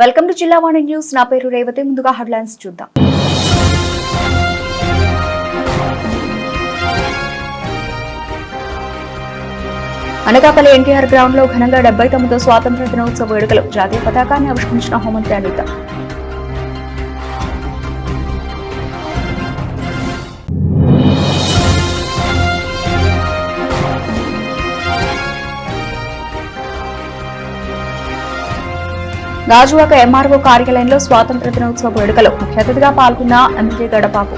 Welcome to Jillavani news. నా పేరు రేవతి. ముందుగా హెడ్లైన్స్ చూద్దాం. అనకాపల్లి ఎన్టీఆర్ గ్రౌండ్ లో ఘనంగా 79వ స్వాతంత్ర్య దినోత్సవ వేడుకలు. జాతీయ పతాకాన్ని ఆవిష్కరించిన హోంమంత్రి అనిత. గాజువాక ఎంఆర్ఓ కార్యాలయంలో స్వాతంత్ర్య దినోత్సవ వేడుకలు. ముఖ్య అతిథిగా పాల్గొన్న ఎమ్మెల్యే గడబాబు.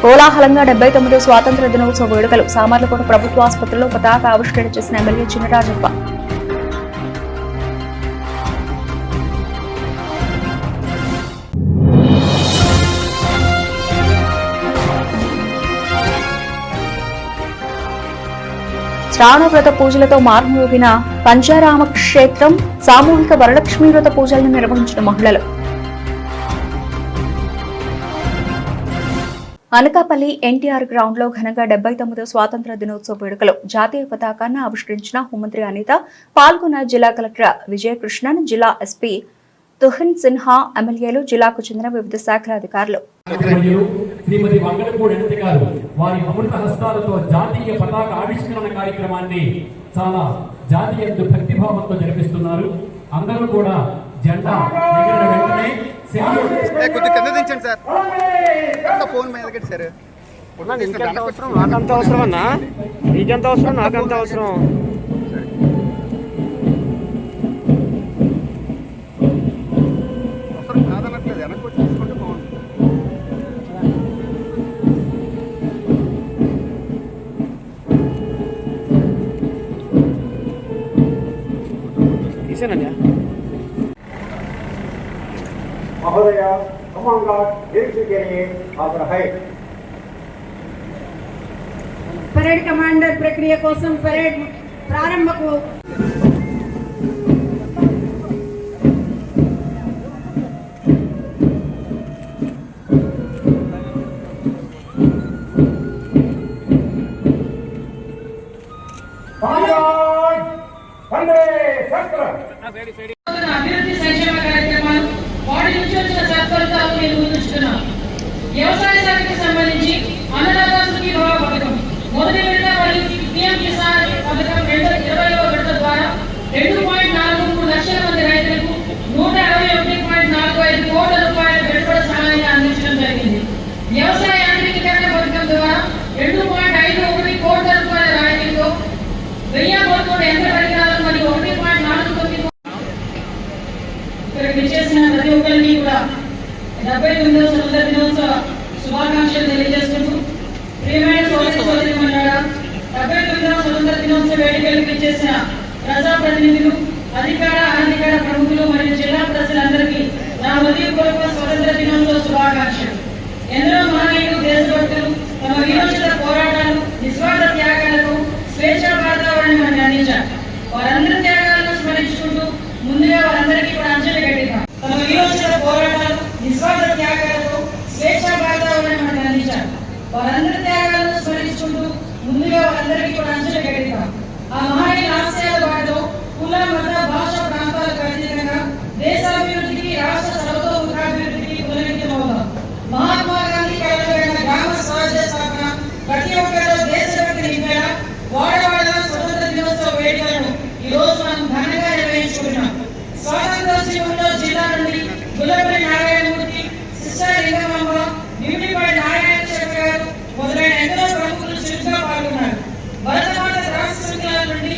కోలాహలంగా 79వ స్వాతంత్ర్య దినోత్సవ వేడుకలు. సామర్లకోట ప్రభుత్వ ఆసుపత్రిలో పతాక ఆవిష్కరణ చేసిన ఎమ్మెల్యే చినరాజప్ప. శ్రావణ వ్రత పూజలతో మారుమోగిన పంచారామ క్షేత్రం. సామూహిక వరలక్ష్మీ వ్రత పూజలను నిర్వహించిన మహిళలు. అనకాపల్లి ఎన్టీఆర్ గ్రౌండ్ లో ఘనంగా 79వ స్వాతంత్ర్య దినోత్సవ వేడుకలు. జాతీయ పతాకాన్ని ఆవిష్కరించిన హోంమంత్రి అనిత. పాల్గొన్న జిల్లా కలెక్టర్ విజయకృష్ణన్, జిల్లా ఎస్పీ తుహిన్ సిన్హా, ఎమ్మెల్యేలు, జిల్లాకు చెందిన వివిధ శాఖల అధికారులు. శ్రీమతి వంగలపూడి అనిత గారు వారి అమృత హస్తాలతో జాతీయ పతాక ఆవిష్కరణ కార్యక్రమాన్ని చాలా జాతీయ భక్తిభావంతో జరిపిస్తున్నారు. అందరూ కూడా జెండా ఎగిరిన వెంటనే నాకంత అవసరం అన్నా, నీకెంత అవసరం, నాకంత అవసరం. महोदय निरीक्षण के लिए हाजिर है. परेड कमांडर प्रक्रिया कोसम परेड प्रारंभ को అభివృద్ధి సంక్షేమ కార్యక్రమాలు వాటి నుంచి వచ్చిన సత్ఫలితాలను నిర్వహిస్తున్నాం. వ్యవసాయ శాఖకి సంబంధించి అన్నదాత సుఖీభవ పథకం మొదటి విడత మరియు పిఎం కిసాన్ పథకం 2020వ విడత ద్వారా 2.43 లక్షల మంది రైతులకు 161.45 కోట్ల రూపాయల పెట్టుబడి సహాయాన్ని అందించడం జరిగింది. వ్యవసాయ యాంత్రీకరణ పథకం ద్వారా 2.51 కోట్ల రూపాయల రాయితీతో 1000 యంత్ర పరికరాలు మరియు 1.49 చేసిన ప్రతి ఒక్కరికి కూడా 79వ స్వతంత్ర దినోత్సవ శుభాకాంక్షలు తెలియజేసుకుంటూ ప్రియమైన సోదరి మండల 79వ స్వతంత్ర దినోత్సవ వేడుకలకు ఇచ్చేసిన ప్రజాప్రతినిధులు, అధికార అనధికార ప్రముఖులు మరియు జిల్లా ప్రజలందరికీ నా హృదయపూర్వక స్వతంత్ర దినోత్సవ శుభాకాంక్షలు. ఎందరో మహనీయులు, దేశభక్తులు తమ విరోచిత పోరాటాలు, నిస్వార్థ త్యాగాలకు స్వేచ్ఛా వాతావరణాన్ని అందించారు. వారందరి త్యాగాలను స్మరించుకుంటూ ముందుగా వారందరికీ కూడా అంజలి ఘటిద్దాం. తమ విరోచిత పోరాటాలు, నిస్వార్థ త్యాగాలకు స్వేచ్ఛా వాతావరణాన్ని అందించారు. వారందరి త్యాగాలను స్మరించుకుంటూ ముందుగా వారందరికీ కూడా అంజలి ఘటిద్దాం. ఆ మహనీయుల ఆశయాల బాటలో కుల, మత, భాష, ప్రాంతాలకు అతీతంగా దేశాభివృద్ధికి, రాష్ట్ర సర్వతోముఖాభివృద్ధికి పునరుద్ధమవుతాం. మహాత్మా గాంధీ కలలుగన్న గ్రామ స్వరాజ్య స్థాపన ప్రతి ఒక్కరిలో దేశభక్తి నింపేలా వాడవాడల స్వతంత్ర దినోత్సవ వేడుకలను ఈ రోజు మనం ఘనంగా నిర్వహించుకుంటున్నాం. స్వాతంత్రోత్సవంలో జిల్లా నుండి గుల్లపల్లి నారాయణమూర్తి, సిస్టర్ లింగమాంబ, బ్యూటీపల్లి నారాయణ శర్మ గారు మొదలైన ఎందరో ప్రముఖులు చురుగ్గా పాల్గొన్నారు. భరతమాత రాష్ట్ర సంఘాల నుండి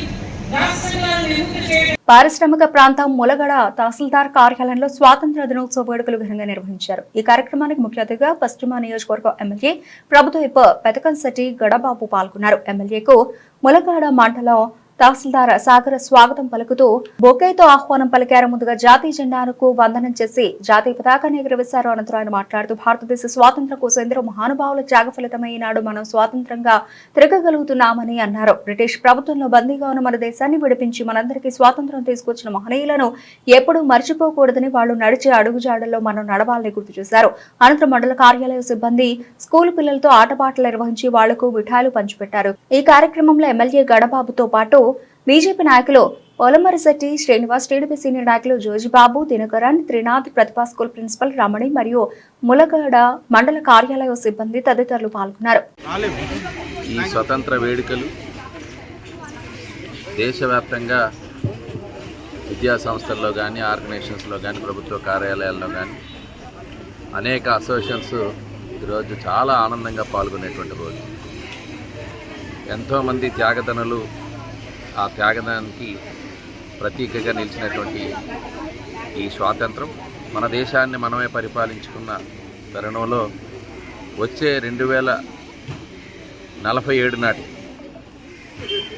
విముక్తి చేయడం. పారిశ్రామిక ప్రాంతం ములగడ తహసీల్దార్ కార్యాలయంలో స్వాతంత్ర్య దినోత్సవ వేడుకలు ఘనంగా నిర్వహించారు. ఈ కార్యక్రమానికి ముఖ్య అతిథిగా పశ్చిమ నియోజకవర్గ ఎమ్మెల్యే ప్రభుత్వ పెతకంశెట్టి గడబాబు పాల్గొన్నారు. ఎమ్మెల్యేకు ములగాడ మండలం తహసీల్దార్ సాగర్ స్వాగతం పలుకుతూ బొకేతో ఆహ్వానం పలికారు. ముందుగా జాతీయ జెండాకు వందనం చేసి జాతీయ పతాకాన్ని ఎగురవేశారు. అనంతరం ఆయన మాట్లాడుతూ భారతదేశ స్వాతంత్ర్యం కోసం ఎందరో మహానుభావుల త్యాగ ఫలితమై ఈనాడు మనం స్వాతంత్రంగా తిరగగలుగుతున్నామని అన్నారు. బ్రిటిష్ ప్రభుత్వంలో బందీగా ఉన్న మన దేశాన్ని విడిపించి మనందరికీ స్వాతంత్ర్యం తీసుకొచ్చిన మహనీయులను ఎప్పుడూ మర్చిపోకూడదని వాళ్లు నడిచే అడుగుజాడల్లో మనం నడవాలని గుర్తు చేశారు. అనంతరం మండల కార్యాలయ సిబ్బంది స్కూల్ పిల్లలతో ఆటపాటలు నిర్వహించి వాళ్లకు మిఠాయిలు పంచిపెట్టారు. ఈ కార్యక్రమంలో ఎమ్మెల్యే గడబాబుతో పాటు బీజేపీ నాయకులు పొలమరిశెట్టి శ్రీనివాస్, టీడీపీ సీనియర్ నాయకులు జోజిబాబు, దినకరన్, త్రినాథ్, ప్రతిభా స్కూల్ ప్రిన్సిపల్ రమణి మరియు ములగడ మండల కార్యాలయ సిబ్బంది తదితరులు పాల్గొన్నారు. ఈ స్వతంత్ర వేడుకలు దేశవ్యాప్తంగా విద్యా సంస్థల్లో కానీ, ఆర్గనైజేషన్స్లో కానీ, ప్రభుత్వ కార్యాలయాల్లో కానీ అనేక అసోసియేషన్స్ ఈరోజు చాలా ఆనందంగా పాల్గొనేటువంటి రోజు. ఎంతోమంది త్యాగదనులు ఆ త్యాగదానికి ప్రతీకగా నిలిచినటువంటి ఈ స్వాతంత్రం మన దేశాన్ని మనమే పరిపాలించుకున్న తరుణంలో వచ్చే 2047 నాటి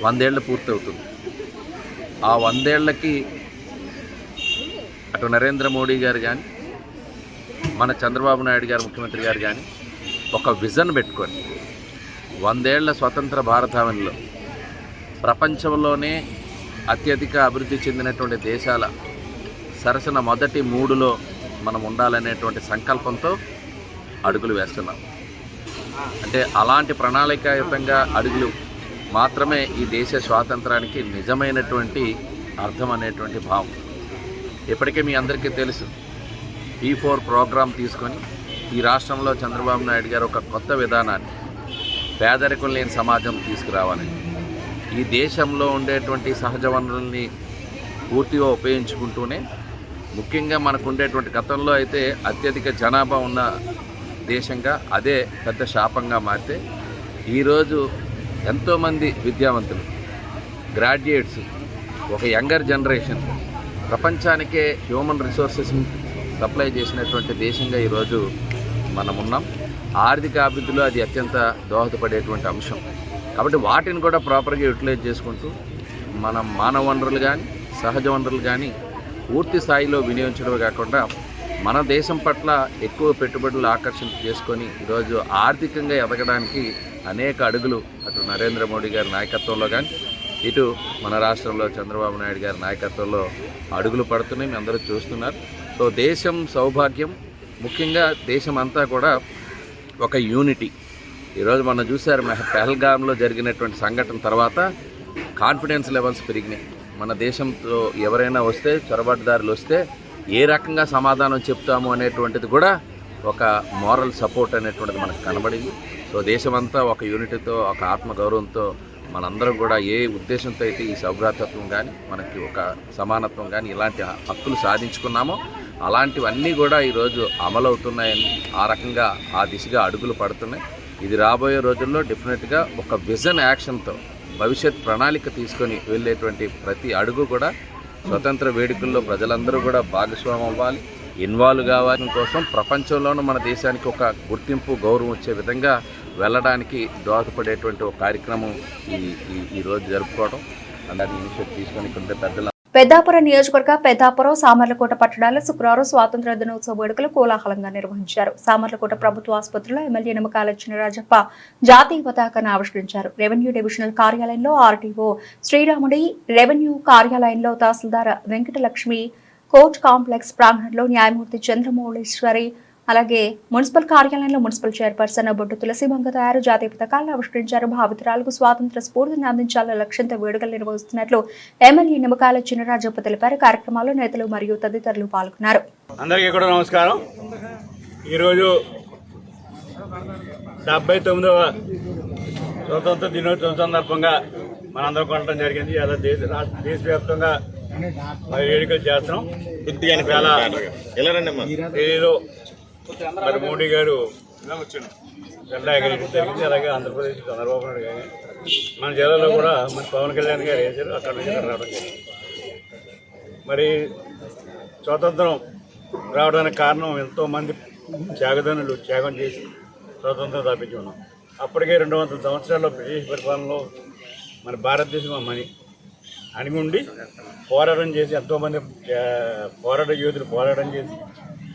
100 ఏళ్ళు పూర్తవుతుంది. ఆ 100 ఏళ్ళకి అటు నరేంద్ర మోడీ గారు కానీ, మన చంద్రబాబు నాయుడు గారు ముఖ్యమంత్రి గారు కానీ ఒక విజన్ పెట్టుకొని 100 ఏళ్ల స్వతంత్ర భారతావనిలో ప్రపంచంలోనే అత్యధిక అభివృద్ధి చెందినటువంటి దేశాల సరసన మొదటి 3లో మనం ఉండాలనేటువంటి సంకల్పంతో అడుగులు వేస్తున్నాం. అంటే అలాంటి ప్రణాళికాయుతంగా అడుగులు మాత్రమే ఈ దేశ స్వాతంత్రానికి నిజమైనటువంటి అర్థం అనేటువంటి భావం. ఇప్పటికే మీ అందరికీ తెలుసు, P4 ప్రోగ్రాం తీసుకొని ఈ రాష్ట్రంలో చంద్రబాబు నాయుడు గారు ఒక కొత్త విధానాన్ని, పేదరికం లేని సమాజం తీసుకురావాలని, ఈ దేశంలో ఉండేటువంటి సహజ వనరుల్ని పూర్తిగా ఉపయోగించుకుంటూనే, ముఖ్యంగా మనకు ఉండేటువంటి గతంలో అయితే అత్యధిక జనాభా ఉన్న దేశంగా అదే పెద్ద శాపంగా మారితే ఈరోజు ఎంతోమంది విద్యావంతులు, గ్రాడ్యుయేట్స్, ఒక యంగర్ జనరేషన్ ప్రపంచానికే హ్యూమన్ రిసోర్సెస్ని సప్లై చేసినటువంటి దేశంగా ఈరోజు మనం ఉన్నాం. ఆర్థిక అభివృద్ధిలో అది అత్యంత దోహదపడేటువంటి అంశం. కాబట్టి వాటిని కూడా ప్రాపర్గా యూటిలైజ్ చేసుకుంటూ మనం మానవ వనరులు కానీ, సహజ వనరులు కానీ పూర్తి స్థాయిలో వినియోగించడమే కాకుండా మన దేశం పట్ల ఎక్కువ పెట్టుబడులు ఆకర్షణ చేసుకొని ఈరోజు ఆర్థికంగా ఎదగడానికి అనేక అడుగులు అటు నరేంద్ర మోడీ గారి నాయకత్వంలో కానీ, ఇటు మన రాష్ట్రంలో చంద్రబాబు నాయుడు గారి నాయకత్వంలో అడుగులు పడుతున్నాయి. మీ అందరూ చూస్తున్నారు. సో దేశం సౌభాగ్యం, ముఖ్యంగా దేశం అంతా కూడా ఒక యూనిటీ. ఈరోజు మనం చూసారు, పెహల్గాంలో జరిగినటువంటి సంఘటన తర్వాత కాన్ఫిడెన్స్ లెవెల్స్ పెరిగినాయి. మన దేశంతో ఎవరైనా వస్తే, చొరబాటుదారులు వస్తే ఏ రకంగా సమాధానం చెప్తాము అనేటువంటిది కూడా ఒక మోరల్ సపోర్ట్ అనేటువంటిది మనకు కనబడింది. సో దేశమంతా ఒక యూనిటీతో, ఒక ఆత్మగౌరవంతో మనందరం కూడా ఏ ఉద్దేశంతో అయితే ఈ సౌభ్రాతత్వం కానీ, మనకి ఒక సమానత్వం కానీ ఇలాంటి హక్కులు సాధించుకున్నామో అలాంటివన్నీ కూడా ఈరోజు అమలవుతున్నాయని, ఆ రకంగా ఆ దిశగా అడుగులు పడుతున్నాయి. ఇది రాబోయే రోజుల్లో డెఫినెట్గా ఒక విజన్ యాక్షన్తో భవిష్యత్ ప్రణాళిక తీసుకొని వెళ్ళేటువంటి ప్రతి అడుగు కూడా స్వతంత్ర వేడుకల్లో ప్రజలందరూ కూడా భాగస్వామ్యం అవ్వాలి, ఇన్వాల్వ్ కావాలని కోసం ప్రపంచంలోనూ మన దేశానికి ఒక గుర్తింపు, గౌరవం వచ్చే విధంగా వెళ్ళడానికి దోహదపడేటువంటి ఒక కార్యక్రమం ఈరోజు జరుపుకోవడం, అలాంటి ఇనిషియేటివ్ తీసుకొని ఇక్కడ పెద్దల పెద్దాపురం నియోజకవర్గ పెద్దాపురం, సామర్లకోట పట్టణాల్లో శుక్రవారం స్వాతంత్ర దినోత్సవ వేడుకలు కోలాహలంగా నిర్వహించారు. సామర్లకోట ప్రభుత్వ ఆసుపత్రిలో ఎమ్మెల్యే నిమ్మకాయల చినరాజప్ప జాతీయ పతాకాన్ని ఆవిష్కరించారు. రెవెన్యూ డివిజనల్ కార్యాలయంలో ఆర్టీఓ శ్రీరాముడి, రెవెన్యూ కార్యాలయంలో తహసీల్దార్ వెంకటలక్ష్మి, కోర్ట్ కాంప్లెక్స్ ప్రాంగణంలో న్యాయమూర్తి చంద్రమౌళేశ్వరి, అలాగే మున్సిపల్ కార్యాలయంలో మున్సిపల్ చైర్పర్సన్ బొడ్డు తులసిమంగ తయారు జాతీయ పతాకాలను ఆవిష్కరించారు. భావితరాలకు స్వాతంత్ర స్ఫూర్తిని అందించాలనే లక్ష్యంతో వేడుకలు నిర్వహిస్తున్నట్లు ఎమ్మెల్యే నిమ్మకాయల చినరాజప్ప తెలిపారు. కార్యక్రమాల్లో నేతలు మరియు తదితరులు పాల్గొన్నారు. అందరికీ కూడా నమస్కారం. ఈరోజు 79వ స్వతంత్ర దినోత్సవం సందర్భంగా మనందరం కొనడం జరిగింది. అలా దేశవ్యాప్తంగా వేడుకలు చేస్తున్నాం. ఢిల్లీలో మరి మోడీ గారు జెండా ఎగరేయడం జరిగింది. అలాగే ఆంధ్రప్రదేశ్ చంద్రబాబు నాయుడు గారు, మన జిల్లాలో కూడా మన పవన్ కళ్యాణ్ గారు వేశారు. అక్కడ నుంచి రావడం జరిగింది. మరి స్వాతంత్రం రావడానికి కారణం ఎంతోమంది త్యాగదనులు త్యాగం చేసి స్వాతంత్రం స్థాపించి ఉన్నాం. అప్పటికే 200 సంవత్సరాల్లో బ్రిటిష్ పరిపాలనలో మన భారతదేశం అణిగుండి పోరాటం చేసి ఎంతోమంది పోరాట యోధులు పోరాటం చేసి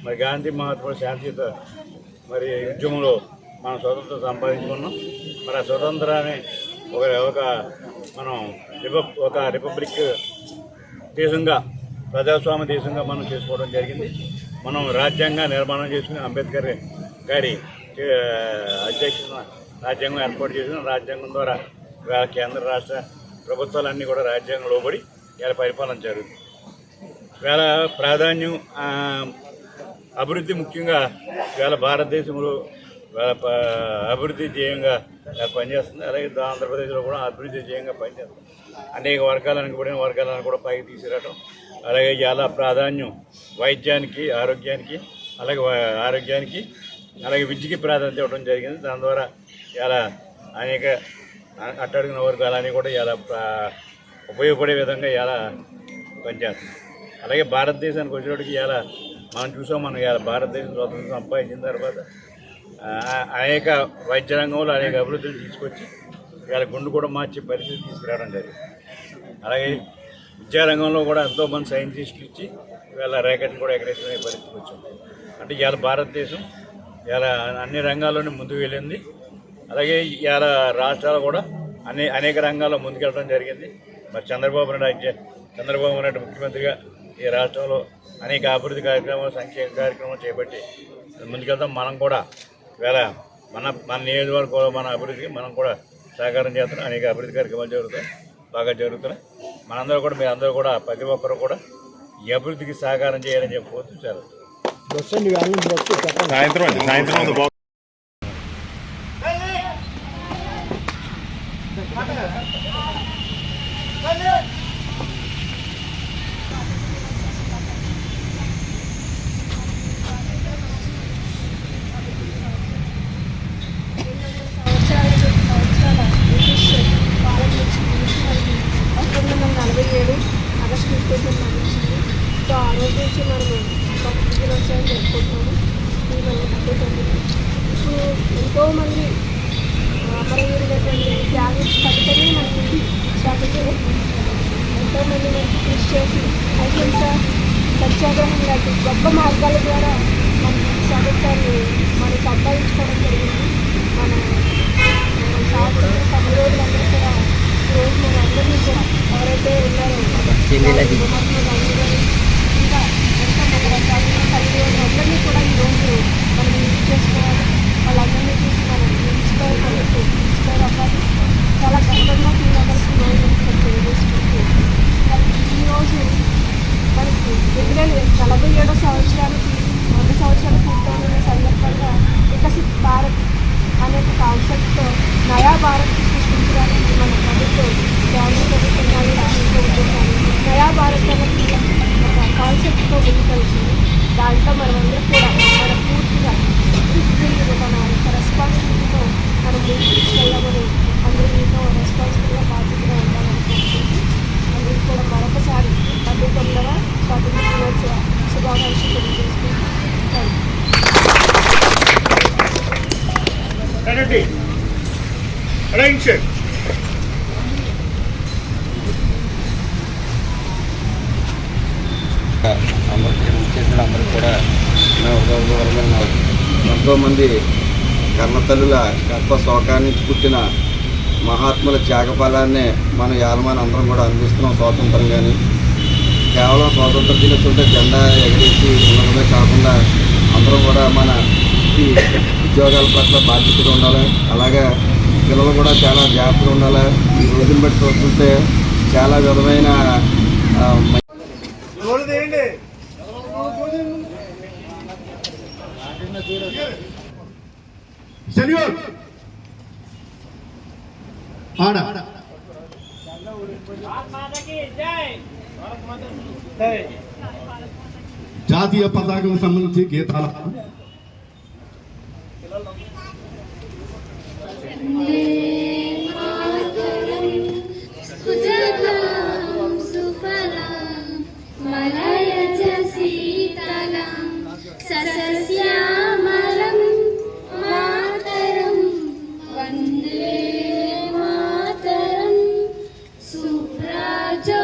మరి గాంధీ మహాత్ముడు శాంతియుత మరి ఉద్యమంలో మనం స్వతంత్రం సంపాదించుకున్నాం. మరి ఆ స్వతంత్రాన్ని ఒక మనం ఒక రిపబ్లిక్ దేశంగా ప్రజాస్వామ్య దేశంగా మనం చేసుకోవడం జరిగింది. మనం రాజ్యాంగ నిర్మాణం చేసుకుని అంబేద్కర్ గారి అధ్యక్షతన రాజ్యాంగం ఏర్పాటు చేసిన రాజ్యాంగం ద్వారా కేంద్ర రాష్ట్ర ప్రభుత్వాలన్నీ కూడా రాజ్యాంగం లోబడి ఇలా పరిపాలన జరుగుతుంది. వేళ ప్రాధాన్యం అభివృద్ధి ముఖ్యంగా వేళ భారతదేశంలో అభివృద్ధి ధ్యేయంగా పనిచేస్తుంది. అలాగే ఆంధ్రప్రదేశ్లో కూడా అభివృద్ధి ధ్యేయంగా పనిచేస్తుంది. అనేక వర్గాలను కూడిన వర్గాలను కూడా పైకి తీసుకురావడం, అలాగే చాలా ప్రాధాన్యం వైద్యానికి అలాగే విద్యకి ప్రాధాన్యత ఇవ్వడం జరిగింది. దాని ద్వారా చాలా అనేక అట్టడుగున వర్గాలని కూడా చాలా ఉపయోగపడే విధంగా చాలా పనిచేస్తుంది. అలాగే భారతదేశానికి వచ్చేటికి ఇలా మనం చూసాం. మనం ఇలా భారతదేశం స్వాతంత్రం సంపాదించిన తర్వాత అనేక వైద్య రంగంలో అనేక అభివృద్ధులు తీసుకొచ్చి ఇలా గుండు కూడా మార్చే పరిస్థితి తీసుకురావడం జరిగింది. అలాగే విద్యారంగంలో కూడా ఎంతోమంది సైంటిస్టులు ఇచ్చి వీళ్ళ ర్యాకెట్ని కూడా ఎగరేసుకునే పరిస్థితికి వచ్చాం. అంటే ఇవాళ భారతదేశం ఇలా అన్ని రంగాల్లోనే ముందుకు వెళ్ళింది. అలాగే ఇవాళ రాష్ట్రాలు కూడా అనేక రంగాల్లో ముందుకెళ్ళడం జరిగింది. మరి చంద్రబాబు నాయుడు ముఖ్యమంత్రిగా ఈ రాష్ట్రంలో అనేక అభివృద్ధి కార్యక్రమాలు సంక్షేమ కార్యక్రమాలు చేపట్టి ముందుకెళ్తాం. మనం కూడా వేళ మన నియోజకవర్గంలో మన అభివృద్ధికి మనం కూడా సహకారం చేస్తున్నాం. అనేక అభివృద్ధి కార్యక్రమాలు బాగా జరుగుతున్నాయి. మనందరూ కూడా మీరందరూ కూడా ప్రతి ఒక్కరు కూడా ఈ అభివృద్ధికి సహకారం చేయాలని చెప్పవచ్చు. చాలా సాయంత్రం ఆగస్టు 27 నడిచింది. సో ఆ రోజు నుంచి మనము దినోత్సవం జరుపుకుంటున్నాము. ఇప్పుడు ఎంతోమంది అమరవీరులైనటువంటి త్యాగం పథకమే మనకి స్వాతంత్రం. ఎంతోమంది మనకి కృషి చేసి అహింస సత్యాగ్రహం లాంటి గొప్ప మార్గాల ద్వారా మన స్వాతంత్రాన్ని మనం సంపాదించుకోవడం జరిగింది. మన స్వాతంత్ర సమరోధులందరూ కూడా ఈరోజు మన అందరినీ కూడా ఎవరైతే ఉన్నారో మహాత్మా గాంధీ గారు ఇంకా ఎంతో మన స్వాతంత్ర కలిగి అందరినీ కూడా ఈరోజు మనం యూజ్ చేసుకోవాలి. వాళ్ళందరినీ చూసి మనం ఇన్స్పైర్ అవ్వాలి. చాలా గర్వంగా ఫీల్ అవ్వాల్సిన రోజు తెలియజేసుకుంటూ ఈరోజు మనకి 47వ సంవత్సరాలకి 100 సంవత్సరాలు పూర్తయిన సందర్భంగా వికసిత్ భారత్ అనే కాన్సెప్ట్తో నయా భారత్ సృష్టించడానికి మన ప్రభుత్వం కేంద్ర ప్రభుత్వం రాష్ట్రం నయా భారత్ అనేది ఒక కాన్సెప్ట్తో ముందుకెళ్తుంది. దాంట్లో మనమందరం కూడా మన పూర్తిగా మన యొక్క రెస్పాన్సిబిలిటీతో మనం ముందుకు తీసుకెళ్ళమని అందరూ మీతో రెస్పాన్సిబుల్గా బాధ్యతగా ఉండాలనుకుంటుంది. అందరూ కూడా మరొకసారి 19వ స్వాతంత్ర దినోత్సవ శుభాకాంక్షలు తెలియజేసుకుంటాం. అందరూ కూడా ఎంతోమంది కన్నతల్లుల గర్భ శోకాన్ని పుట్టిన మహాత్ముల త్యాగఫలాన్ని మన యాలమాని అందరం కూడా అందిస్తున్నాం. స్వాతంత్రం కానీ కేవలం స్వాతంత్ర దినోత్సవంతో జెండా ఎగరేసి ఉండడమే కాకుండా అందరం కూడా మన ఉద్యోగాల పట్ల బాధ్యతగా ఉండాలి. అలాగే పిల్లలు కూడా చాలా జాగ్రత్తగా ఉండాలి. ఈ రోజుని బట్టి చూస్తుంటే చాలా విధమైన జాతీయ పతాకం సంబంధించి గీతాలు వందే మాతరం సుప్రజా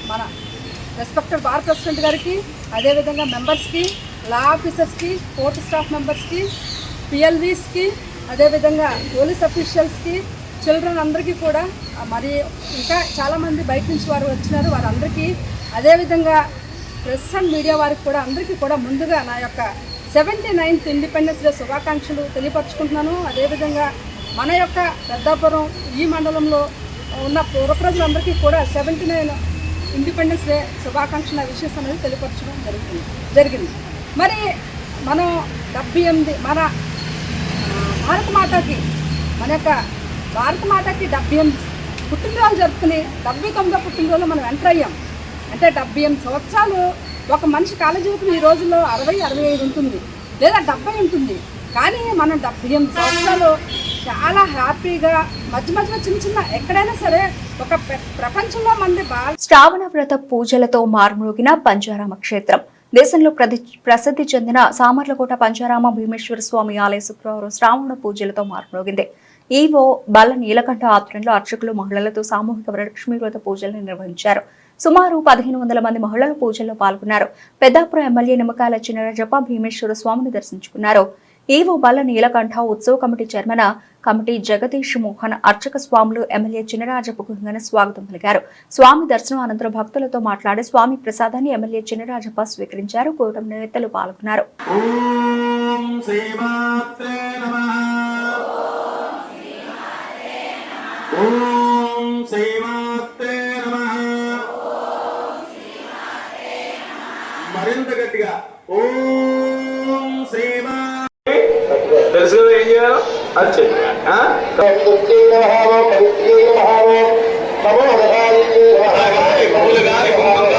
మన రెస్పెక్టెడ్ బార్ ప్రెసిడెంట్ గారికి, అదేవిధంగా మెంబర్స్కి, లా ఆఫీసర్స్కి, కోర్టు స్టాఫ్ మెంబర్స్కి, పిఎల్వీస్కి, అదేవిధంగా పోలీస్ అఫీషియల్స్కి, చిల్డ్రన్ అందరికీ కూడా, మరి ఇంకా చాలామంది బయట నుంచి వారు వచ్చినారు, వారందరికీ, అదేవిధంగా ప్రెస్ అండ్ మీడియా వారికి కూడా అందరికీ కూడా ముందుగా నా యొక్క 79th ఇండిపెండెన్స్ డే శుభాకాంక్షలు తెలియపరుచుకుంటున్నాను. అదేవిధంగా మన యొక్క పెద్దాపురం ఈ మండలంలో ఉన్న పూర్వ ప్రజలందరికీ కూడా 79 ఇండిపెండెన్స్ డే శుభాకాంక్షల విషెస్ అనేది తెలియపరచడం జరిగింది. మరి మనం 78 మన భారత మాతకి 78 పుట్టినరోజు జరుపుకుని 79వ పుట్టినరోజు మనం ఎంటర్ అయ్యాం. అంటే 78 సంవత్సరాలు ఒక మనిషి కాల జీవితం ఈ రోజుల్లో 60-65 ఉంటుంది, లేదా 70 ఉంటుంది. కానీ మనం 78 సంవత్సరాలు చాలా హ్యాపీగా మధ్య మధ్యలో చిన్న ఎక్కడైనా సరే ఒక ప్రపంచంలో మంది శ్రావణ వ్రత పూజలతో మార్మోగిన పంచారామ క్షేత్రం. దేశంలో ప్రసిద్ధి చెందిన సామర్లకోట పంచారామ భీమేశ్వర స్వామి ఆలయ శుక్రవారం శ్రావణ పూజలతో మార్మోగింది. ఈవో బల్ల నీలకంఠ ఆధ్వర్యంలో అర్చకులు మహిళలతో సామూహిక వరలక్ష్మీ వ్రత పూజలను నిర్వహించారు. సుమారు 1500 మంది మహిళలు పూజల్లో పాల్గొన్నారు. పెద్దాపురం ఎమ్మెల్యే నిమ్మకాయల చినరాజప్ప భీమేశ్వర స్వామిని దర్శించుకున్నారు. ఈవో బల్ల నీలకంఠ ఉత్సవ committee chairman committee Jagadish Mohan అర్చక స్వాములు ఎమ్మెల్యే చినరాజప్పకు ఘన స్వాగతం పలికారు. స్వామి దర్శనం అనంతరం భక్తులతో మాట్లాడి స్వామి ప్రసాదాన్ని ఎమ్మెల్యే చినరాజప్ప స్వీకరించారు. కూటమి నేతలు పాల్గొన్నారు. మరింత గట్టిగా ఓం శ్రీమా తెలుసు కదా ఏం చేయాలో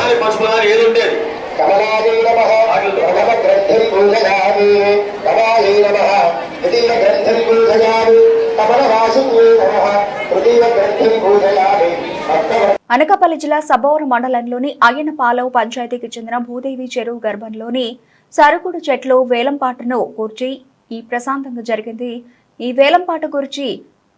అది పశువులు ఏది ఉండేది అనకాపల్లి జిల్లా సబౌర్ మండలంలోని అయ్యనపాలెం పంచాయతీకి చెందిన భూదేవి చెరువు గర్భంలోని సరుగుడు చెట్లు వేలంపాటను గురించి ఈ ప్రశాంతంగా జరిగింది. ఈ వేలంపాట గురించి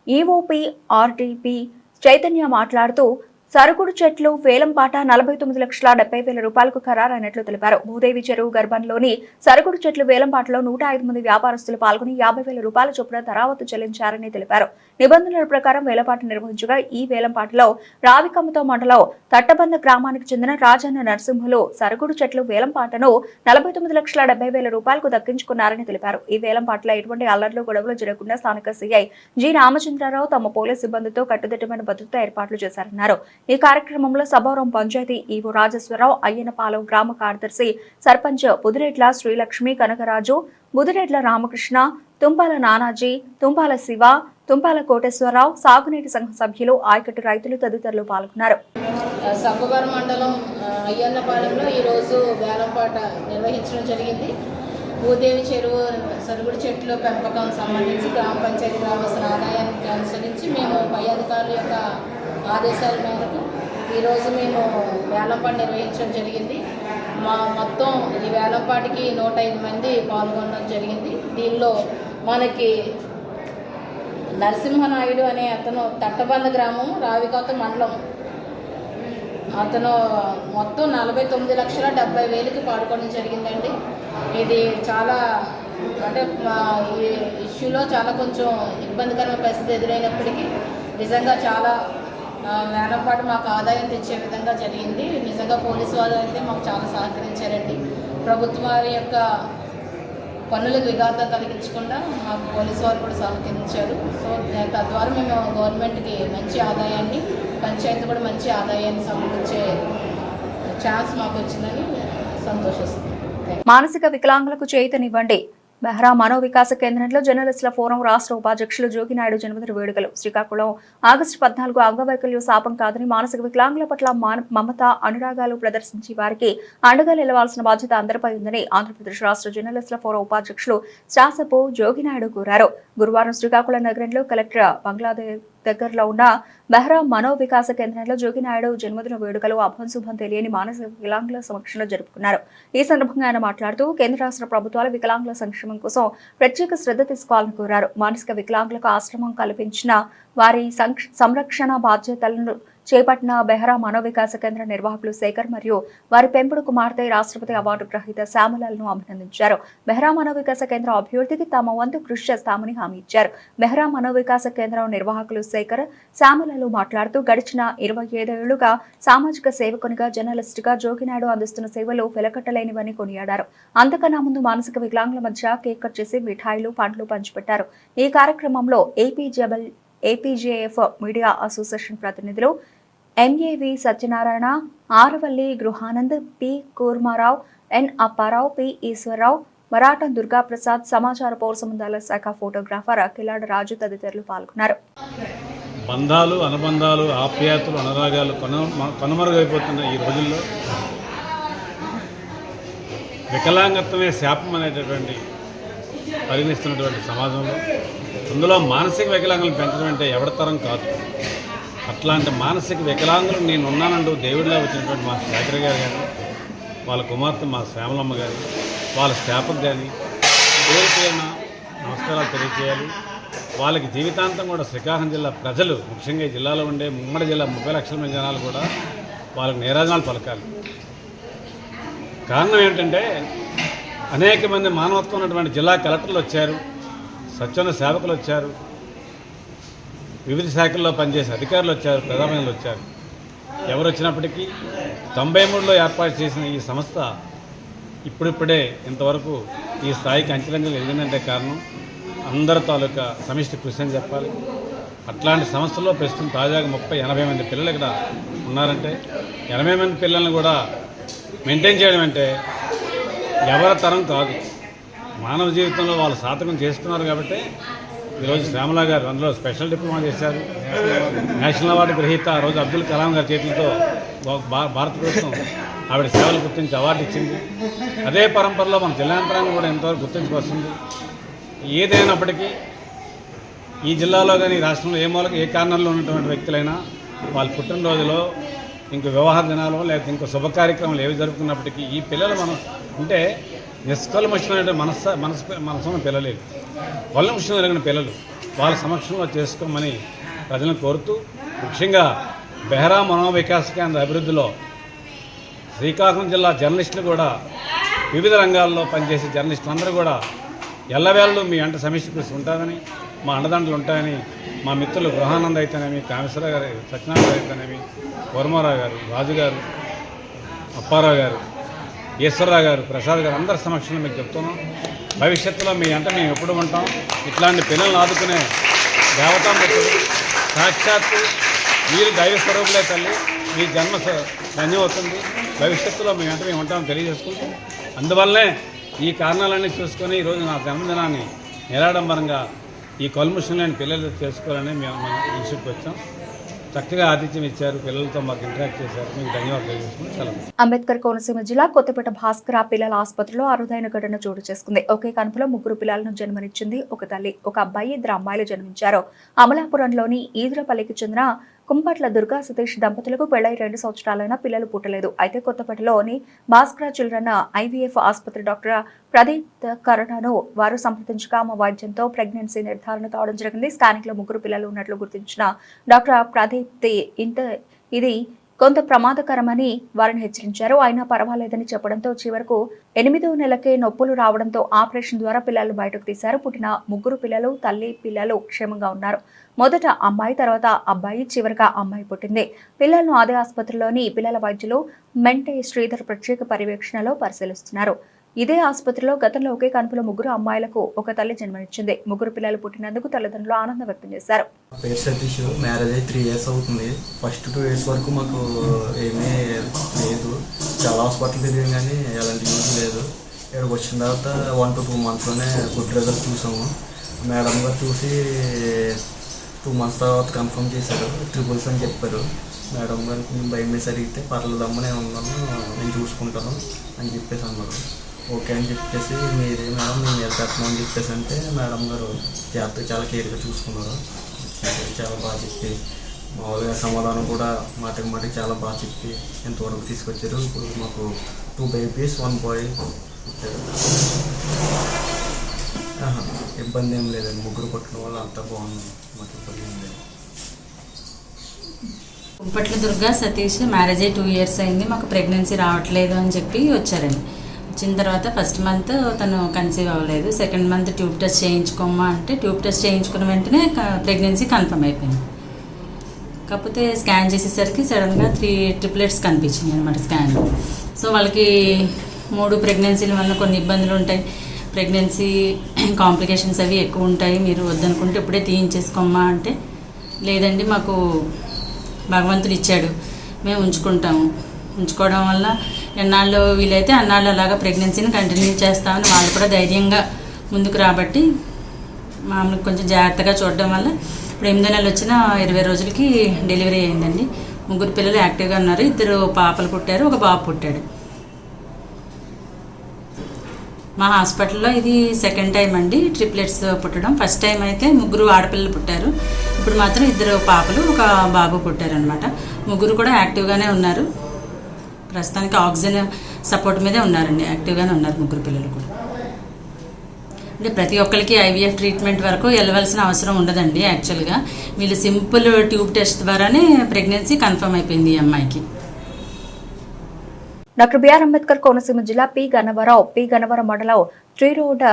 ఈఓపీ ఆర్డీపీ చైతన్య మాట్లాడుతూ సరుగుడు చెట్లు వేలంపాట 49,70,000 రూపాయలకు ఖరారైనట్లు తెలిపారు. భూదేవి చెరువు గర్భంలోని సరుగుడు చెట్లు వేలంపాటలో 105 మంది వ్యాపారస్తులు పాల్గొని 50,000 రూపాయల చొప్పున ధరావత్తు చెల్లించారని తెలిపారు. నిబంధనల ప్రకారం వేలంపాట నిర్వహించగా ఈ వేలంపాటలో రావికమ్మతో మండలం తట్టబంద గ్రామానికి చెందిన రాజన్న నరసింహులు సరుగుడు చెట్లు వేలంపాటను 49,70,000 రూపాయలకు దక్కించుకున్నారని తెలిపారు. ఈ వేలంపాటలో ఎటువంటి అల్లర్లు గొడవలు జరగకుండా స్థానిక సీఐ జి రామచంద్రరావు తమ పోలీస్ సిబ్బందితో కట్టుదిట్టమైన భద్రతా ఏర్పాట్లు చేశారన్నారు. ఈ కార్యక్రమంలో సబౌరం పంచాయతీ ఈవో రాజేశ్వరరావు, అయ్యనపాలెం గ్రామ కార్యదర్శి సర్పంచ్ బుదిరెడ్ల శ్రీలక్ష్మి, కనకరాజు, బుదిరెడ్ల రామకృష్ణ, తుంపాల నానాజీ, తుంపాల శివ, తుంపాల కోటేశ్వరరావు, సాగునీటి సంఘ సభ్యులు, ఆయకట్టు రైతులు తదితరులు పాల్గొన్నారు. సబ్బవరం మండలం అయ్యన్నపాలెంలో ఈరోజు వేలంపాట నిర్వహించడం జరిగింది. భూదేవి చెరువు సరుగుడు చెట్లు పెంపకం సంబంధించి గ్రామ పంచాయతీ రావాల్సిన ఆదాయానికి అనుసరించి మేము పై అధికారుల యొక్క ఆదేశాల మేరకు ఈరోజు మేము వేలంపాట నిర్వహించడం జరిగింది. మొత్తం ఈ వేలంపాటికి 105 మంది పాల్గొనడం జరిగింది. దీనిలో మనకి నరసింహనాయుడు అనే అతను తట్టబంద గ్రామం రావికాత మండలం అతను మొత్తం 49,70,000కి పాల్గొనడం జరిగిందండి. ఇది చాలా అంటే ఈ ఇష్యూలో చాలా కొంచెం ఇబ్బందికరమైన పరిస్థితి ఎదురైనప్పటికీ నిజంగా చాలా వేలంపాట మాకు ఆదాయం తెచ్చే విధంగా జరిగింది. నిజంగా పోలీసు వారు అయితే మాకు చాలా సహకరించారండి. ప్రభుత్వం వారి యొక్క పన్నులకు విఘాతం కలిగించకుండా మాకు పోలీసు వారు కూడా సహకరించారు. సో తద్వారా మేము గవర్నమెంట్కి మంచి ఆదాయాన్ని, పంచాయతీ కూడా మంచి ఆదాయాన్ని సమకూర్చే ఛాన్స్ మాకు వచ్చిందని సంతోషిస్తున్నాం. మానసిక వికలాంగులకు చేయూతనివ్వండి. మెహ్రా మనో వికాస కేంద్రంలో జర్నలిస్టుల ఫోరం రాష్ట్ర ఉపాధ్యక్షులు జోగినాయుడు జన్మదిన వేడుకలు. శ్రీకాకుళం ఆగస్టు 14 అంగవైకల్యం శాపం కాదని మానసిక వికలాంగుల పట్ల మమత అనురాగాలు ప్రదర్శించి వారికి అండగా నిలవాల్సిన బాధ్యత అందరిపై ఉందని ఆంధ్రప్రదేశ్ రాష్ట్ర జర్నలిస్టుల ఫోరం ఉపాధ్యక్షులు శాసపు జోగినాయుడు కోరారు. గురువారం శ్రీకాకుళం నగరంలో కలెక్టర్ బంగ్లాదేశ్ దగ్గరలో ఉన్న మెహ్రా మనో వికాస కేంద్రంలో జోగినాయుడు జన్మదిన వేడుకలు అభంశుభం తెలియని మానసిక వికలాంగుల సమక్షంలో జరుపుకున్నారు. ఈ సందర్భంగా ఆయన మాట్లాడుతూ కేంద్ర రాష్ట్ర ప్రభుత్వాలు వికలాంగుల సంక్షేమం కోసం ప్రత్యేక శ్రద్ధ తీసుకోవాలని కోరారు. మానసిక వికలాంగులకు ఆశ్రమం కల్పించిన వారి సంరక్షణ బాధ్యతలను చేపట్టిన మెహ్రా మనో వికాస కేంద్ర నిర్వాహకులు శేఖర్ మరియు వారి పెంపుడు కుమార్తె రాష్ట్రపతి అవార్డు గ్రహీత శ్యామలను అభినందించారు. మెహ్రా మనో వికాస కేంద్ర అభివృద్ధికి తమ వంతు కృషి చేస్తామని హామీ ఇచ్చారు. మెహ్రా మనో వికాస కేంద్రం నిర్వాహకులు శేఖర్, శ్యామలు మాట్లాడుతూ గడిచిన 25 ఏళ్లుగా సామాజిక సేవకునిగా, జర్నలిస్టుగా జోగినాయుడు అందిస్తున్న సేవలు వెలకట్టలేనివని కొనియాడారు. అంతకన్నా ముందు మానసిక వికలాంగుల మధ్య కేక్ కట్ చేసి మిఠాయిలు, పండ్లు పంచిపెట్టారు. ఈ కార్యక్రమంలో ఏపీజేఎఫ్ మీడియా అసోసియేషన్ ప్రతినిధులు ఎంఏవి సత్యనారాయణ, ఆరవల్లి గృహానంద్, పి కూర్మారావు, ఎన్ అప్పారావు, పి ఈశ్వరరావు, మరాఠం దుర్గాప్రసాద్, సమాచార పౌర సంబంధాల శాఖ ఫోటోగ్రాఫర్ కిలాడ రాజు తదితరులు పాల్గొన్నారు. బంధాలు, అనుబంధాలు, ఆప్యాయతలు, అనురాగాలు కనుమరుగైపోతున్న ఈ రోజుల్లో వికలాంగత్వమే శాపం అనేటటువంటి పరిగణిస్తున్నటువంటి సమాజంలో అందులో మానసిక వికలాంగులను పెంచడం అంటే ఎవరితరం కాదు. అట్లాంటి మానసిక వికలాంగులు నేను ఉన్నానంటూ దేవుడిలో వచ్చినటువంటి మా శేఖర్ గారు కానీ, వాళ్ళ కుమార్తె మా శ్యామలమ్మ గారి, వాళ్ళ స్టాఫ్కి కానీ పేరుపైన నమస్కారాలు తెలియజేయాలి. వాళ్ళకి జీవితాంతం కూడా శ్రీకాకుళం జిల్లా ప్రజలు, ముఖ్యంగా ఈ జిల్లాలో ఉండే ఉమ్మడి జిల్లా 30 లక్షల మంది జనాలు కూడా వాళ్ళకి నీరాజనాలు పలకాలి. కారణం ఏంటంటే అనేక మంది మానవత్వం ఉన్నటువంటి జిల్లా కలెక్టర్లు వచ్చారు, స్వచ్ఛంద సేవకులు వచ్చారు, వివిధ శాఖల్లో పనిచేసే అధికారులు వచ్చారు, ప్రధానులు వచ్చారు. ఎవరు వచ్చినప్పటికీ 93లో ఏర్పాటు చేసిన ఈ సంస్థ ఇప్పుడిప్పుడే ఇంతవరకు ఈ స్థాయికి అంచెలంచెలు ఎదిగిందంటే కారణం అందరి తాలూకా సమిష్టి కృషి అని చెప్పాలి. అట్లాంటి సంస్థల్లో ప్రస్తుతం తాజాగా 80 మంది పిల్లలు ఇక్కడ ఉన్నారంటే 80 మంది పిల్లల్ని కూడా మెయింటైన్ చేయడం అంటే ఎవరి తరం కాదు. మానవ జీవితంలో వాళ్ళు సాధకం చేస్తున్నారు కాబట్టి ఈరోజు శ్యామల గారు అందులో స్పెషల్ డిప్లొమా చేశారు. నేషనల్ అవార్డు గ్రహీత ఆ రోజు అబ్దుల్ కలాం గారి చేతులతో భారత ప్రభుత్వం ఆవిడ సేవలు గుర్తించి అవార్డు ఇచ్చింది. అదే పరంపరలో మన జిల్లాంతరాన్ని కూడా ఎంతవరకు గుర్తించుకు వస్తుంది. ఏదైనప్పటికీ ఈ జిల్లాలో కానీ రాష్ట్రంలో ఏ కార్నర్లో ఉన్నటువంటి వ్యక్తులైనా వాళ్ళ పుట్టినరోజులో, ఇంకో వివాహ దినాలు, లేకపోతే ఇంకో శుభ కార్యక్రమాలు ఏవి జరుపుకున్నప్పటికీ ఈ పిల్లలు మనం అంటే నిష్కల్మషమైన మనసున్న పిల్లలు, కల్మషం కలిగిన పిల్లలు వాళ్ళ సమక్షంలో చేసుకోమని ప్రజలను కోరుతూ, ముఖ్యంగా మెహ్రా మనో వికాస కేంద్ర అభివృద్ధిలో శ్రీకాకుళం జిల్లా జర్నలిస్టులు కూడా, వివిధ రంగాల్లో పనిచేసే జర్నలిస్టులు అందరూ కూడా ఎల్లవేళలు మీ అంట సమిష్టి కృషి ఉంటారని, మా అండదండలు ఉంటాయని మా మిత్రులు గృహానంద్ అయితేనేమి, కామేశ్వరరావు గారు, సత్యనారాయణ అయితేనేమి, వర్మారావు గారు, రాజు గారు, అప్పారావు గారు, ఈశ్వరరావు గారు, ప్రసాద్ గారు అందరి సమక్షంలో మీకు చెప్తున్నాం. భవిష్యత్తులో మీ అంటే మేము ఎప్పుడు ఉంటాం. ఇట్లాంటి పిల్లలను ఆదుకునే దేవతామూర్తులు సాక్షాత్తు మీరు దైవ స్వరూపులే తల్లి, మీ జన్మ ధన్యమవుతుంది. భవిష్యత్తులో మీ అంటే మేము ఉంటామని తెలియజేసుకుంటాం. అందువల్లనే ఈ కారణాలన్నీ చూసుకొని ఈరోజు నా జన్మదినాన్ని నిరాడంబరంగా ఈ కల్ముషం లేని పిల్లలు చేసుకోవాలని మేము మన ఇన్స్టిట్యూట్కి వచ్చాం. చక్కగా ఆతిథ్యం ఇచ్చారు, పిల్లలతో మాకు ఇంటరాక్ట్ చేశారు. మీకు ధన్యవాదాలు తెలియజేసుకుని సెలవు. అంబేద్కర్ కోనసీమ జిల్లా కొత్తపేట భాస్కర పిల్లల ఆసుపత్రిలో అరుదైన ఘటన చోటు చేసుకుంది. ఒకే కనుపులో 3 పిల్లలను జన్మనిచ్చింది ఒక తల్లి. ఒక అబ్బాయి, 2 అమ్మాయిలు జన్మించారు. అమలాపురంలోని ఈదురపల్లికి చెందిన కుంపట్ల దుర్గా సతీష్ దంపతులకు పెళ్లై 2 సంవత్సరాలైనా పిల్లలు పుట్టలేదు. అయితే కొత్తపేటలోని భాస్కర చిల్డ్రన్ ఐవీఎఫ్ ఆసుపత్రి డాక్టర్ ప్రదీప్ కరుణను వారు సంప్రదించగా ఆమె వైద్యంతో ప్రెగ్నెన్సీ నిర్ధారణ కావడం జరిగింది. స్కానింగ్ లో 3 పిల్లలు ఉన్నట్లు గుర్తించిన డాక్టర్ ప్రదీప్ ఇది కొంత ప్రమాదకరమని వారిని హెచ్చరించారు. అయినా పర్వాలేదని చెప్పడంతో చివరకు 8వ నెలకే నొప్పులు రావడంతో ఆపరేషన్ ద్వారా పిల్లలు బయటకు తీశారు. పుట్టిన 3 పిల్లలు, తల్లి, పిల్లలు క్షేమంగా ఉన్నారు. మొదట అమ్మాయి, తర్వాత అబ్బాయి, చివరిగా అమ్మాయి పుట్టింది. పిల్లలను అదే ఆసుపత్రిలోని పిల్లల వైద్యులు మెంటే శ్రీధర్ ప్రత్యేక పర్యవేక్షణలో పరిశీలిస్తున్నారు. ఇదే ఆసుపత్రిలో గతంలో ఒకే కడుపులో 3 అమ్మాయిలకు ఒక తల్లి జన్మనిచ్చింది. 3 పిల్లలు పుట్టినందుకు తల్లిదండ్రులు ఆనందం వ్యక్తం చేశారు. పేరు సతీష్, మ్యారేజ్ అయ్యి 3 years అవుతుంది. ఫస్ట్ 2 years వరకు మాకు ఏమీ లేదు, చాలా హాస్పిటల్ తిరిగాం కానీ ఎలాంటి యూజ్ లేదు. ఇక్కడికి వచ్చిన తర్వాత 1 to 2 monthsలోనే గుడ్ రిజల్ట్ చూసాము. మేడం గారు చూసి 2 months తర్వాత కన్ఫర్మ్ చేశారు, ట్రిపుల్స్ అని చెప్పారు. మేడం గారికి మేము భయం వేసి అడిగితే పర్లేదమ్మ నేను ఉన్నాను, నేను చూసుకుంటాను అని చెప్పేసి అన్నారు. ఓకే అని చెప్పేసి మీరే మేడం నేను మీద పెట్టను అని చెప్పేసి అంటే మేడం గారు చాలా కేర్గా చూసుకున్నారు. చాలా బాగా చెప్పి మామూలుగా సమాధానం కూడా మాటకి చాలా బాగా చెప్పి ఎంతవరకు తీసుకొచ్చారు. ఇప్పుడు మాకు 2 babies 1 boy పుట్టారు. ఇబ్బంది ఏం లేదండి, 3 పుట్టిన వాళ్ళు అంతా బాగుంది, మాకు ఇబ్బంది ఏం లేదు. కుంపట్ల దుర్గా సతీష్, మ్యారేజ్ అయ్యి 2 years అయింది. మాకు ప్రెగ్నెన్సీ రావట్లేదు అని చెప్పి వచ్చారండి. వచ్చిన తర్వాత ఫస్ట్ మంత్ తను కన్సీవ్ అవ్వలేదు. సెకండ్ మంత్ ట్యూబ్ టెస్ట్ చేయించుకోమ్మా అంటే ట్యూబ్ టెస్ట్ చేయించుకున్న వెంటనే ప్రెగ్నెన్సీ కన్ఫర్మ్ అయిపోయింది. కాకపోతే స్కాన్ చేసేసరికి సడన్గా 3 triplets కనిపించినాయి అనమాట స్కాన్లో. సో వాళ్ళకి 3 ప్రెగ్నెన్సీల వల్ల కొన్ని ఇబ్బందులు ఉంటాయి, ప్రెగ్నెన్సీ కాంప్లికేషన్స్ అవి ఎక్కువ ఉంటాయి, మీరు వద్దనుకుంటే ఇప్పుడే తీయించేసుకోమ్మా అంటే లేదండి మాకు భగవంతుడు ఇచ్చాడు, మేము ఉంచుకుంటాము, ఉంచుకోవడం వల్ల ఎన్నాళ్ళు వీలైతే అన్నాళ్ళు అలాగా ప్రెగ్నెన్సీని కంటిన్యూ చేస్తామని వాళ్ళు కూడా ధైర్యంగా ముందుకు రాబట్టి మామూలుగా కొంచెం జాగ్రత్తగా చూడడం వల్ల ఇప్పుడు 8వ నెల వచ్చిన 20 రోజులకి డెలివరీ అయిందండి. 3 పిల్లలు యాక్టివ్గా ఉన్నారు. 2 పాపలు పుట్టారు, 1 బాబు పుట్టాడు. మా హాస్పిటల్లో ఇది సెకండ్ టైం అండి ట్రిప్లెట్స్ పుట్టడం. ఫస్ట్ టైం అయితే 3 ఆడపిల్లలు పుట్టారు, ఇప్పుడు మాత్రం 2 పాపలు 1 బాబు పుట్టారు అనమాట. 3 కూడా యాక్టివ్గానే ఉన్నారు. ప్రస్తుతానికి ఆక్సిజన్ సపోర్ట్ మీదే ఉన్నారండి, యాక్టివ్గానే ఉన్నారు 3 పిల్లలు కూడా. అంటే ప్రతి ఒక్కరికి IVF ట్రీట్మెంట్ వరకు వెళ్ళవలసిన అవసరం ఉండదండి. యాక్చువల్గా వీళ్ళు సింపుల్ ట్యూబ్ టెస్ట్ ద్వారానే ప్రెగ్నెన్సీ కన్ఫర్మ్ అయిపోయింది ఈ అమ్మాయికి. డాక్టర్ బిఆర్ అంబేద్కర్ కోనసీమ జిల్లా పి గన్నవరం మండలం 3 రోడ్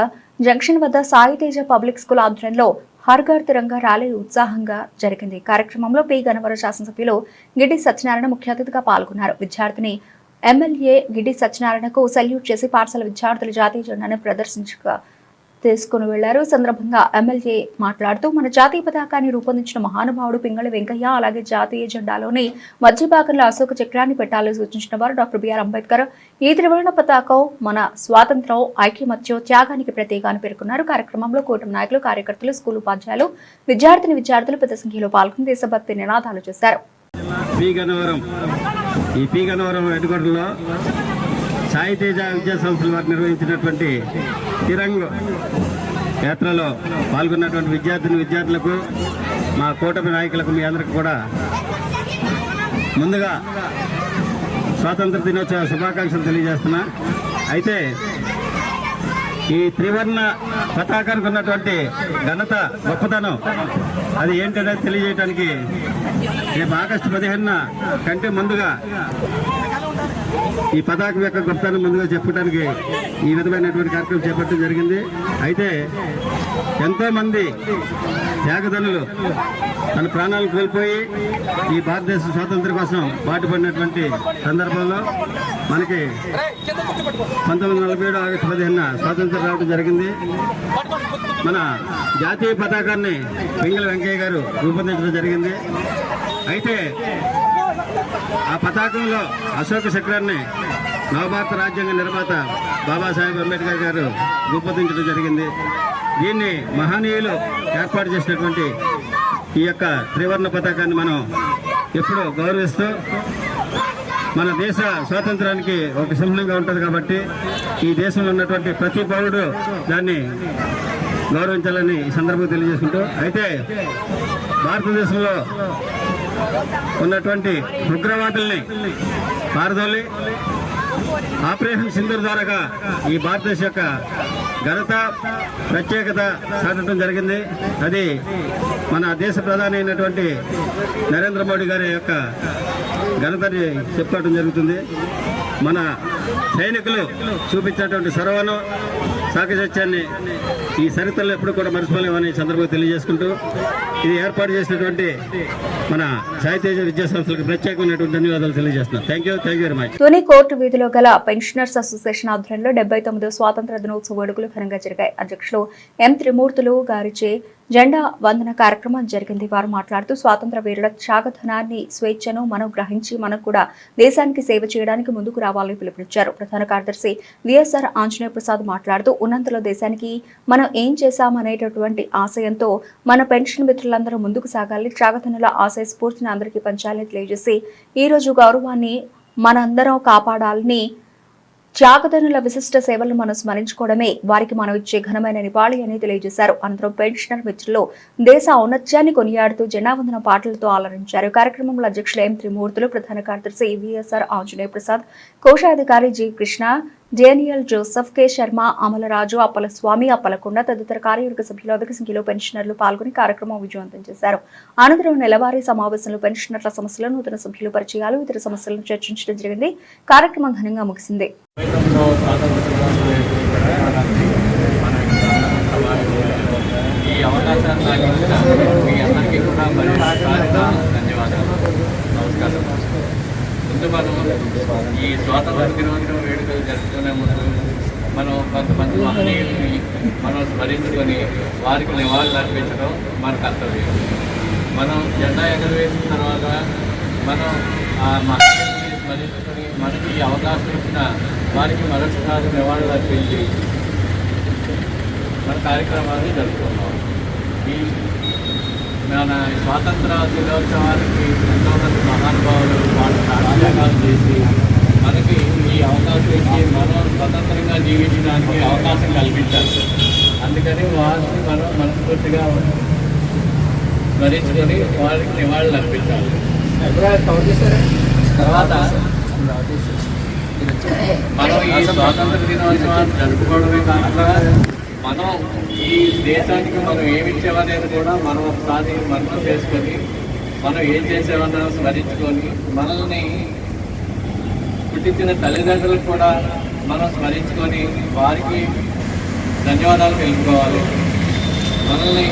జంక్షన్ వద్ద సాయితేజ పబ్లిక్ స్కూల్ ఆధ్వర్యంలో హర్ ఘర్ తిరంగా ర్యాలీ ఉత్సాహంగా జరిగింది. కార్యక్రమంలో పి గన్నవరం శాసనసభ్యులు గిడ్డి సత్యనారాయణ ముఖ్య అతిథిగా పాల్గొన్నారు. విద్యార్థిని ఎమ్మెల్యే గిడ్డి సత్యనారాయణకు సెల్యూట్ చేసి పాఠశాల విద్యార్థులు జాతీయ జెండాను ప్రదర్శించగా తీసుకుని వెళ్లారు. సందర్భంగా ఎమ్మెల్యే మాట్లాడుతూ మన జాతీయ పతాకాన్ని రూపొందించిన మహానుభావుడు పింగళి వెంకయ్య, అలాగే జాతీయ జెండాలోని మధ్య భాగంలో అశోక చక్రాన్ని పెట్టాలని సూచించిన వారు డాక్టర్ బిఆర్ అంబేద్కర్. ఈ త్రివర్ణ పతాకం మన స్వాతంత్ర్యం, ఐక్యమత్యం, త్యాగానికి ప్రతీక అని పేర్కొన్నారు. కార్యక్రమంలో కూటమి నాయకులు, కార్యకర్తలు, స్కూల్ ఉపాధ్యాయులు, విద్యార్థులు పెద్ద సంఖ్యలో పాల్గొని దేశభక్తి నినాదాలు చేశారు. సాయితేజ విద్యా సంస్థల వారు నిర్వహించినటువంటి తిరంగ యాత్రలో పాల్గొన్నటువంటి విద్యార్థులకు మా కూటమి నాయకులకు మీ అందరికీ కూడా ముందుగా స్వాతంత్ర దినోత్సవ శుభాకాంక్షలు తెలియజేస్తున్నా. అయితే ఈ త్రివర్ణ పతాకానికి ఉన్నటువంటి ఘనత, గొప్పతనం అది ఏంటనేది తెలియజేయడానికి రేపు ఆగస్టు 15న కంటే ముందుగా ఈ పతాకం యొక్క గొప్పతనం ముందుగా చెప్పడానికి ఈ విధమైనటువంటి కార్యక్రమం చేపట్టడం జరిగింది. అయితే ఎంతోమంది త్యాగదనులు తన ప్రాణాలు కోల్పోయి ఈ భారతదేశ స్వాతంత్ర్యం కోసం పాటుపడినటువంటి సందర్భంలో మనకి 1947 ఆగస్టు 15న స్వాతంత్ర్యం రావడం జరిగింది. మన జాతీయ పతాకాన్ని పింగళి వెంకయ్య గారు రూపొందించడం జరిగింది. అయితే ఆ పతాకంలో అశోక చక్రాన్ని నవభారత రాజ్యాంగ నిర్మాత బాబాసాహెబ్ అంబేద్కర్ గారు రూపొందించడం జరిగింది. దీన్ని మహనీయులు ఏర్పాటు చేసినటువంటి ఈ యొక్క త్రివర్ణ పతాకాన్ని మనం ఎప్పుడూ గౌరవిస్తూ మన దేశ స్వాతంత్రానికి ఒక సింహంగా ఉంటుంది కాబట్టి ఈ దేశంలో ఉన్నటువంటి ప్రతి పౌరుడు దాన్ని గౌరవించాలని ఈ సందర్భంగా తెలియజేసుకుంటూ, అయితే భారతదేశంలో ఉన్నటువంటి ఉగ్రవాదుల్ని పారదోలి ఆపరేషన్ సింధూర్ ద్వారా ఈ భారతదేశ యొక్క ఘనత, ప్రత్యేకత సాటడం జరిగింది. అది మన దేశ ప్రధాని అయినటువంటి నరేంద్ర మోడీ గారి యొక్క ఘనతని చెప్పుకోవడం జరుగుతుంది. మన సైనికులు చూపించినటువంటి సర్వను సాక్ష్యాన్ని ఈ చరిత్రలో ఎప్పుడు కూడా మర్చిపోలేమని సందర్భంగా తెలియజేసుకుంటూ ఇది ఏర్పాటు చేసినటువంటి మన సాహిత్య విద్యా సంస్థలకు ప్రత్యేకమైనటువంటి ధన్యవాదాలు తెలియజేస్తున్నాను. Thank you very much. Tuni court వీధిలో గల పెన్షనర్స్ అసోసియేషన్ ఆధ్వర్యంలో 79వ స్వాతంత్ర దినోత్సవ వేడుకలు ఘనంగా జరిగాయి. అధ్యక్షులు ఎం త్రిమూర్తులు గారిచే జెండా వందన కార్యక్రమం జరిగింది. వారు మాట్లాడుతూ స్వాతంత్ర వీరుల త్యాగధనాన్ని, స్వేచ్ఛను మనం గ్రహించి మనం కూడా దేశానికి సేవ చేయడానికి ముందుకు రావాలని పిలుపునిచ్చారు. ప్రధాన కార్యదర్శి విఎస్ఆర్ ఆంజనేయ ప్రసాద్ మాట్లాడుతూ ఉన్నంతలో దేశానికి మనం ఏం చేశామనేటటువంటి ఆశయంతో మన పెన్షన్ మిత్రులందరూ ముందుకు సాగాలి, త్యాగధనుల ఆశయ స్ఫూర్తిని అందరికీ పంచాలని తెలియజేసి ఈ రోజు గౌరవాన్ని మనందరం కాపాడాలని, త్యాగధనుల విశిష్ట సేవలను మనం స్మరించుకోవడమే వారికి మనం ఇచ్చే ఘనమైన నివాళి అని తెలియజేశారు. అనంతరం పెన్షనర్ మిత్రులు దేశ ఔన్నత్యాన్ని కొనియాడుతూ జెండావందన పాటలతో ఆలరించారు. కార్యక్రమంలో అధ్యక్షులు ఎం త్రిమూర్తులు, ప్రధాన కార్యదర్శి విఎస్ఆర్ ఆంజనేయ ప్రసాద్, కోశాధికారి G Krishna, Daniel Joseph, K Sharma, Amalaraju, Appala Swamy, Appalakonda తదితర కార్యవర్గ సభ్యులు అధిక సంఖ్యలో పెన్షనర్లు పాల్గొని కార్యక్రమం విజయవంతం చేశారు. అనంతరం నెలవారీ సమావేశంలో పెన్షనర్ల సమస్యలు, నూతన సభ్యుల పరిచయాలు, ఇతర సమస్యలను చర్చించడం జరిగింది. కార్యక్రమం ఘనంగా ముగిసింది. ఈ అవకాశాన్ని నాకు ఇచ్చిన మీ అందరికీ కూడా ధన్యవాదాలు, నమస్కారం. ముందు మనం ఈ స్వాతంత్ర దినోత్సవ వేడుకలు జరుపుకునే ముందు మనం కొంతమంది మహనీయుల్ని మనం స్మరించుకొని వారికి నివాళులు అర్పించడం మన కర్తవ్యం. మనం జెండా ఎగరవేసిన తర్వాత మనం ఆ మహనీయుల్ని స్మరించుకొని మనకి ఈ అవకాశం ఇచ్చిన వారికి మరొకసారి నివాళులు అర్పించి మన కార్యక్రమాన్ని జరుపుకున్నాం. ఈ మన స్వాతంత్ర దినోత్సవానికి ఎంతోమంది మహానుభావులు వాళ్ళు ప్రాణత్యాగాలు చేసి మనకి ఈ అవకాశం ఇచ్చి మనం స్వతంత్రంగా జీవించడానికి అవకాశం కల్పించారు. అందుకని వారిని మనం మనస్ఫూర్తిగా స్మరించుకొని వారికి నివాళులు అర్పించాలి. తర్వాత మనం ఈ స్వాతంత్ర దినోత్సవాన్ని జరుపుకోవడమే కాకుండా మనం ఈ దేశానికి మనం ఏమి ఇచ్చామనేది కూడా మనం ఒకసారి మననం చేసుకొని మనం ఏం చేసామన్నా స్మరించుకొని మనల్ని పుట్టించిన తల్లిదండ్రులకు కూడా మనం స్మరించుకొని వారికి ధన్యవాదాలు తెలుపుకోవాలి. మనల్ని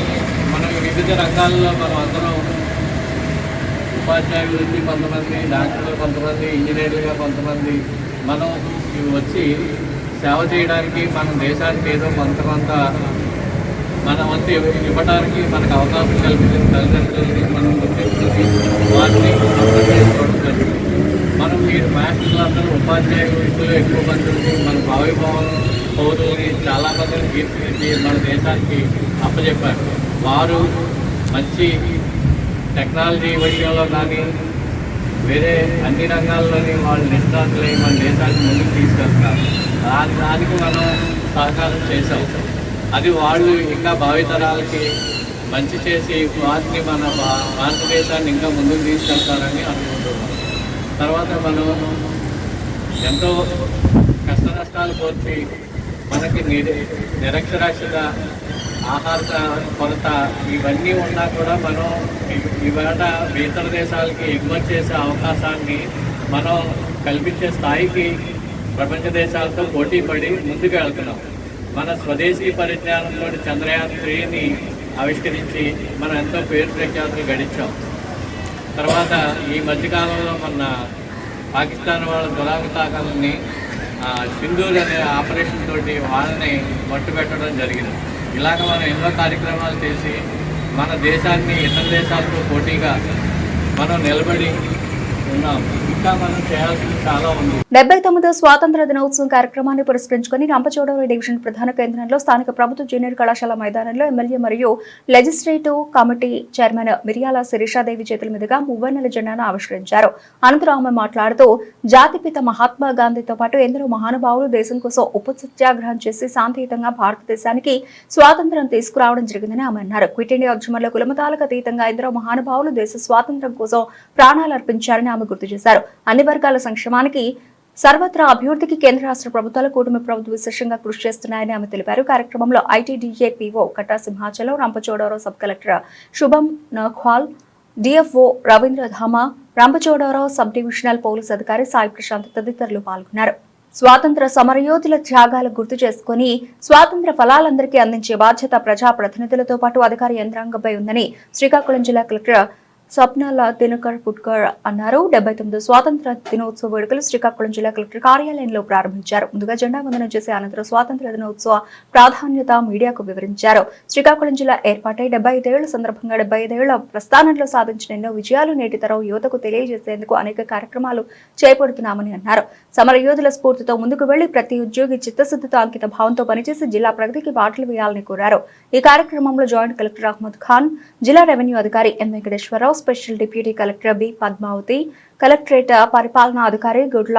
మనం వివిధ రంగాల్లో మనం అందరం ఉపాధ్యాయులు వచ్చి కొంతమంది, డాక్టర్లు కొంతమంది, ఇంజనీర్లుగా కొంతమంది మనం వచ్చి సేవ చేయడానికి మన దేశానికి ఏదో కొంత మన వంతు ఇవ్వడానికి మనకు అవకాశం కల్పించిన తల్లిదండ్రులని మనం గుర్తించుకొని వారిని చేసుకోవడం జరిగింది. మనం మీరు మాస్టర్లందరూ ఉపాధ్యాయులు ఎక్కువ మందిని మన భావిభావం పౌరుల్ని చాలామందిని తీర్చిదిద్ది మన దేశానికి అప్పచెప్పారు. వారు మంచి టెక్నాలజీ విషయంలో కానీ వేరే అన్ని రంగాల్లోని వాళ్ళు నిష్ణాతులై మన దేశాన్ని ముందుకు తీసుకెళ్తున్నారు. దానికి మనం సహకారం చేశాం. అది వాళ్ళు ఇంకా భావితరాలకి మంచి చేసి వాటిని మన భారతదేశాన్ని ఇంకా ముందుకు తీసుకెళ్తారని అనుకుంటున్నాం. తర్వాత మనం ఎంతో కష్ట నష్టాలు కోర్చి మనకి నిరక్షరాస్యత, ఆహార కొరత ఇవన్నీ ఉన్నా కూడా మనం ఇవాళ ఇతర దేశాలకి ఎగుమతి చేసే అవకాశాన్ని మనం కల్పించే స్థాయికి ప్రపంచ దేశాలతో పోటీ పడి ముందుకు వెళ్తున్నాం. మన స్వదేశీ పరిజ్ఞానంలో చంద్రయాన్ 3ని ఆవిష్కరించి మనం ఎంతో పేరు ప్రఖ్యాతులు గడించాం. తర్వాత ఈ మధ్యకాలంలో మన పాకిస్తాన్ వాళ్ళ దురాగతాకాలని సింధూర్ అనే ఆపరేషన్ తోటి వాళ్ళని మట్టుపెట్టడం జరిగింది. ఇలాగ మనం ఎన్నో కార్యక్రమాలు చేసి మన దేశాన్ని ఇతర దేశాలతో పోటీగా మనం నిలబడి ఉన్నాం. ఇంకా మనం చేయాల్సింది చాలా ఉంది. 79వ స్వాతంత్ర దినోత్సవం కార్యక్రమాన్ని పురస్కరించుకుని రంపచోడవరం డివిజన్ ప్రధాన కేంద్రంలో స్థానిక ప్రభుత్వ జూనియర్ కళాశాల మైదానంలో ఎమ్మెల్యే మరియు లెజిస్లేటివ్ కమిటీ చైర్మన్ మిరియాల శిరీషాదేవి చేతుల మీదుగా మువ్వన్నెల జెండాను ఆవిష్కరించారు. అనంతరం ఆమె మాట్లాడుతూ జాతిపిత మహాత్మా గాంధీతో పాటు ఎందరో మహానుభావులు దేశం కోసం ఉప్పు సత్యాగ్రహం చేసి శాంతియుతంగా భారతదేశానికి స్వాతంత్ర్యం తీసుకురావడం జరిగిందని ఆమె అన్నారు. క్విట్ ఇండియా ఉద్యమంలో కులమతాలకు అతీతంగా ఎందరో మహానుభావులు దేశ స్వాతంత్ర్యం కోసం ప్రాణాలు అర్పించారని ఆమె గుర్తు చేశారు. అన్ని వర్గాల సంక్షేమానికి, సర్వత్రా అభివృద్ధికి కేంద్ర రాష్ట్ర ప్రభుత్వాలు, కూటమి ప్రభుత్వం విశేషంగా కృషి చేస్తున్నాయని ఆమె తెలిపారు. కార్యక్రమంలో ఐటీడీఏ పీఓ కట్టా సింహాచలం, రంపచోడవరం సబ్ కలెక్టర్ శుభం నఖ్వాల్, డిఎఫ్ఓ రవీంద్రధామ, రంపచోడవరావు సబ్ డివిజనల్ పోలీస్ అధికారి సాయి ప్రశాంత్ తదితరులు పాల్గొన్నారు. స్వాతంత్ర సమరయోధుల త్యాగాలు గుర్తు చేసుకుని స్వాతంత్ర ఫలాలందరికీ అందించే బాధ్యత ప్రజాప్రతినిధులతో పాటు అధికార యంత్రాంగంపై ఉందని శ్రీకాకుళం జిల్లా కలెక్టర్ స్వప్నాల దినకర్ పుట్కర్ అన్నారు. 79 స్వాతంత్ర దినోత్సవ వేడుకలు శ్రీకాకుళం జిల్లా కలెక్టర్ కార్యాలయంలో ప్రారంభించారు. ముందుగా జెండా వందనం చేసి అనంతరం స్వాతంత్ర దినోత్సవ ప్రాధాన్యత మీడియాకు వివరించారు. శ్రీకాకుళం జిల్లా ఏర్పాటై 75 ఏళ్ల సందర్భంగా 75 ఏళ్ల ప్రస్థానంలో సాధించిన ఎన్నో విజయాలు నేటి తరం యువతకు తెలియజేసేందుకు అనేక కార్యక్రమాలు చేపడుతున్నామని అన్నారు. సమరయోధుల స్ఫూర్తితో ముందుకు వెళ్లి ప్రతి ఉద్యోగి చిత్తశుద్ధితో అంకిత భావంతో పనిచేసి జిల్లా ప్రగతికి బాటలు వేయాలని కోరారు. ఈ కార్యక్రమంలో జాయింట్ కలెక్టర్ అహ్మద్ ఖాన్, జిల్లా రెవెన్యూ అధికారి M Venkateswararao, special deputy collector B Padmavathi, collectorate పరిపాలనా అధికారి గుడ్ల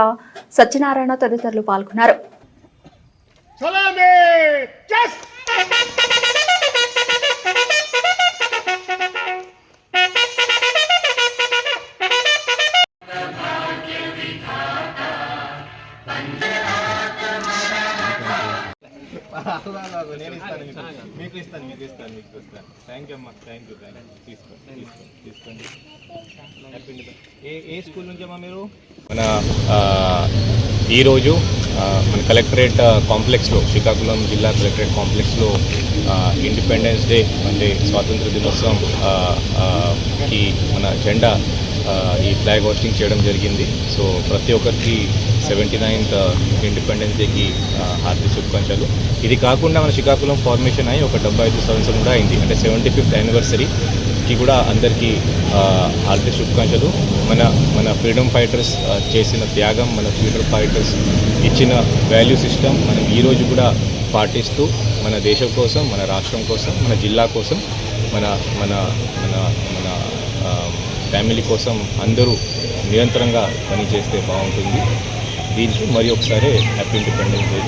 సత్యనారాయణ తదితరులు పాల్గొన్నారు. నేను ఇస్తాను మీకు ఇస్తాను థ్యాంక్ యూ అమ్మా, థ్యాంక్ యూ తీసుకోండి. ఏ స్కూల్ నుంచి అమ్మా మీరు? మన ఈరోజు మన కలెక్టరేట్ కాంప్లెక్స్లో, శ్రీకాకుళం జిల్లా కలెక్టరేట్ కాంప్లెక్స్లో ఇండిపెండెన్స్ డే అంటే స్వాతంత్ర దినోత్సవం కి మన జెండా ఈ ఫ్లాగ్ హోస్టింగ్ చేయడం జరిగింది. సో ప్రతి ఒక్కరికి 79th ఇండిపెండెన్స్ డేకి హార్దిక శుభాకాంక్షలు. ఇది కాకుండా మన శ్రీకాకుళం ఫార్మేషన్ అయ్యి ఒక 75 సంవత్సరం కూడా అయింది. అంటే 75th యానివర్సరీకి కూడా అందరికీ హార్దిక శుభాకాంక్షలు. మన ఫ్రీడమ్ ఫైటర్స్ చేసిన త్యాగం, మన ఫ్రీడమ్ ఫైటర్స్ ఇచ్చిన వాల్యూ సిస్టమ్ మనం ఈరోజు కూడా పాటిస్తూ మన దేశం కోసం, మన రాష్ట్రం కోసం, మన జిల్లా కోసం, మన మన మన మన ఫ్యామిలీ కోసం అందరూ నిరంతరంగా పనిచేస్తే బాగుంటుంది. దీనికి మరి ఒకసారి happy independence day.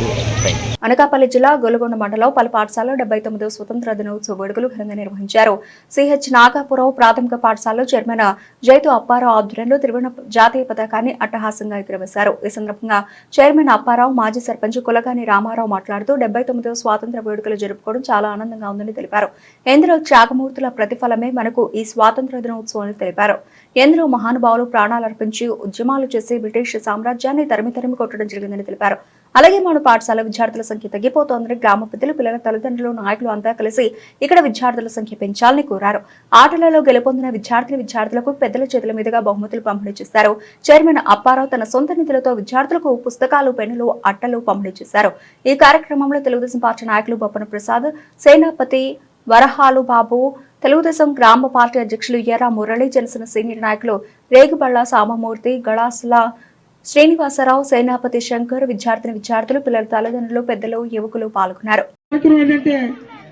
Thank you. Anakapalli జిల్లా గొలుగొండ మండలం పలు పాఠశాలలో 79వ స్వతంత్ర దినోత్సవ వేడుకలు ఘనంగా నిర్వహించారు. సిహెచ్ నాగాపురం ప్రాథమిక పాఠశాలలో చైర్మన్ జైతు అప్పారావు ఆధ్వర్యంలో త్రివర్ణ జాతీయ పతాకాన్ని అట్టహాసంగా ఎగురవేశారు. ఈ సందర్భంగా చైర్మన్ అప్పారావు, మాజీ సర్పంచ్ కులగాని రామారావు మాట్లాడుతూ 79వ స్వాతంత్ర వేడుకలు జరుపుకోవడం చాలా ఆనందంగా ఉందని తెలిపారు. ఎందరో త్యాగమూర్తుల ప్రతిఫలమే మనకు ఈ స్వాతంత్ర దినోత్సవం అని తెలిపారు. ఎందరో మహానుభావులు ప్రాణాలర్పించి ఉద్యమాలు చేసి బ్రిటిష్ సామ్రాజ్యాన్ని తరిమి కొట్టడం జరిగిందని తెలిపారు. అలాగే మన పాఠశాల విద్యార్థుల సంఖ్య తగ్గిపోతోందని గ్రామ పెద్దలు, పిల్లల తల్లిదండ్రులు, నాయకులు అంతా కలిసి ఇక్కడ విద్యార్థుల సంఖ్య పెంచాలని కోరారు. ఆటలలో గెలుపొందిన విద్యార్థులకు పెద్దల చేతుల మీదుగా బహుమతులు పంపిణీ చేశారు. చైర్మన్ అప్పారావు తన సొంత నిధులతో విద్యార్థులకు పుస్తకాలు, పెన్నులు, అట్టలు పంపిణీ చేశారు. ఈ కార్యక్రమంలో తెలుగుదేశం పార్టీ నాయకులు బొప్పన ప్రసాద్, సేనాపతి వరహాలు బాబు, తెలుగుదేశం గ్రామ పార్టీ అధ్యక్షులు ఎర్ర మురళి, జనసేన సీనియర్ నాయకులు రేగుబళ్ల సామమూర్తి, గళాసుల శ్రీనివాసరావు, సేనాపతి శంకర్, విద్యార్థులు, పిల్లల తల్లిదండ్రులు, పెద్దలు, యువకులు పాల్గొన్నారు. ఏంటంటే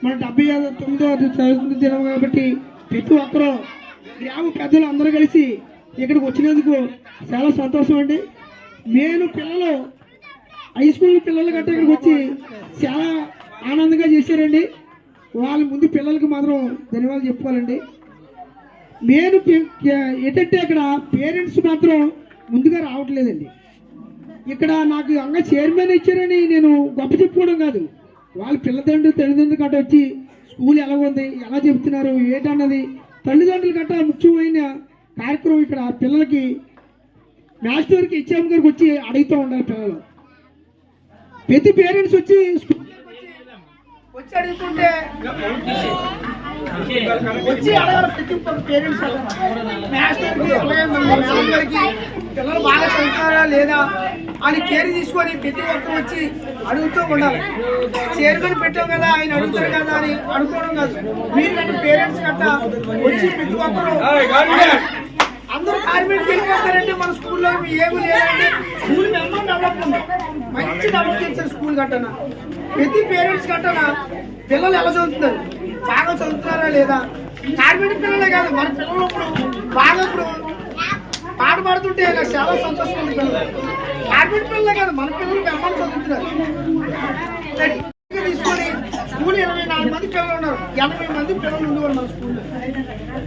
మన 79వ స్వాతంత్ర దినం కాబట్టి ప్రతి ఒక్కరూ గ్రామ పెద్దలు అందరూ కలిసి ఇక్కడికి వచ్చినందుకు చాలా సంతోషం అండి. నేను పిల్లలు హై స్కూల్ పిల్లలు గట్రా ఇక్కడికి వచ్చి చాలా ఆనందంగా చేశారండి. వాళ్ళ ముందు పిల్లలకి మాత్రం ధన్యవాదాలు చెప్పుకోవాలండి. నేను ఏంటంటే ఇక్కడ పేరెంట్స్ మాత్రం ముందుగా రావట్లేదండి. ఇక్కడ నాకు అంగా చైర్మన్ ఇచ్చారని నేను గొప్ప చెప్పుకోవడం కాదు, వాళ్ళ తల్లిదండ్రులు గట్ట వచ్చి స్కూల్ ఎలా ఉంది, ఎలా చెప్తున్నారు ఏంటన్నది తల్లిదండ్రులు గట్ట ముఖ్యమైన కార్యక్రమం ఇక్కడ పిల్లలకి మాస్టర్కి హెచ్ఎం గారికి వచ్చి అడుగుతూ ఉండాలి. పిల్లలు ప్రతి పేరెంట్స్ వచ్చి అడుగుతుంటే వచ్చి అడగాలి. ప్రతి పేరెంట్స్ పిల్లలు బాగా చదువుతారా లేదా అని కేర్ తీసుకొని ప్రతి ఒక్కరు వచ్చి అడుగుతూ ఉండాలి. చైర్మన్ పెట్టాం కదా ఆయన అడుగుతారు కదా అని అనుకోవడం కాదు. మీరు పేరెంట్స్ గట్ట వచ్చి ప్రతి ఒక్కరు అందరూ కార్మికులు వెళ్ళిపోతారంటే మన స్కూల్లో ఏమి లేదంటే స్కూల్ మెంబర్ డెవలప్మెంట్ మంచి డెవలప్ చేశారు స్కూల్ గట్టన. ప్రతి పేరెంట్స్ గట్టన పిల్లలు ఎలా చదువుతున్నారు, బాగా చదువుతున్నారా లేదా, కార్మిక పిల్లలే కాదు మన పిల్లలు ఇప్పుడు బాగా ఇప్పుడు పాట పాడుతుంటే నాకు చాలా సంతోషం ఉంది. పిల్లలు కార్మిక పిల్లలే కాదు మన పిల్లలు మెంబర్ చదువుతున్నారు. తీసుకొని స్కూల్ 24 మంది పిల్లలు ఉన్నారు, 80 మంది పిల్లలు ఉండేవారు మన స్కూల్లో.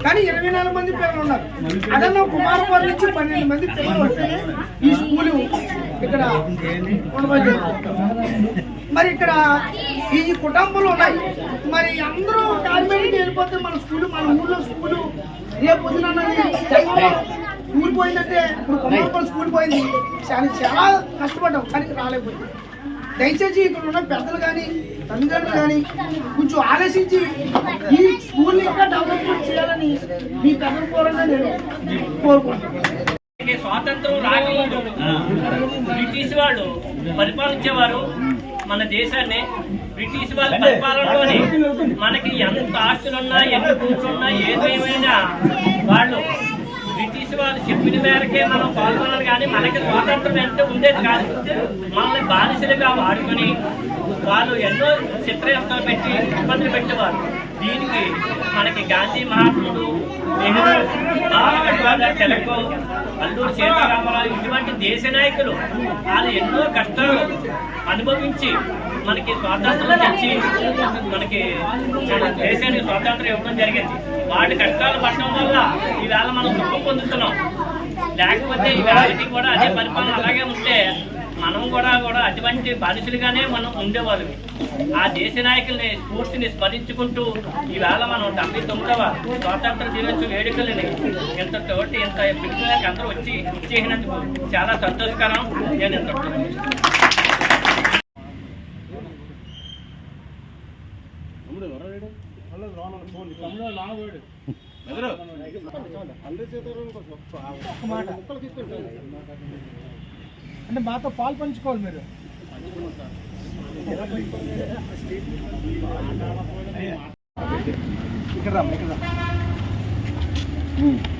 కానీ 24 మంది పిల్లలు ఉన్నారు. అదన్నా కుమారపురం నుంచి 12 మంది పిల్లలు వస్తే ఈ స్కూలు ఇక్కడ ఉండబోతుంది. మరి ఇక్కడ ఈ కుటుంబాలు ఉన్నాయి. మరి అందరూ కార్మికులకి వెళ్ళిపోతే మన స్కూలు, మన ఊళ్ళో స్కూలు రేపు పొద్దున స్కూల్ పోయిందంటే ఇప్పుడు కొమ్మలు స్కూల్ పోయింది, చాలా కష్టపడ్డాం కానీ రాలేకపోయింది. దయచేసి ఇక్కడ ఉన్న పెద్దలు కానీ తల్లిదండ్రులు కానీ కొంచెం ఆలోచించి ఈ స్కూల్ని ఇంకా డెవలప్మెంట్ చేయాలని మీ పెద్దల పూర్వంగా నేను కోరుకుంటున్నాను. స్వాతంత్రం రాకముందు బ్రిటిష్ వాళ్ళు పరిపాలించేవారు మన దేశాన్ని. బ్రిటిష్ వాళ్ళ పరిపాలనలోనే మనకి ఎంత ఆస్తులున్నా ఎన్ని కూర్చున్నా ఏదేమైనా వాళ్ళు బ్రిటిష్ వాళ్ళు చెప్పిన మేరకే మనం పాల్గొనాలి, కానీ మనకి స్వాతంత్రం ఎంత ఉండేది కాదు. మనల్ని బానిసలుగా వాడుకొని వాళ్ళు ఎన్నో చిత్రహింసలు పెట్టి ఇబ్బందులు పెట్టేవారు. దీనికి మనకి గాంధీ మహాత్ముడు, నెహ్రూ, తెలకు, అల్లూరి సీతారామరావు ఇటువంటి దేశ నాయకులు వాళ్ళు ఎన్నో కష్టాలు అనుభవించి మనకి స్వాతంత్రం తెచ్చి మనకి దేశానికి స్వాతంత్రం ఇవ్వడం జరిగింది. వాటి కష్టాలు పడటం వల్ల ఈవేళ మనం సుఖం పొందుతున్నాం. లేకపోతే ఈవేళకి కూడా అదే పరిపాలన అలాగే ఉంటే మనం కూడా అటువంటి బానిసలుగానే మనం ఉండేవాళ్ళం. ఆ దేశ నాయకుల్ని స్ఫూర్తిని స్మరించుకుంటూ ఈవేళ మనం 79వ స్వాతంత్ర దినోత్సవ వేడుకలని ఇంత పిలుపులకు అందరూ వచ్చేసినందుకు చాలా సంతోషకరం. నేను ఇంత అంటే మాతో పాలు పంచుకోవాలి మీరు.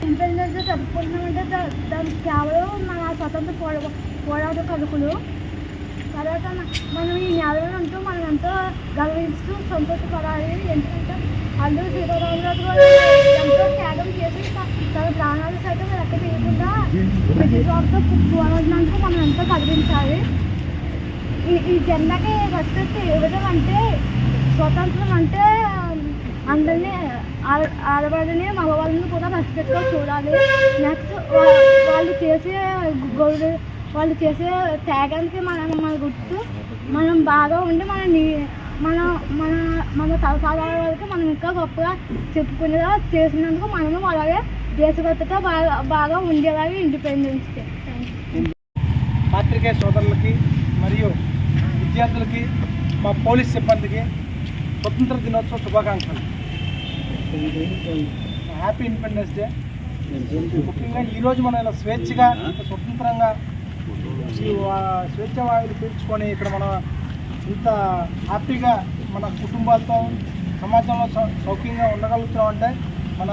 ఇండిపెండెన్స్ డే జరుపుకుంటున్నామంటే దానికి కేవలం మన స్వతంత్ర పోరాట కథకులు. తర్వాత మనం ఈ నేలలో ఉంటూ మనం ఎంతో గర్విస్తూ సంతోషపడాలి. ఎందుకంటే అల్లూరి సీతారామరాజు గారు ఎంతో త్యాగం చేసి తన ప్రాణాలు సైతం లెక్క చేయకుండా బ్రిటిష్ వారితో పోరాడినందుకు మనం ఎంతో గర్వించాలి. ఈ జెండాకి రెస్పెక్ట్ ఇవ్వడం అంటే స్వతంత్రం అంటే అందరినీ ఆడవాళ్ళని మగవాళ్ళని కూడా రెస్పెక్ట్గా చూడాలి. నెక్స్ట్ వాళ్ళు చేసే త్యాగానికి మన గుర్తు మనం బాగా ఉండి మన తరతరాల వరకు మనం ఇంకా గొప్పగా చెప్పుకునేలా చేసినందుకు మనము అలాగే దేశభక్తితో బాగా ఉండేలాగా ఇండిపెండెన్స్ డే. పాత్రికేయ సోదరులకి మరియు విద్యార్థులకి, మా పోలీస్ సిబ్బందికి స్వతంత్ర దినోత్సవ శుభాకాంక్షలు. Happy independence day. ముఖ్యంగా ఈరోజు మనం ఇలా స్వేచ్ఛగా స్వతంత్రంగా స్వేచ్ఛ వాయువులు పీల్చుకొని ఇక్కడ మనం ఇంత హ్యాపీగా మన కుటుంబాలతో సమాజంలో సౌఖ్యంగా ఉండగలుగుతున్నాం అంటే మన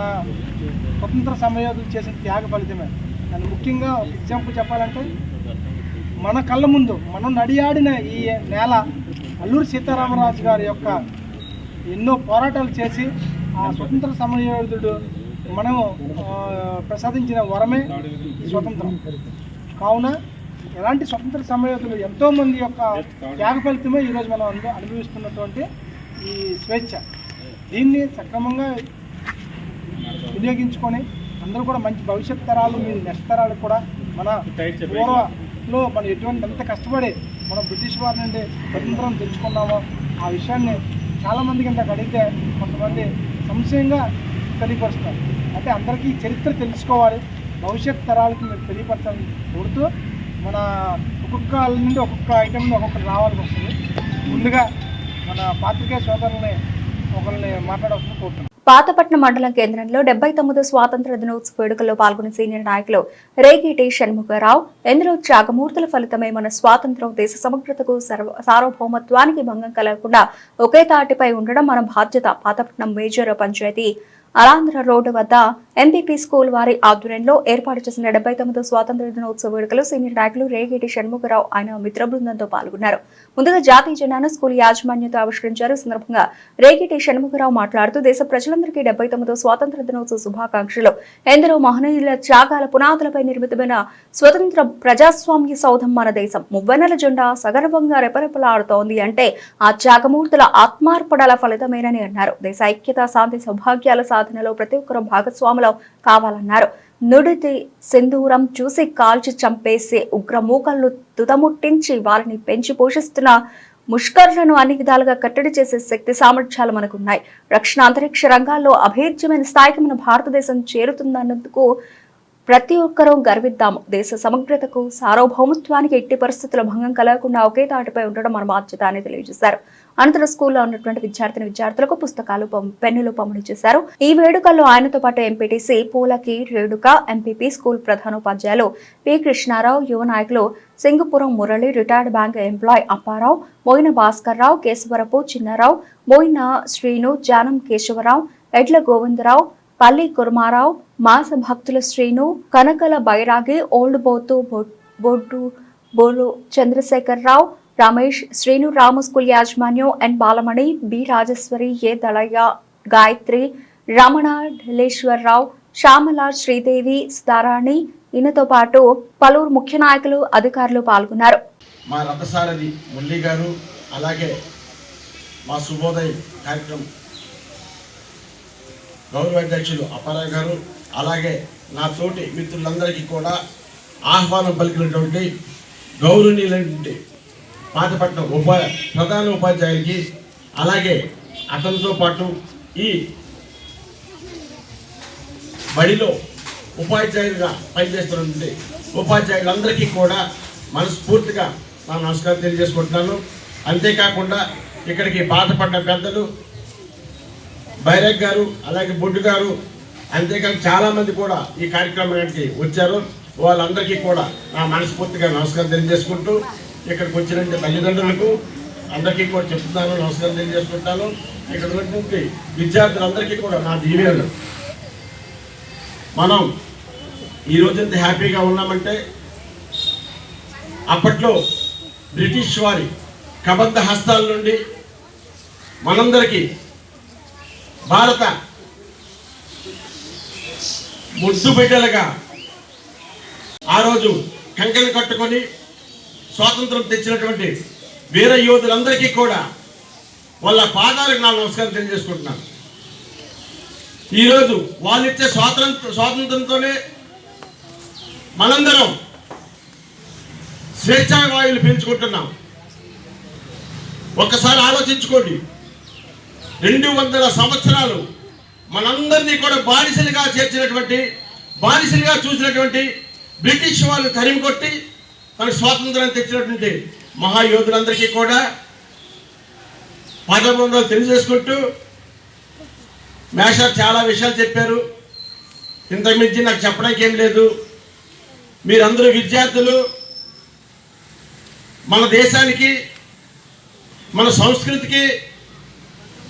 స్వతంత్ర సమరయోధులు చేసిన త్యాగ ఫలితమే. అండ్ ముఖ్యంగా ఒక ఎగ్జాంపుల్ చెప్పాలంటే మన కళ్ళ ముందు మనం నడియాడిన ఈ నేల అల్లూరి సీతారామరాజు గారి యొక్క ఎన్నో పోరాటాలు చేసి ఆ స్వతంత్ర సమరయోధుడు మనము ప్రసాదించిన వరమే స్వతంత్రం. కావున ఎలాంటి స్వతంత్ర సమరయోధులు ఎంతోమంది యొక్క త్యాగ ఫలితమే ఈరోజు మనం అనుభవిస్తున్నటువంటి ఈ స్వేచ్ఛ. దీన్ని సక్రమంగా వినియోగించుకొని అందరూ కూడా మంచి భవిష్యత్ తరాలు, మీ నెక్స్ట్ తరాలకు కూడా మన పూర్వలో మనం ఎంత కష్టపడి మనం బ్రిటిష్ వారి నుండి స్వతంత్రం తెచ్చుకున్నామో ఆ విషయాన్ని చాలామందికి ఇంత అడిగితే కొంతమంది సంశయంగా తెలియపరుస్తారు. అంటే అందరికీ చరిత్ర తెలుసుకోవాలి, భవిష్యత్ తరాలకి మీరు తెలియపరచాలని కోరుతూ మన ఒక్కొక్క నుండి ఒక్కొక్క ఐటెం ఒక్కొక్కటి రావాల్సి వస్తుంది. ముందుగా మన పాత్రికేయ సోదరుల్ని ఒకరిని మాట్లాడాల్సిన కోరుతున్నాం. పాతపట్నం మండలం కేంద్రంలో 79వ స్వాతంత్ర దినోత్సవ వేడుకల్లో పాల్గొన్న సీనియర్ నాయకులు రేగిటి షణ్ముఖరావు, ఎందరో త్యాగమూర్తుల ఫలితమే మన స్వాతంత్రం, దేశ సమగ్రతకు సార్వభౌమత్వానికి భంగం కలగకుండా ఒకే తాటిపై ఉండడం మన బాధ్యత. పాతపట్నం మేజర్ పంచాయతీ అలాంధ్ర రోడ్డు వద్ద ఎంపీపీ స్కూల్ వారి ఆధ్వర్యంలో ఏర్పాటు చేసిన 79వ స్వాతంత్ర దినోత్సవ వేడుకలు సీనియర్ నాయకులు రేగిటి షణ్ముఖరావు ఆయన మిత్ర బృందంతో పాల్గొన్నారు. ముందుగా జాతీయ జెండాను స్కూల్ యాజమాన్యంతో ఆవిష్కరించారు. ఈ సందర్భంగా రేగిటి షణ్ముఖరావు మాట్లాడుతూ దేశ ప్రజలందరికీ 79వ స్వాతంత్ర దినోత్సవ శుభాకాంక్షలు. ఎందరో మహనీయుల త్యాగాల పునాదులపై నిర్మితమైన స్వతంత్ర ప్రజాస్వామ్య సౌధం మన దేశం. మువ్వెన్నెల జెండా సగర్వంగా రెపరెపలాడుతోంది అంటే ఆ త్యాగమూర్తుల ఆత్మార్పణల ఫలితమేనని అన్నారు. దేశ ఐక్యత, శాంతి, సౌభాగ్యాల సాధనలో ప్రతి ఒక్కరూ భాగస్వాములు కావాలన్నారు. నుడితి సింధూరం చూసి కాల్చి చంపేసే ఉగ్రమూకలను తుదముట్టించి వారిని పెంచి పోషిస్తున్న ముష్కరులను అన్ని విధాలుగా కట్టడి చేసే శక్తి సామర్థ్యాలు మనకున్నాయి. రక్షణ, అంతరిక్ష రంగాల్లో అభేద్యమైన స్థాయికి మన భారతదేశం చేరుతుందన్నందుకు ప్రతి ఒక్కరూ గర్విద్దాము. దేశ సమగ్రతకు, సార్వభౌమత్వానికి ఎట్టి పరిస్థితుల భంగం కలగకుండా ఒకే తాటిపై ఉండడం మన బాధ్యత అని తెలియజేశారు. అనంతరం స్కూల్లో ఉన్నటువంటి విద్యార్థులకు పుస్తకాలు, పెన్నులు పంపిణీ చేశారు. ఈ వేడుకల్లో ఆయనతో పాటు MPTC Pulaki Renuka, MPP, school ప్రధానోపాధ్యాయులు పి కృష్ణారావు, యువ నాయకులు Singapuram Murali, retired bank employee Apparao, Moyina Bhaskar Rao, Kesavarapu Chinnarao, Moyina Srinu, Janam Kesavarao, Edla Govindarao, పల్లి కుర్మారావు, మాస భక్తుల శ్రీను, కనకల బైరాగి, ఓల్డ్ బోతు బొడ్డు బోలు చంద్రశేఖర్ రావు, రమేష్, శ్రీను, రాము స్కూల్ యాజమాన్యం, ఎన్ బాలమణి, బి రాజేశ్వరి, ఏ దళయ్య, గాయత్రి, రమణ, ఢిలేశ్వరరావు, శ్యామల, శ్రీదేవి, సుధారాణి, ఈయనతో పాటు పలువురు ముఖ్య నాయకులు, అధికారులు పాల్గొన్నారు. మా రథసారథి మురళి గారు, అలాగే మా శుభోదయ కార్యక్రమం గౌరవ అధ్యక్షులు అప్పారావు గారు, అలాగే నా తోటి మిత్రులందరికీ కూడా ఆహ్వానం పలికినటువంటి గౌరవనీయులైనటువంటి పాతపట్నం ప్రధాన ఉపాధ్యాయులకి, అలాగే అతనితో పాటు ఈ బడిలో ఉపాధ్యాయులుగా పనిచేస్తున్నటువంటి ఉపాధ్యాయులందరికీ కూడా మనస్ఫూర్తిగా నా నమస్కారం తెలియజేసుకుంటున్నాను. అంతేకాకుండా ఇక్కడికి పాతపట్నం పెద్దలు బైరక్ గారు, అలాగే బొడ్డు గారు, అంతేకాదు చాలామంది కూడా ఈ కార్యక్రమానికి వచ్చారు. వాళ్ళందరికీ కూడా నా మనస్ఫూర్తిగా నమస్కారం తెలియజేసుకుంటూ ఇక్కడికి వచ్చిన తల్లిదండ్రులకు అందరికీ కూడా చెప్తున్నాను, నమస్కారం తెలియజేసుకుంటాను. ఇక్కడ ఉన్నటువంటి విద్యార్థులందరికీ కూడా నా దీవెనలు. మనం ఈరోజు ఎంత హ్యాపీగా ఉన్నామంటే అప్పట్లో బ్రిటిష్ వారి కబంధ హస్తాల నుండి మనందరికీ భారత ముద్దు బిడ్డలుగా ఆ రోజు కంకెలు కట్టుకొని స్వాతంత్రం తెచ్చినటువంటి వీర యోధులందరికీ కూడా వాళ్ళ పాదాలకు నా నమస్కారం తెలియజేసుకుంటున్నాను. ఈరోజు వాళ్ళు ఇచ్చే స్వాతంత్రంతోనే మనందరం స్వేచ్ఛా వాయువులు పీల్చుకుంటున్నాం. ఒక్కసారి ఆలోచించుకోండి, 200 సంవత్సరాలు మనందరినీ కూడా బానిసలుగా చూసినటువంటి బ్రిటిష్ వాళ్ళు తరిమి కొట్టి మన స్వాతంత్రాన్ని తెచ్చినటువంటి మహాయోధులందరికీ కూడా పాదబంధాలు తెలియజేసుకుంటూ మేషర్ చాలా విషయాలు చెప్పారు. ఇంతకుమించి నాకు చెప్పడానికి ఏం లేదు. మీరందరూ విద్యార్థులు, మన దేశానికి, మన సంస్కృతికి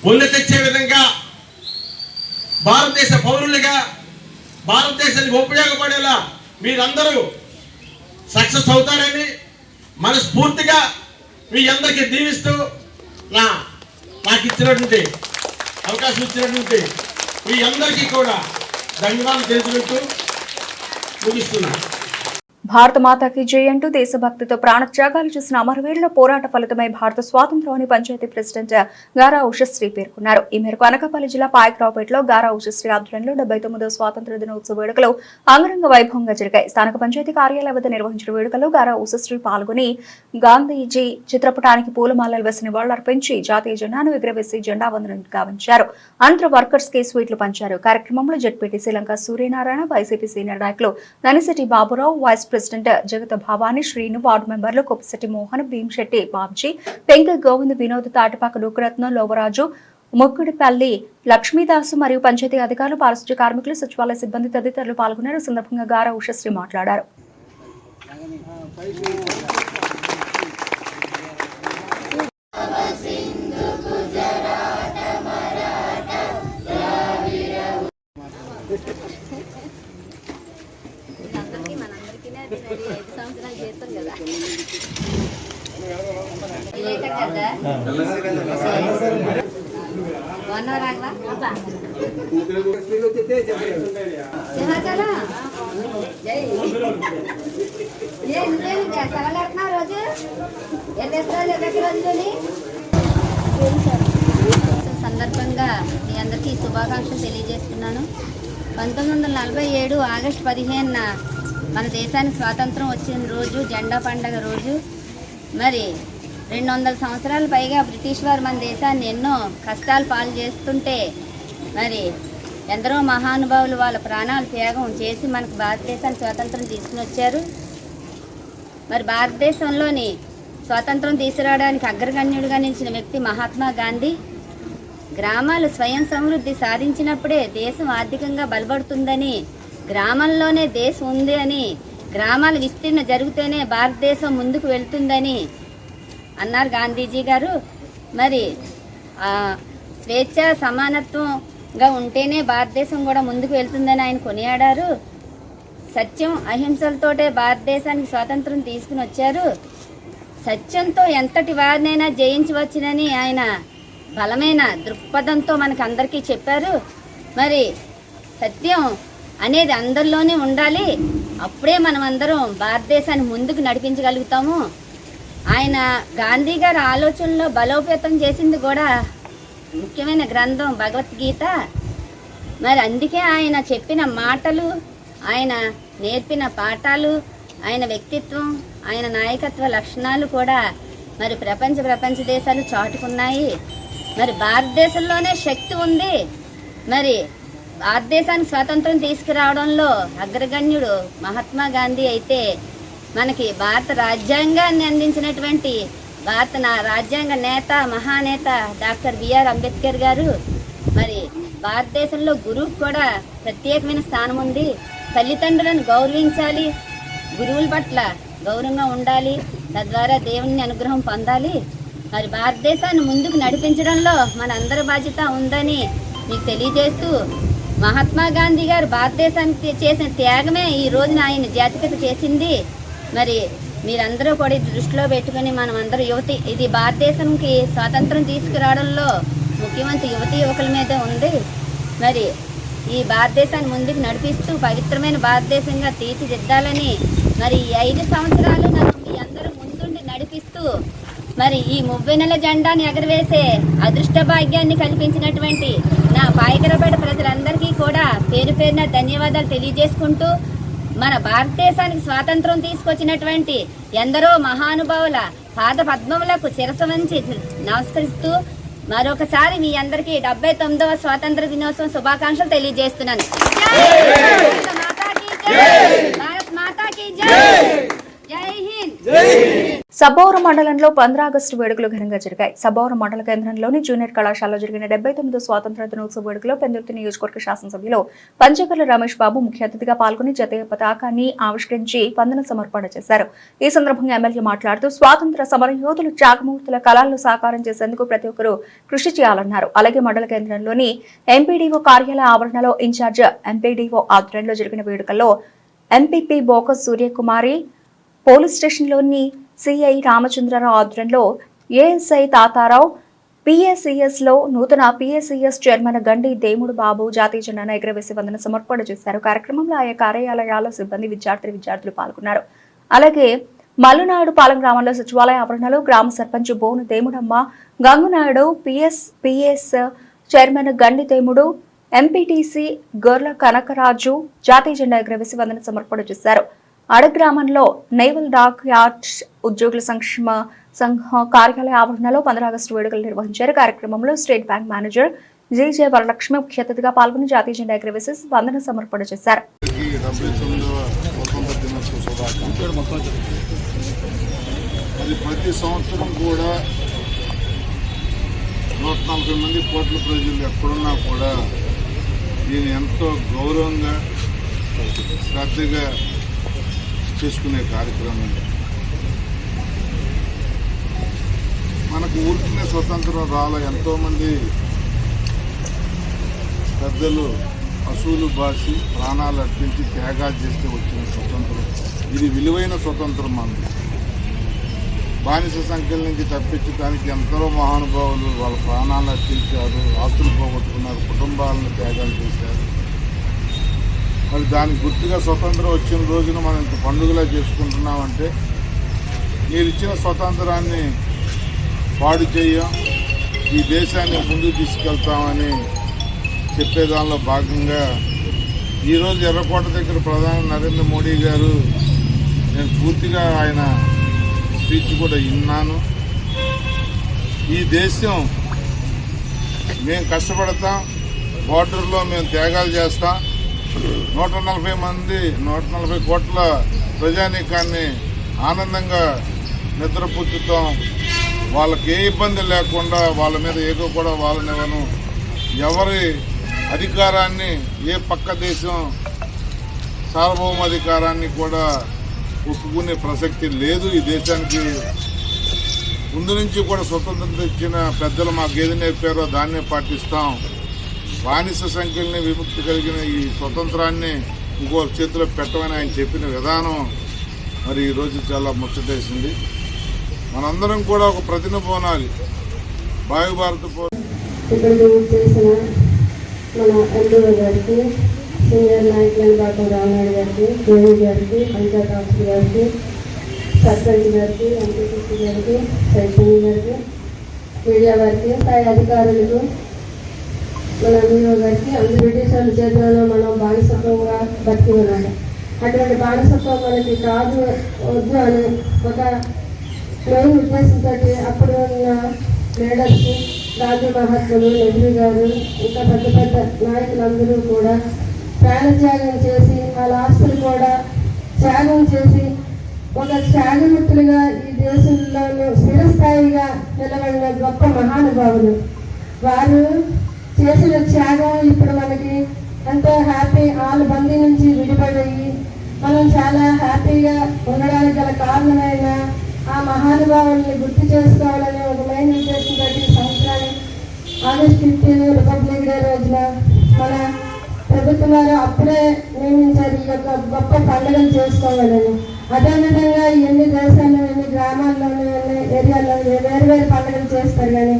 ఒళ్ళు తెచ్చే విధంగా భారతదేశ పౌరులుగా భారతదేశానికి ఉపయోగపడేలా మీరందరూ సక్సెస్ అవుతారని మనస్ఫూర్తిగా మీ అందరికీ దీవిస్తూ నాకు ఇచ్చినటువంటి అవకాశం ఇచ్చినటువంటి మీ అందరికీ కూడా ధన్యవాదాలు తెలుసుకుంటూ ముగిస్తున్నాను. భారత మాతాకి జై అంటూ దేశభక్తితో ప్రాణత్యాగాలు చేసిన అమరవీరుల పోరాట ఫలితమై భారత స్వాతంత్ర్యం అని పంచాయతీ ప్రెసిడెంట్ గారా ఉషశ్రీ పేర్కొన్నారు. ఈ మేరకు అనకాపల్లి జిల్లా పాయకరావుపేటలో గారా ఉషశ్రీ ఆధ్వర్యంలో 79వ స్వాతంత్ర దినోత్సవ వేడుకలు అంగరంగ వైభవంగా జరిగాయి. స్థానిక పంచాయతీ కార్యాలయం వద్ద నిర్వహించిన వేడుకల్లో గారా ఉషశ్రీ పాల్గొని గాంధీజీ చిత్రపటానికి పూలమాలలు వేసి నివాళులర్పించి జాతీయ జెండాను ఎగురవేసి జెండా వందనం గావించారు. అనంతరం వర్కర్స్ కి స్వీట్లు పంచారు. కార్యక్రమంలో జెడ్పీటీసీ లంక సూర్యనారాయణ, వైసీపీ సీనియర్ నాయకులు ననిశెట్టి బాబురావు, వైస్ ప్రెసిడెంట్ జగత భావాని, శ్రీను, వార్డు మెంబర్లు కొప్పిశెట్టి మోహన్, భీంశెట్టి బాబ్జీ, పెంక గోవింద్, వినోద్, తాటిపాక నూకరత్నం, లోవరాజు, మొక్కుడిపల్లి లక్ష్మీదాసు మరియు పంచాయతీ అధికారులు, పారిశుధ్య కార్మికులు, సచివాలయ సిబ్బంది తదితరులు పాల్గొన్నారు. సందర్భంగా గారా ఉషశ్రీ మాట్లాడారు. సందర్భంగా మీ అందరికీ శుభాకాంక్షలు తెలియజేస్తున్నాను. 1947 ఆగస్టు 15న మన దేశానికి స్వాతంత్రం వచ్చిన రోజు, జెండా పండగ రోజు. మరి 200 సంవత్సరాల పైగా బ్రిటిష్ వారు మన దేశాన్ని ఎన్నో కష్టాలు పాలు చేస్తుంటే మరి ఎందరో మహానుభావులు వాళ్ళ ప్రాణాలు త్యాగం చేసి మనకు భారతదేశానికి స్వాతంత్రం తీసుకుని వచ్చారు. మరి భారతదేశంలోని స్వాతంత్రం తీసుకురావడానికి అగ్రగణ్యుడిగా నిలిచిన వ్యక్తి మహాత్మా గాంధీ. గ్రామాలు స్వయం సమృద్ధి సాధించినప్పుడే దేశం ఆర్థికంగా బలపడుతుందని, గ్రామంలోనే దేశం ఉంది అని, గ్రామాల విస్తీర్ణ జరిగితేనే భారతదేశం ముందుకు వెళ్తుందని అన్నారు గాంధీజీ గారు. మరి స్వేచ్ఛ సమానత్వంగా ఉంటేనే భారతదేశం కూడా ముందుకు వెళ్తుందని ఆయన కొనియాడారు. సత్యం అహింసలతోటే భారతదేశానికి స్వాతంత్రం తీసుకుని వచ్చారు. సత్యంతో ఎంతటి వారినైనా జయించవచ్చునని ఆయన బలమైన దృక్పథంతో మనకు అందరికీ చెప్పారు. మరి సత్యం అనేది అందరిలోనే ఉండాలి. అప్పుడే మనం అందరం భారతదేశాన్ని ముందుకు నడిపించగలుగుతాము. ఆయన గాంధీ గారి ఆలోచనలో బలోపేతం చేసింది కూడా ముఖ్యమైన గ్రంథం భగవద్గీత. మరి అందుకే ఆయన చెప్పిన మాటలు, ఆయన నేర్పిన పాఠాలు, ఆయన వ్యక్తిత్వం, ఆయన నాయకత్వ లక్షణాలు కూడా మరి ప్రపంచ దేశాలు చాటుకున్నాయి. మరి భారతదేశంలోనే శక్తి ఉంది. మరి భారతదేశానికి స్వాతంత్రం తీసుకురావడంలో అగ్రగణ్యుడు మహాత్మా గాంధీ అయితే, మనకి భారత రాజ్యాంగాన్ని అందించినటువంటి భారత రాజ్యాంగ నేత, మహానేత డాక్టర్ బిఆర్ అంబేద్కర్ గారు. మరి భారతదేశంలో గురువుకు కూడా ప్రత్యేకమైన స్థానం ఉంది. తల్లిదండ్రులను గౌరవించాలి, గురువుల పట్ల గౌరవంగా ఉండాలి, తద్వారా దేవుని అనుగ్రహం పొందాలి. మరి భారతదేశాన్ని ముందుకు నడిపించడంలో మన అందరి బాధ్యత ఉందని మీకు తెలియజేస్తూ, మహాత్మా గాంధీ గారు భారతదేశానికి చేసిన త్యాగమే ఈ రోజున ఆయన జాతికత చేసింది. మరి మీరందరూ కూడా ఇది దృష్టిలో పెట్టుకుని మనం అందరూ ఇది భారతదేశానికి స్వాతంత్రం తీసుకురావడంలో ముఖ్యమంత్రి యువకుల మీద ఉంది. మరి ఈ భారతదేశాన్ని ముందుకు నడిపిస్తూ పవిత్రమైన భారతదేశంగా తీర్చిదిద్దాలని మరి ఈ 5 సంవత్సరాలు నన్ను మీ అందరూ ముందుండి నడిపిస్తూ మరి ఈ 30 నెలల జెండాని ఎగరవేసే అదృష్ట భాగ్యాన్ని కల్పించినటువంటి నా పాయకరపేట ప్రజలందరికీ కూడా పేరు పేరున ధన్యవాదాలు తెలియజేసుకుంటూ, మన భారతదేశానికి స్వాతంత్రం తీసుకొచ్చినటువంటి ఎందరో మహానుభావుల పాద పద్మములకు శిరస్సు వంచి నమస్కరిస్తూ మరొకసారి మీ అందరికీ 79వ స్వాతంత్ర దినోత్సవం శుభాకాంక్షలు తెలియజేస్తున్నాను. భారత్ మాతా కీ జై. జై హింద్. సబ్బవరం మండలంలో 15 ఆగస్టు వేడుకలు ఘనంగా జరిగాయి. సబ్బవరం మండల కేంద్రంలోని జూనియర్ కళాశాలలో జరిగిన 79వ స్వాతంత్ర దినోత్సవ వేడుకలో పెందుర్తి నియోజకవర్గ శాసనసభ్యులు పంచకర్ల రమేష్ బాబు ముఖ్య అతిథిగా పాల్గొని జాతీయ పతాకాన్ని ఆవిష్కరించి వందన సమర్పణ చేశారు. ఈ సందర్భంగా ఎమ్మెల్యే మాట్లాడుతూ, స్వాతంత్ర సమర యోధులు త్యాగమూర్తుల కళలను సాకారం చేసేందుకు ప్రతి ఒక్కరూ కృషి చేయాలన్నారు. అలాగే మండల కేంద్రంలోని ఎంపీడీఓ కార్యాలయ ఆవరణలో ఇన్ఛార్జ్ ఎంపీడీఓ ఆధ్వర్యంలో జరిగిన వేడుకల్లో ఎంపీపీ బోకస్ సూర్యకుమారి, పోలీస్ స్టేషన్లోని సిఐ రామచంద్రరావు ఆధ్వర్యంలో ఏఎస్ఐ తాతారావు, పిఎస్సిఎస్ లో నూతన పిఎస్సిఎస్ చైర్మన్ గండి దేముడు బాబు జాతీయ జెండాను ఎగురవేసి వందన సమర్పణ చేశారు. కార్యక్రమంలో ఆయా కార్యాలయాల సిబ్బంది, విద్యార్థులు పాల్గొన్నారు. అలాగే మల్లునాయుడు పాలెం గ్రామంలో సచివాలయ ఆవరణలో గ్రామ సర్పంచ్ బోను దేముడమ్మ, గంగునాయుడు, పిఎస్ చైర్మన్ గండి దేముడు, ఎంపీటీసీ గొర్ల కనకరాజు జాతీయ జెండా ఎగురవేసి వందన సమర్పణ చేశారు. అడగ్రామంలో నేవల్ డాక్ యార్డ్ ఉద్యోగుల సంక్షేమ సంఘ కార్యాలయ ఆవరణలో 15 ఆగస్టు వేడుకలు నిర్వహించారు. కార్యక్రమంలో స్టేట్ బ్యాంక్ మేనేజర్ జే వరలక్ష్మి ముఖ్య అతిథిగా పాల్గొని జాతీయ జెండా ఎగురవేసి వందన సమర్పణ చేశారు. ప్రతి సంవత్సరం కూడా 140 మంది కోట్ల ప్రజలు ఎక్కడున్నా కూడా దీన్ని ఎంతో గౌరవంగా శ్రద్ధగా చేసుకునే కార్యక్రమం. మనకు ఊరికినే స్వతంత్రం రాల ఎంతోమంది పెద్దలు అసూలు బాసి ప్రాణాలు అర్పించి త్యాగాలు చేస్తే వచ్చిన స్వతంత్రం. ఇది విలువైన స్వతంత్రం. మనది బానిస సంఖ్యల నుంచి తప్పించడానికి ఎందరో మహానుభావులు వాళ్ళ ప్రాణాలు అర్పించారు, ఆస్తులు పోగొట్టుకున్నారు, కుటుంబాలను త్యాగాలు చేశారు. మరి దానికి గుర్తుగా స్వతంత్రం వచ్చిన రోజున మనం ఇంత పండుగలా చేసుకుంటున్నామంటే, మీరు ఇచ్చిన స్వతంత్రాన్ని పాడు చేయం, ఈ దేశాన్ని ముందుకు తీసుకెళ్తామని చెప్పేదానిలో భాగంగా ఈరోజు ఎర్రకోట దగ్గర ప్రధాని నరేంద్ర మోడీ గారు, నేను పూర్తిగా ఆయన స్పీచ్ కూడా విన్నాను. ఈ దేశం మేము కష్టపడతాం, బార్డర్లో మేము త్యాగాలు చేస్తాం, 140 కోట్ల ప్రజానీకాన్ని ఆనందంగా నిద్రపుచ్చుతాం, వాళ్ళకి ఏ ఇబ్బంది లేకుండా వాళ్ళ మీద ఏదో కూడా వాళ్ళనివ్వను, ఎవరి అధికారాన్ని ఏ పక్క దేశం సార్వభౌమాధికారాన్ని కూడా ఒప్పుకునే ప్రసక్తి లేదు. ఈ దేశానికి ముందు నుంచి కూడా స్వతంత్రం తెచ్చిన పెద్దలు మాకు ఏది నేర్పారో దాన్నే పాటిస్తాం. బానిస సంఖ్యల్ని విముక్తి కలిగిన ఈ స్వతంత్రాన్ని ఇంకో చేతిలో పెట్టమని ఆయన చెప్పిన విధానం మరి ఈరోజు చాలా ముచ్చటేసింది. మనందరం కూడా ఒక ప్రతినిపోనాలి. వాయు భారత ఇక్కడికి చేసిన మన ఎన్డీఓ గారికి, సీనియర్ నాయకులైన డాక్టర్ రామనాయుడు గారికి, కేవీ గారికి, పంచాయత్ ఆఫీసర్ గారికి, సర్పంచ్ గారికి, ఎంపీటీసీ గారికి, సైపంచ్ గారికి, మీడియా వారికి, స్థాయి అధికారులకు, మన ఎండీఓ గారికి, అందరు బ్రిటిష్ వాళ్ళ చేతులలో మనం బానిసత్వంగా బతికి ఉన్నాడు. అటువంటి బానిసత్వం మనకి కాదు వద్దు అని ఒక మెయిన్ ఉద్దేశంతో అప్పుడు ఉన్న లీడర్స్, గాంధీ మహాత్ములు, నెహ్రూ గారు, ఇంకా పెద్ద పెద్ద నాయకులందరూ కూడా ప్రాణత్యాగం చేసి వాళ్ళ ఆస్తులు కూడా త్యాగం చేసి ఒక త్యాగముక్తులుగా ఈ దేశంలోనూ స్థిరస్థాయిగా నిలబడిన గొప్ప మహానుభావులు. వారు చేసిన త్యాగం ఇప్పుడు మనకి ఎంతో హ్యాపీ, వాళ్ళ బందీ నుంచి విడిపడి మనం చాలా హ్యాపీగా ఉండడానికి గల కారణమైన ఆ మహానుభావుల్ని గుర్తు చేసుకోవాలని ఒక మెయిన్ ఉద్దేశంతో సంవత్సరాన్ని ఆగస్టు 15 రిపబ్లిక్ డే రోజున మన ప్రభుత్వం వారు అప్పుడే నియమించారు ఈ యొక్క గొప్ప పండుగలు చేసుకోవాలని. అదేవిధంగా ఎన్ని దేశాల్లో, ఎన్ని గ్రామాల్లోనూ, ఎన్ని ఏరియాల్లో వేరు వేరు పండుగలు చేస్తారు, కానీ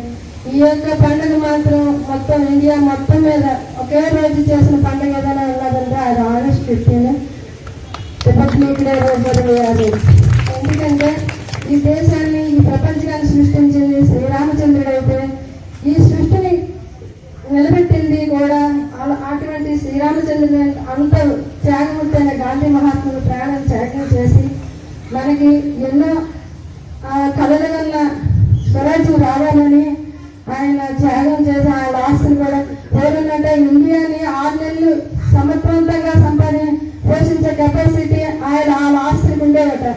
ఈ యొక్క పండుగ మాత్రం మొత్తం ఇండియా మొత్తం మీద ఒకే రోజు చేసిన పండుగ ఏదైనా ఉన్నదంటే అది ఆగస్టు 15 రిపబ్లిక్ డే రోజు. ఎందుకంటే ఈ దేశాన్ని, ఈ ప్రపంచాన్ని సృష్టించింది శ్రీరామచంద్రుడు అయితే ఈ సృష్టిని నిలబెట్టింది కూడా అటువంటి శ్రీరామచంద్రుడు అంత త్యాగమూర్తైన గాంధీ మహాత్ములు ప్రాణం త్యాగం చేసి మనకి ఎన్నో కళల వల్ల స్వరాజ్యం రావాలని ఆయన త్యాగం చేసి ఆయన ఆస్తులు కూడా ఎవరంటే ఇండియాని 6 నెలలు సమర్థవంతంగా పోషించే కెపాసిటీ ఆయన వాళ్ళ ఆస్తులకు ఉండేవట.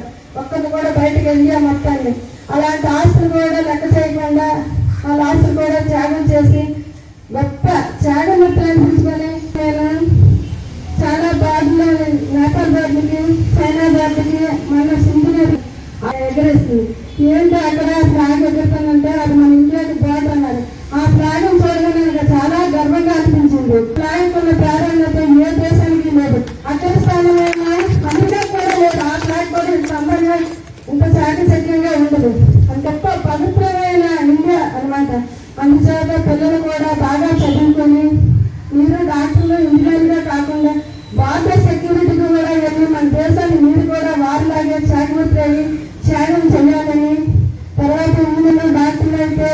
ఒక్కరిని కూడా బయటకు ఇండియా మొత్తాన్ని అలాంటి ఆస్తులు కూడా లెక్క చేయకుండా వాళ్ళ ఆస్తులు కూడా త్యాగం చేసి గొప్ప త్యాగమూర్తులను పిలుచుకొని నేను చాలా బార్డులో నేపాల్ బార్డులకి, చైనా బార్డులకి, మన సింధుని ఎగరేస్తుంది. ఏంటో అక్కడ ఫ్లాగ్ ఎగురుతుందంటే అది మన ఇండియాకి బార్డర్ అన్నారు. ఆ ఫ్లాగ్ చూడగానే నాకు చాలా గర్వంగా అనిపించింది. ఫ్లాగ్ ఉన్న ప్రాధాన్యత ఏ దేశానికి లేదు. అక్కడ స్థానమైన అమెరికా కూడా లేదు. ఆ ఫ్లాగ్ కూడా ఇంత అందంగా, ఇంత చాకచక్యంగా ఉండదు. అది గొప్ప పవిత్రమైన ఇండియా అనమాట. అందుచేత పిల్లలు కూడా బాగా చదువుకొని మీరు డాక్టర్లు, ఇంజనీర్గా కాకుండా బార్డర్ సెక్యూరిటీకి కూడా వెళ్ళి మన దేశాన్ని మీరు కూడా వారిలాగే చాకమూర్తి త్యాగం చేయాలని. తర్వాత ఇంజనీర్లు, డాక్టర్లు అయితే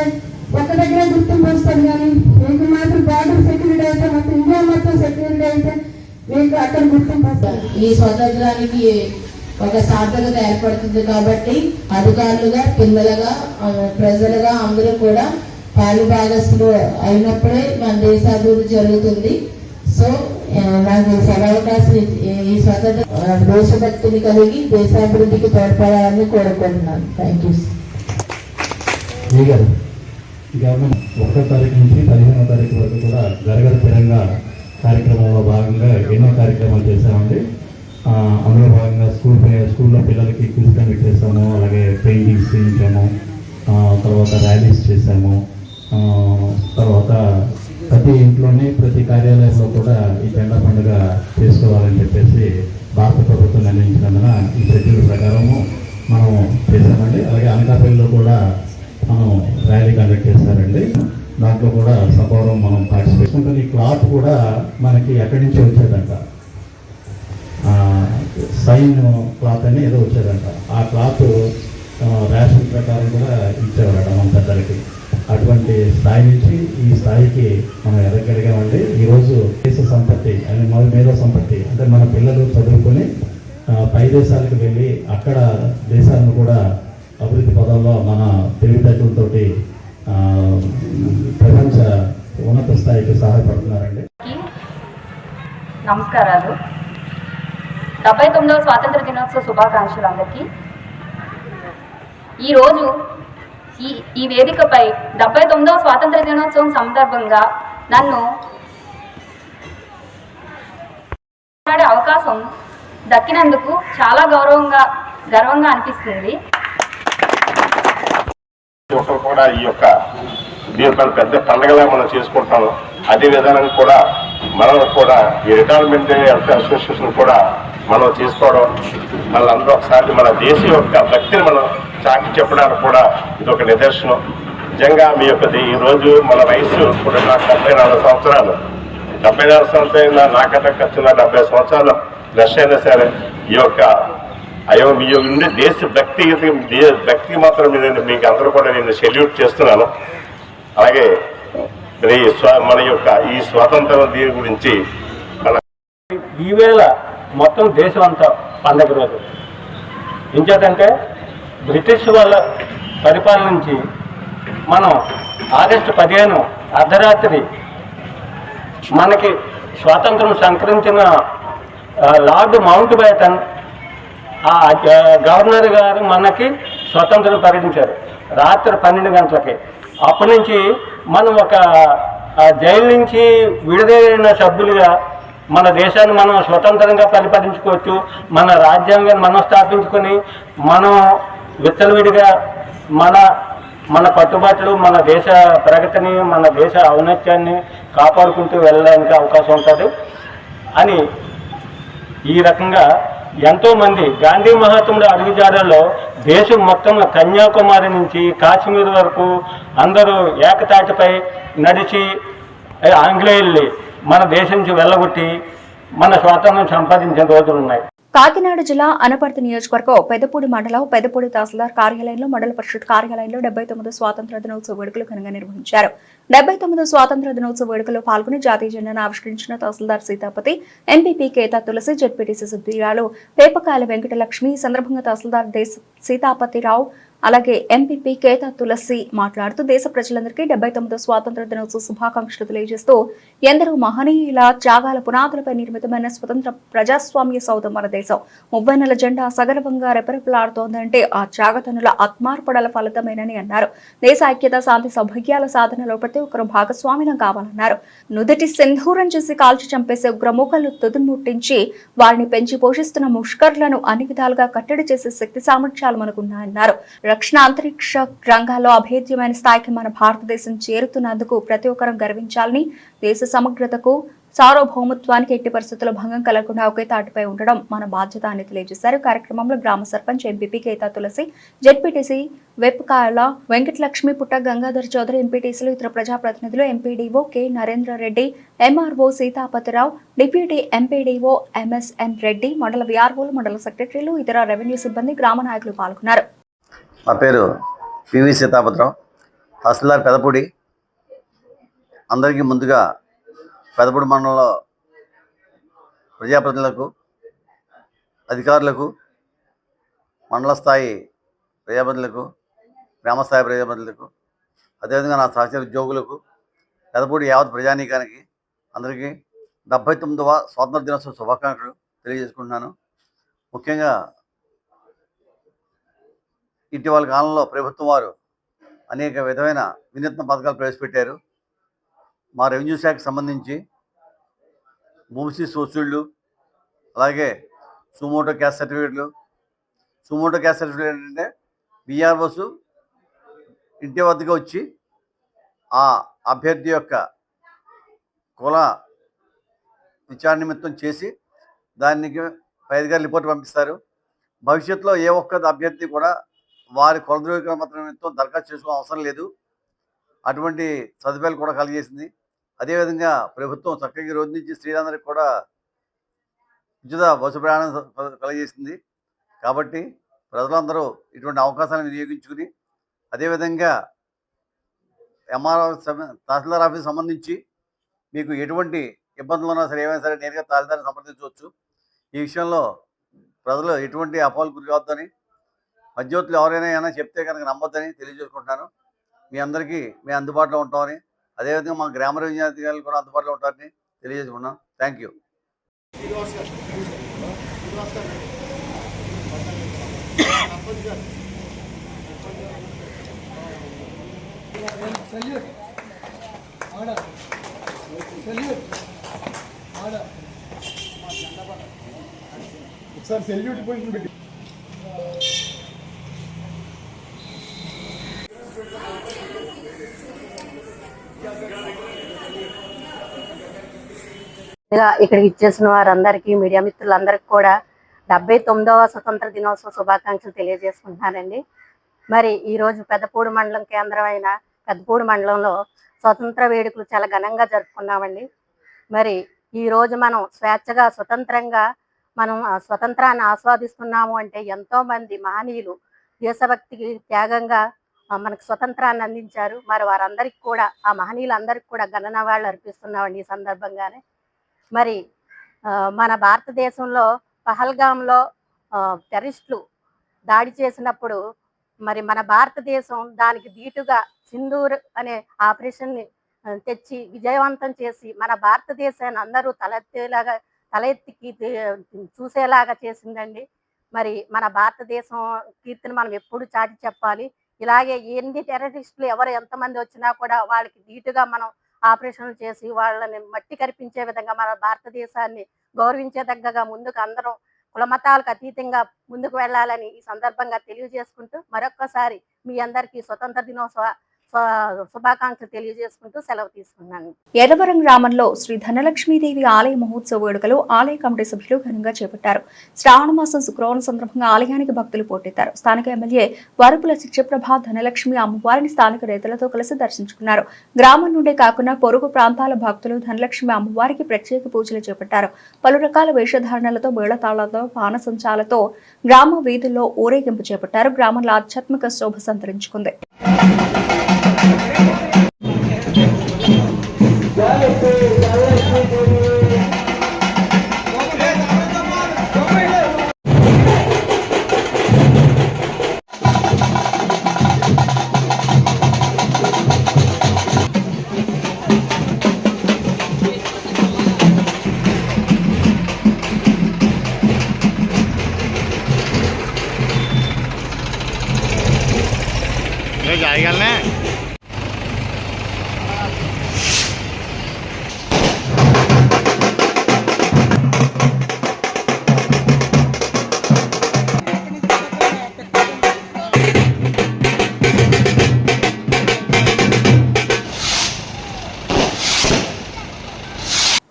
ఒక దగ్గర గుర్తింపు వస్తుంది, కానీ మీకు మాత్రం బార్డర్ సెక్యూరిటీ అయితే మొత్తం ఇండియా మొత్తం సెక్యూరిటీ అయితే మీకు అక్కడ గుర్తింపు వస్తుంది. ఈ స్వాతంత్రానికి ఒక సార్థకత ఏర్పడుతుంది కాబట్టి అధికారులుగా, పిల్లలుగా, ప్రజలుగా అందరూ కూడా పాలు భాగస్తులు అయినప్పుడే మన దేశాభివృద్ధి జరుగుతుంది. సో నాకు సదవకాశం ఈ స్వతంత్ర దేశభక్తిని కలిగి దేశాభివృద్ధికి తోడ్పడాలని కోరుకుంటున్నాను. Thank you. గవర్నమెంట్ 1వ తారీఖు నుంచి 15వ తారీఖు వరకు కూడా గరగర తిరంగా కార్యక్రమంలో భాగంగా ఎన్నో కార్యక్రమాలు చేశామండి. అందులో భాగంగా స్కూల్లో పిల్లలకి క్విజ్ కండక్ట్ చేస్తాము, అలాగే పెయింటింగ్స్ చేయించాము, తర్వాత ర్యాలీస్ చేశాము. తర్వాత ప్రతి ఇంట్లోనే, ప్రతి కార్యాలయంలో కూడా ఈ జెండా పండుగ చేసుకోవాలని చెప్పేసి భారత ప్రభుత్వం నిర్ణయించినందున ఈ షెడ్యూల్ ప్రకారము మనం చేశామండి. అలాగే అనకాపల్లిలో కూడా మనం ర్యాలీ కండక్ట్ చేశారండి. దాంట్లో కూడా సపౌరం మనం పార్టిసిపేట్ చేసుకుంటాం. ఈ క్లాత్ కూడా మనకి ఎక్కడి నుంచి వచ్చేదంట, సైన్ క్లాత్ అని ఏదో వచ్చేదంట. ఆ క్లాత్ రేషన్ ప్రకారం కూడా ఇచ్చేవారట మన పెద్దలకి. అటువంటి స్థాయి నుంచి ఈ స్థాయికి మనం ఎదగలిగామండి. ఈరోజు దేశ సంపత్తి అని మన మేధో సంపత్తి అంటే మన పిల్లలు చదువుకొని పై దేశాలకు వెళ్ళి అక్కడ దేశాలను కూడా అభివృద్ధి పదంలో మన తెలివితేటలు సహాయపడుతున్నారండి. నమస్కారాలు. 79వ స్వాతంత్ర దినోత్సవ శుభాకాంక్షలు అందరికీ. ఈరోజు ఈ వేదికపై 79వ స్వాతంత్ర దినోత్సవం సందర్భంగా నన్ను మాట్లాడే అవకాశం దక్కినందుకు చాలా గర్వంగా అనిపిస్తుంది. ఒకరు కూడా ఈ యొక్క దీనిపైన పెద్ద పండుగలా మనం చేసుకుంటాము. అదే విధానంగా కూడా మనం కూడా ఈ రిటైర్మెంట్ అసోసియేషన్ కూడా మనం చేసుకోవడం వాళ్ళందరూ ఒకసారి మన దేశ యొక్క భక్తిని మనం చాటి చెప్పడానికి కూడా ఇది ఒక నిదర్శనం. నిజంగా మీ యొక్క ఈరోజు మన వయసు ఇప్పుడు నాకు 74 సంవత్సరాలు. 74 సంవత్సరాలు నాకంటే ఖర్చున్న 70 సంవత్సరాలు రష్ అయినా సరే ఈ యొక్క మీ నుండి దేశ భక్తికి మాత్రం నేను మీకు అందరూ కూడా నేను సెల్యూట్ చేస్తున్నాను. అలాగే మన యొక్క ఈ స్వాతంత్రం దీని గురించి ఈవేళ మొత్తం దేశం అంతా పండగ రోజు. ఇంకేంటంటే బ్రిటిష్ వాళ్ళ పరిపాలన నుంచి మనం ఆగస్టు 15 అర్ధరాత్రి మనకి స్వాతంత్రం సంక్రమించిన లార్డ్ మౌంట్ బ్యాటన్ గవర్నర్ గారు మనకి స్వతంత్రం ప్రకటించారు రాత్రి 12 గంటలకి. అప్పటి నుంచి మనం ఒక జైలు నుంచి విడుదలైన సభ్యులుగా మన దేశాన్ని మనం స్వతంత్రంగా పరిపాలించుకోవచ్చు. మన రాజ్యాంగాన్ని మనం స్థాపించుకొని మనం విచ్చలవిడిగా మన కట్టుబాట్లు, మన దేశ ప్రగతిని, మన దేశ ఔన్నత్యాన్ని కాపాడుకుంటూ వెళ్ళడానికి అవకాశం ఉంటుంది అని ఈ రకంగా ఎంతోమంది గాంధీ మహాత్ముడు అడుగుజాడల్లో దేశం మొత్తం కన్యాకుమారి నుంచి కాశ్మీర్ వరకు అందరూ ఏకతాటిపై నడిచి ఆంగ్లేయుల్ని మన దేశం నుంచి వెళ్ళగొట్టి మన స్వాతంత్రం సంపాదించిన రోజులు ఉన్నాయి. కాకినాడ జిల్లా అనపర్తి నియోజకవర్గం పెద్దపూడి మండలం పెద్దపూడి తహసీల్దార్ కార్యాలయంలో మండల పరిషత్ కార్యాలయంలో 79వ స్వాతంత్ర దినోత్సవ వేడుకలు ఘనంగా నిర్వహించారు. 79వ స్వాతంత్ర దినోత్సవ వేడుకల్లో పాల్గొని జాతీయ జెండాను ఆవిష్కరించిన తహసీల్దార్ సీతాపతి, ఎంపీపీ కేతా తులసి, జెడ్పీటీసీ సభ్యురాలు వేపకాయల వెంకటలక్ష్మి. ఈ సందర్భంగా తహసీల్దార్ సీతాపతిరావు అలాగే ఎంపీపీ కేతా తులసి మాట్లాడుతూ దేశ ప్రజలందరికీ 79వ స్వాతంత్ర దినోత్సవ శుభాకాంక్షలు తెలియజేస్తూ ఎందరో మహనీయుల త్యాగాల పునాదులపై నిర్మితమైన స్వతంత్ర ప్రజాస్వామ్య సౌధం మన దేశం. 30 నెలల జెండా సగర్వంగా రెపరెపలాడుతోందంటే ఆ త్యాగతనుల ఆత్మార్పణల ఫలితమేనని అన్నారు. దేశ ఐక్యత, శాంతి, సౌభాగ్యాల సాధనలో ప్రతి ఒక్కరూ భాగస్వామ్యం కావాలన్నారు. నుదుటి సింధూరం చేసి కాల్చి చంపేసే ఉగ్రమూకలను తుదిముట్టించి వారిని పెంచి పోషిస్తున్న ముష్కర్లను అన్ని విధాలుగా కట్టడి చేసే శక్తి సామర్థ్యాలు మనకున్నాయన్నారు. రక్షణ, అంతరిక్ష రంగాల్లో అభేద్యమైన స్థాయికి మన భారతదేశం చేరుతున్నందుకు ప్రతి ఒక్కరూ గర్వించాలని, దేశ సమగ్రతకు, సార్వభౌమత్వానికి ఎట్టి పరిస్థితుల్లో భంగం కలగకుండా ఒకే తాటిపై ఉండడం మన బాధ్యత అని తెలియజేశారు. కార్యక్రమంలో గ్రామ సర్పంచ్, ఎంపీపీ కేతా తులసి, జెడ్పీటీసీ వెప్పకాయల వెంకటలక్ష్మి, పుట్ట గంగాధర్ చౌదరి, ఎంపీటీసీలు, ఇతర ప్రజాప్రతినిధులు, MPDO K Narendra Reddy, MRO Sitapathi Rao, deputy MPDO MSN Reddy, మండల విఆర్ఓలు, మండల సెక్రటరీలు, ఇతర రెవెన్యూ సిబ్బంది, గ్రామ నాయకులు పాల్గొన్నారు. నా పేరు పివి సీతాపతిరావు, తహసీల్దార్ పెదపూడి. అందరికీ ముందుగా పెదపూడి మండలంలో ప్రజాప్రతినిధులకు, అధికారులకు, మండల స్థాయి ప్రజాప్రతినిధులకు, గ్రామ స్థాయి ప్రజాప్రతినిధులకు, అదేవిధంగా నా సహచర ఉద్యోగులకు, పెదపూడి యావత్ ప్రజానీకానికి అందరికీ 79వ స్వాతంత్ర దినోత్సవ శుభాకాంక్షలు తెలియజేసుకుంటున్నాను. ముఖ్యంగా ఇటీవల కాలంలో ప్రభుత్వం వారు అనేక విధమైన వినూత్న పథకాలు ప్రవేశపెట్టారు. మా రెవెన్యూ శాఖకు సంబంధించి మూసీ సోసుళ్ళు, అలాగే సుమోటో క్యాస్ట్ సర్టిఫికేట్లు. సుమోటో క్యాస్ట్ సర్టిఫికేట్ ఏంటంటే బిఆర్ఓస్ ఇంటి వద్దకు వచ్చి ఆ అభ్యర్థి యొక్క కుల విచారణ నిమిత్తం చేసి దానికి పై అధికారులు రిపోర్ట్ పంపిస్తారు. భవిష్యత్తులో ఏ ఒక్క అభ్యర్థి కూడా వారి కుల ధృవీకరణ నిమిత్తం దరఖాస్తు చేసుకోవడం అవసరం లేదు. అటువంటి సదుపాయాలు కూడా కలిగేసింది. అదేవిధంగా ప్రభుత్వం చక్కగా రోజు నుంచి స్త్రీలందరికీ కూడా ఉచిత బస్సు ప్రయాణం కలిగజేసింది. కాబట్టి ప్రజలందరూ ఇటువంటి అవకాశాలను వినియోగించుకుని, అదేవిధంగా ఎంఆర్ఓ తహసీల్దార్ ఆఫీస్ సంబంధించి మీకు ఎటువంటి ఇబ్బందులు ఉన్నా సరే, ఏమైనా సరే నేరుగా తహసీల్దార్ని సంప్రదించవచ్చు. ఈ విషయంలో ప్రజలు ఎటువంటి అపోహలు గురి కావద్దని, మధ్యవర్తులు ఎవరైనా చెప్తే కనుక నమ్మొద్దని తెలియజేసుకుంటున్నాను. మీ అందరికీ మేము అందుబాటులో ఉంటామని, అదేవిధంగా మా గ్రామ రెవెన్యూ అధికారులు కూడా అందుబాటులో ఉంటారని తెలియజేసుకున్నాం. Thank you. ఒకసారి సెల్యూట్ పొజిషన్ పెట్టి ఇక్కడికి ఇచ్చేసిన వారందరికీ, మీడియా మిత్రులందరికీ కూడా 79వ స్వతంత్ర దినోత్సవ శుభాకాంక్షలు తెలియజేసుకుంటున్నానండి. మరి ఈరోజు పెద్దపూడి మండలం కేంద్రం అయిన పెద్దపూడి మండలంలో స్వతంత్ర వేడుకలు చాలా ఘనంగా జరుపుకున్నామండి. మరి ఈరోజు మనం స్వేచ్ఛగా స్వతంత్రంగా మనం స్వతంత్రాన్ని ఆస్వాదిస్తున్నాము అంటే ఎంతోమంది మహనీయులు దేశభక్తికి త్యాగంగా మనకు స్వతంత్రాన్ని అందించారు. మరి వారందరికీ కూడా, ఆ మహనీయులందరికీ కూడా ఘననివాళులు అర్పిస్తున్నామండి. ఈ సందర్భంగానే మరి మన భారతదేశంలో పహల్గాంలో టెర్రరిస్టులు దాడి చేసినప్పుడు మరి మన భారతదేశం దానికి ధీటుగా సింధూర్ అనే ఆపరేషన్ని తెచ్చి విజయవంతం చేసి మన భారతదేశాన్ని అందరూ తలెత్తికి చూసేలాగా చేసిందండి. మరి మన భారతదేశం కీర్తిని మనం ఎప్పుడు చాటి చెప్పాలి. ఇలాగే ఎన్ని టెర్రరిస్టులు ఎవరు ఎంతమంది వచ్చినా కూడా వాళ్ళకి ధీటుగా మనం ఆపరేషన్లు చేసి వాళ్ళని మట్టి కరిపించే విధంగా మన భారతదేశాన్ని గౌరవించేదగ్గగా ముందుకు అందరం కులమతాలకు అతీతంగా ముందుకు వెళ్ళాలని ఈ సందర్భంగా తెలియజేసుకుంటూ మరొక్కసారి మీ అందరికీ స్వతంత్ర దినోత్సవ శుభాకాంక్షలు తెలియజేసుకుంటూ సెలవు తీసుకున్నాను. ఎర్రవరం గ్రామంలో శ్రీ ధనలక్ష్మీదేవి ఆలయ మహోత్సవ వేడుకలు ఆలయ కమిటీ సభ్యులు ఘనంగా చేపట్టారు. శ్రావణ మాసం శుక్రవారం సందర్భంగా ఆలయానికి భక్తులు పోటెత్తారు. స్థానిక ఎమ్మెల్యే వరపుల శిక్షప్రభ ధనలక్ష్మి అమ్మవారిని స్థానిక రైతులతో కలిసి దర్శించుకున్నారు. గ్రామం నుండే కాకుండా పొరుగు ప్రాంతాల భక్తులు ధనలక్ష్మి అమ్మవారికి ప్రత్యేక పూజలు చేపట్టారు. పలు రకాల వేషధారణలతో మేళతాళాలతో బాణసంచాలతో గ్రామ వీధుల్లో ఊరేగింపు చేపట్టారు. గ్రామంలో ఆధ్యాత్మిక శోభ సంతరించుకుంది. जाएगा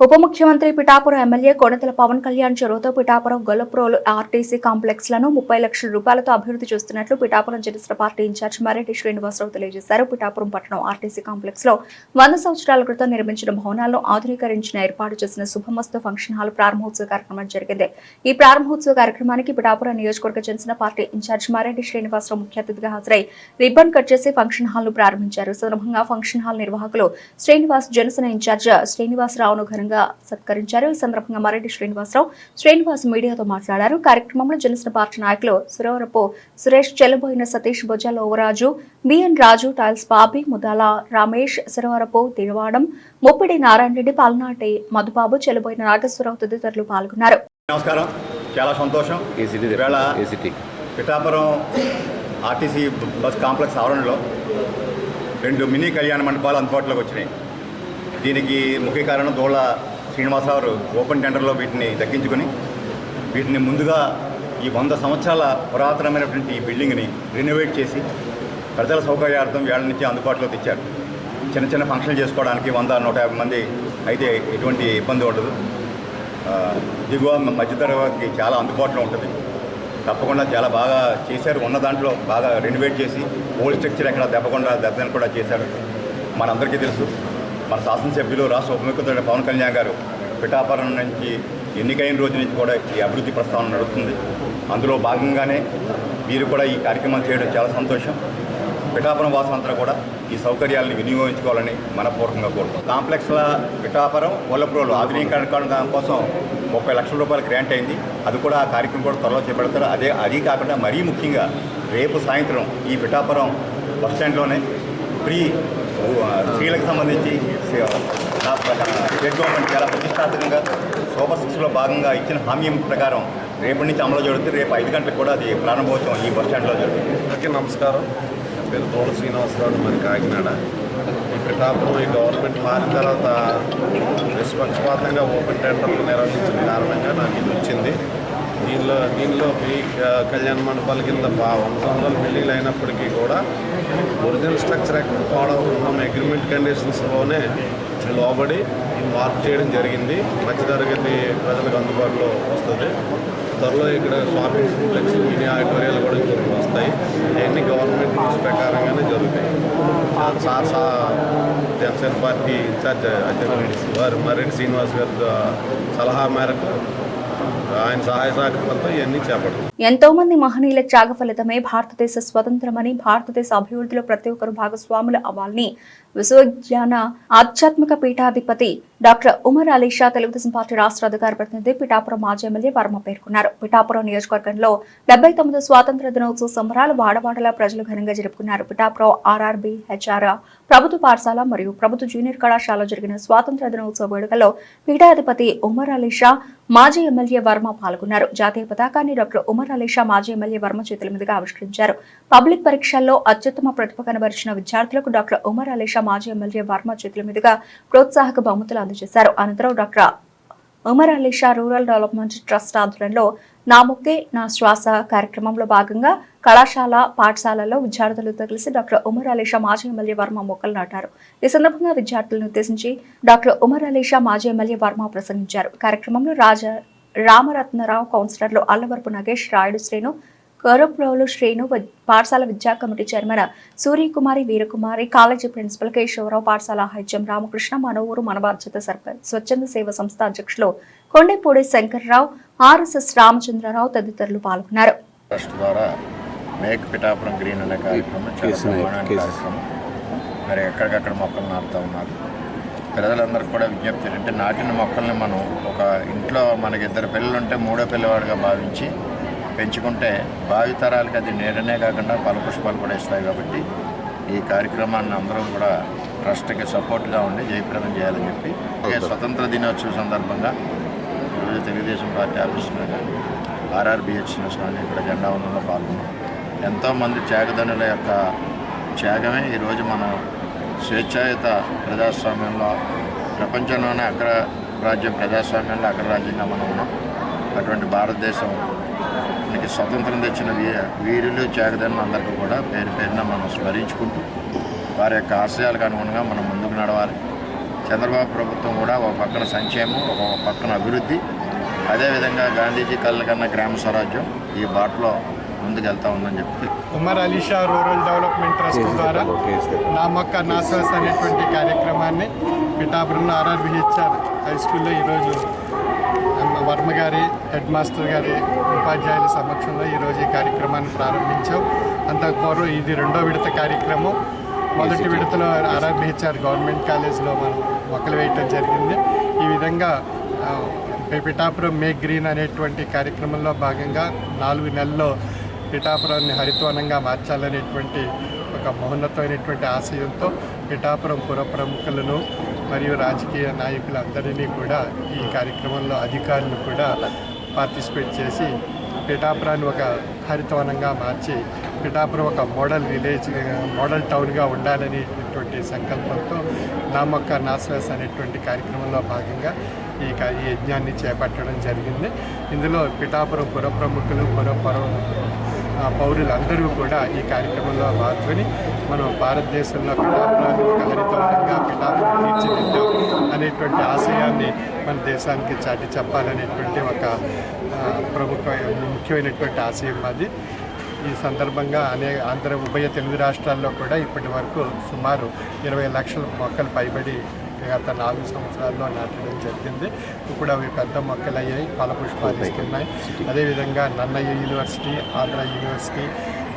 ఉప ముఖ్యమంత్రి పిఠాపురం ఎమ్మెల్యే కొణిదెల పవన్ కళ్యాణ్ చొరవతో పిఠాపురం గొల్లప్రోలు ఆర్టీసీ కాంప్లెక్స్ లను 30 లక్షల రూపాయలతో అభివృద్ధి చేస్తున్నట్లు పిఠాపురం జనసేన పార్టీ ఇన్ఛార్జ్ మరెడ్డి శ్రీనివాసరావు తెలియజేశారు. పిఠాపురం పట్టణం ఆర్టీసీ కాంప్లెక్స్ లో 100 సంవత్సరాల క్రితం నిర్మించిన భవనాలను ఆధునీకరించిన ఏర్పాటు చేసిన శుభమస్తు ఫంక్షన్ హాల్ ప్రారంభోత్సవ కార్యక్రమం జరిగింది. ఈ ప్రారంభోత్సవ కార్యక్రమానికి పిఠాపురం నియోజకవర్గ జనసేన పార్టీ ఇన్ఛార్జ్ మరెడ్డి శ్రీనివాసరావు ముఖ్య అతిథిగా హాజరై రిబ్బన్ కట్ చేసి ఫంక్షన్ హాల్ ను ప్రారంభించారు. సందర్భంగా ఫంక్షన్ హాల్ నిర్వాహకులు శ్రీనివాస్, జనసేన ఇన్ఛార్జ్ శ్రీనివాసరావును ఘనంగా సత్కరించారు. ఈ సందర్భంగా మరెడ్డి శ్రీనివాస్ మీడియాతో మాట్లాడారు. కార్యక్రమంలో జనసేన పార్టీ నాయకులు సురవరపు సురేష్, చెల్లబోయిన సతీష్, బొజ్జల ఓవరాజు, బిఎన్ రాజు, టైల్స్ బాబీ, ముదాల రమేష్, సురవరపు తిరువాడం, ముప్పిడి నారాయణ రెడ్డి, పాల్నాటి మధుబాబు, చెల్లబోయిన నాగేశ్వరరావు తదితరులు పాల్గొన్నారు. నమస్కారం, చాలా సంతోషం. పిఠాపురం ఆర్టీసీ బస్ కాంప్లెక్స్ ఆవరణలో 2 మినీ కళ్యాణ మండపాలు అందుబాటులోకి వచ్చినాయి. దీనికి ముఖ్య కారణం దోళ శ్రీనివాసరావు ఓపెన్ టెండర్లో వీటిని దక్కించుకొని వీటిని ముందుగా ఈ 100 సంవత్సరాల పురాతనమైనటువంటి ఈ బిల్డింగ్ని రెనోవేట్ చేసి ప్రజల సౌకర్యార్థం వేళ నుంచి అందుబాటులో తెచ్చారు. చిన్న చిన్న ఫంక్షన్లు చేసుకోవడానికి 100-150 మంది అయితే ఎటువంటి ఇబ్బంది ఉండదు. దిగువ మధ్యతరగతికి చాలా అందుబాటులో ఉంటుంది. తప్పకుండా చాలా బాగా చేశారు. ఉన్న దాంట్లో బాగా రెనోవేట్ చేసి ఓల్డ్ స్ట్రక్చర్ ఎక్కడ దెబ్బతిని కూడా చేశారు. మనందరికీ తెలుసు, మన శాసనసభ్యులు రాష్ట్ర ఉప ముఖ్యమంత్రి పవన్ కళ్యాణ్ గారు పిఠాపురం నుంచి ఎన్నికైన రోజు నుంచి కూడా ఈ అభివృద్ధి ప్రస్తావన నడుస్తుంది. అందులో భాగంగానే మీరు కూడా ఈ కార్యక్రమం చేయడం చాలా సంతోషం. పిఠాపురం వాసులంతా కూడా ఈ సౌకర్యాలను వినియోగించుకోవాలని మనపూర్వకంగా కోరుకుంటాం. కాంప్లెక్స్ల పిఠాపురం గొల్లప్రోలు ఆధునీకరణ కోసం 30 లక్షల రూపాయలు గ్రాంట్ అయింది. అది కూడా ఆ కార్యక్రమం కూడా త్వరలో చేపడతారు. అది కాకుండా మరీ ముఖ్యంగా రేపు సాయంత్రం ఈ పిఠాపురం బస్టాండ్లోనే ఫ్రీ స్త్రీలకు సంబంధించి స్టేట్ గవర్నమెంట్ చాలా ప్రతిష్టాత్మకంగా సూపర్ 6లో భాగంగా ఇచ్చిన హామీ ప్రకారం రేపటి నుంచి అమలు జరుగుతుంది. రేపు 5 గంటలకు కూడా అది ప్రారంభోత్సవం ఈ బస్ స్టాండ్లో జరుగుతుంది. అందరికీ నమస్కారం. నా పేరు తోట శ్రీనివాసరావు, మరి కాకినాడ. ఈ పిఠాపురం ఈ గవర్నమెంట్ మారిన తర్వాత నిష్పక్షపాతంగా ఓపెన్ టెండర్లు నిర్వహించిన కారణంగా నాకు ఇది వచ్చింది. దీనిలో మీ కళ్యాణ మండపాల కింద 100 సంవత్సరాలు బిల్డింగ్లు అయినప్పటికీ కూడా ఒరిజినల్ స్ట్రక్చర్ ఎక్కడ పాడవకుండా అగ్రిమెంట్ కండిషన్స్లోనే లోబడి మార్పు చేయడం జరిగింది. మధ్యతరగతి ప్రజలకు అందుబాటులో వస్తుంది. త్వరలో ఇక్కడ షాపింగ్ కాంప్లెక్స్, మినీ ఆడిటోరియాలు కూడా ఇంకొకటి వస్తాయి. అవన్నీ గవర్నమెంట్ రూల్స్ ప్రకారంగానే జరుగుతాయి. జనసేన పార్టీ ఇన్ఛార్జ్ వారు మర్రెడ్డి శ్రీనివాస్ గారి సలహా మేరకు ఆయన సహాయ సహకారాలతో ఇవన్నీ చేపడతాం. ఎంతో మంది మహనీయుల త్యాగ ఫలితమే భారతదేశ స్వతంత్రమని, భారతదేశ అభివృద్ధిలో ప్రతి ఒక్కరు భాగస్వాములు అవ్వాలని విశ్వవిజ్ఞాన ఆధ్యాత్మిక పీఠాధిపతి డాక్టర్ ఉమర్ అలీ షా తెలుగుదేశం పార్టీ రాష్ట్ర అధికార ప్రతినిధి పిఠాపురం మాజీ ఎమ్మెల్యే వర్మ పేర్కొన్నారు. పిఠాపురం నియోజకవర్గంలో 79వ స్వాతంత్ర దినోత్సవ సంబరాలు వాడవాడలా ప్రజలు ఘనంగా జరుపుకున్నారు. పిఠాపురం ఆర్ఆర్బి హెచ్ఆర్ ప్రభుత్వ పాఠశాల మరియు ప్రభుత్వ జూనియర్ కళాశాల జరిగిన స్వాతంత్ర దినోత్సవ వేడుకల్లో పీఠాధిపతి ఉమర్ అలీ షా, మాజీ ఎమ్మెల్యే వర్మ పాల్గొన్నారు. జాతీయ పతాకాన్ని డాక్టర్ ఉమర్ అలీ షా, మాజీ ఎమ్మెల్యే వర్మ చేతుల మీదుగా ఆవిష్కరించారు. పబ్లిక్ పరీక్షల్లో అత్యుత్తమ ప్రతిభ కనబరిచిన విద్యార్థులకు డాక్టర్ ఉమర్ అలీ షా, మాజీ ఎమ్మెల్యే వర్మ చేతుల మీదుగా ప్రోత్సాహక బహుమతులు అందజేశారు. అనంతరం doctor Umar Ali Shah rural development trust ఆధ్వర్యంలో నా మొక్కే నా శ్వాస కార్యక్రమంలో భాగంగా కళాశాల, పాఠశాలల్లో విద్యార్థులతో కలిసి డాక్టర్ ఉమర్ అలీ షా, మాజీ ఎమ్మెల్యే వర్మ మొక్కలు నాటారు. ఈ సందర్భంగా విద్యార్థులను ఉద్దేశించి డాక్టర్ ఉమర్ అలీ షా, మాజీ ఎమ్మెల్యే వర్మ ప్రసంగించారు. కార్యక్రమంలో రామరత్నరావు, కౌన్సిలర్లు అల్లవరపు నగేష్, రాయుడు శ్రీను, కరుప్రోలు శ్రీను, పాఠశాల విద్యా committee chairman Suryakumari, Veerakumari, college principal Kesavarao, పాఠశాల హైద్యం రామకృష్ణ, మనవూరు మన బాధ్యత సర్పంచ్ స్వచ్ఛంద సేవ సంస్థ అధ్యక్షులు కొండేపూడి శంకర్రావు, ఆర్ఎస్ఎస్ రామచంద్రరావు తదితరులు పాల్గొన్నారు. ట్రస్ట్ ద్వారా మేక్ పిఠాపురం గ్రీన్ అనే కార్యక్రమం కార్యక్రమం మరి ఎక్కడికక్కడ మొక్కలు నాటుతూ ఉన్నారు. ప్రజలందరికీ కూడా విజ్ఞప్తి ఏంటంటే నాటిన మొక్కల్ని మనం ఒక ఇంట్లో మనకి 2 పిల్లలు ఉంటే 3వ పిల్లవాడిగా భావించి పెంచుకుంటే భావితరాలకి అది నీడనే కాకుండా ఫలపుష్పాలు కూడా ఇస్తాయి. కాబట్టి ఈ కార్యక్రమాన్ని అందరం కూడా ట్రస్ట్కి సపోర్ట్గా ఉండి జయప్రదం చేయాలని చెప్పి స్వతంత్ర దినోత్సవ సందర్భంగా ఈరోజు తెలుగుదేశం పార్టీ ఆఫీసులో కానీ ఆర్ఆర్బిహెచ్ఎస్ కానీ ఇక్కడ జెండా వందనంలో పాల్గొన్నాం. ఎంతోమంది త్యాగదనుల యొక్క త్యాగమే ఈరోజు మనం స్వేచ్ఛాయుత ప్రజాస్వామ్యంలో ప్రపంచంలోనే అగ్రరాజ్యం, ప్రజాస్వామ్యంలో అగ్రరాజ్యంగా మనం ఉన్నాం. అటువంటి భారతదేశం మనకి స్వతంత్రం తెచ్చిన వీరులు, త్యాగదనులు అందరికీ కూడా పేరు పేరున మనం స్మరించుకుంటూ వారి యొక్క ఆశయాలకు అనుగుణంగా మనం ముందుకు నడవాలి. చంద్రబాబు ప్రభుత్వం కూడా ఒక పక్కన సంక్షేమం, ఒక పక్కన అభివృద్ధి, అదేవిధంగా గాంధీజీ కళ్ళ కన్నా గ్రామ స్వరాజ్యం ఈ బాటలో ముందుకెళ్తా ఉందని చెప్పి Umar Ali Shah rural development trust ద్వారా నా మొక్క నా శ్వాస అనేటువంటి కార్యక్రమాన్ని పిఠాపురంలో ఆర్ఆర్బిహెచ్ఆర్ హై స్కూల్లో ఈరోజు వర్మ గారి, హెడ్ మాస్టర్ గారి, ఉపాధ్యాయుల సమక్షంలో ఈరోజు ఈ కార్యక్రమాన్ని ప్రారంభించాం. అంతకుపూర్వం ఇది 2వ విడత కార్యక్రమం. మొదటి విడతలో ఆర్ఆర్బిహెచ్ఆర్ గవర్నమెంట్ కాలేజ్లో మనం మొక్కలు వేయటం జరిగింది. ఈ విధంగా పిఠాపురం మేక్ గ్రీన్ అనేటువంటి కార్యక్రమంలో భాగంగా 4 నెలల్లో పిఠాపురాన్ని హరితవనంగా మార్చాలనేటువంటి ఒక మహోన్నతమైనటువంటి ఆశయంతో పిఠాపురం పుర ప్రముఖులను మరియు రాజకీయ నాయకులందరినీ కూడా ఈ కార్యక్రమంలో అధికారులు కూడా పార్టిసిపేట్ చేసి పిఠాపురాన్ని ఒక హరితవనంగా మార్చి పిఠాపురం ఒక మోడల్ టౌన్గా ఉండాలనేటువంటి సంకల్పంతో నా మొక్క నా శ్వాస అనేటువంటి కార్యక్రమంలో భాగంగా ఈ యజ్ఞాన్ని చేపట్టడం జరిగింది. ఇందులో పిఠాపురం పుర ప్రముఖులు, పౌరులందరూ కూడా ఈ కార్యక్రమంలో పాల్గొని మనం భారతదేశంలో పిఠాపురాన్ని ఒక హరితవనంగా పిఠాపురం తీర్చిదిద్దాం అనేటువంటి ఆశయాన్ని మన దేశానికి చాటి చెప్పాలనేటువంటి ఒక ముఖ్యమైనటువంటి ఆశయం అది. ఈ సందర్భంగా ఉభయ తెలుగు రాష్ట్రాల్లో కూడా ఇప్పటి వరకు సుమారు 20 లక్షల మొక్కలు పైబడి గత 4 సంవత్సరాల్లో నాటడం జరిగింది. ఇప్పుడు అవి పెద్ద మొక్కలు అయ్యాయి, ఫలపుష్పాలు ఇస్తున్నాయి. అదేవిధంగా నన్నయ్య యూనివర్సిటీ, ఆంధ్ర యూనివర్సిటీ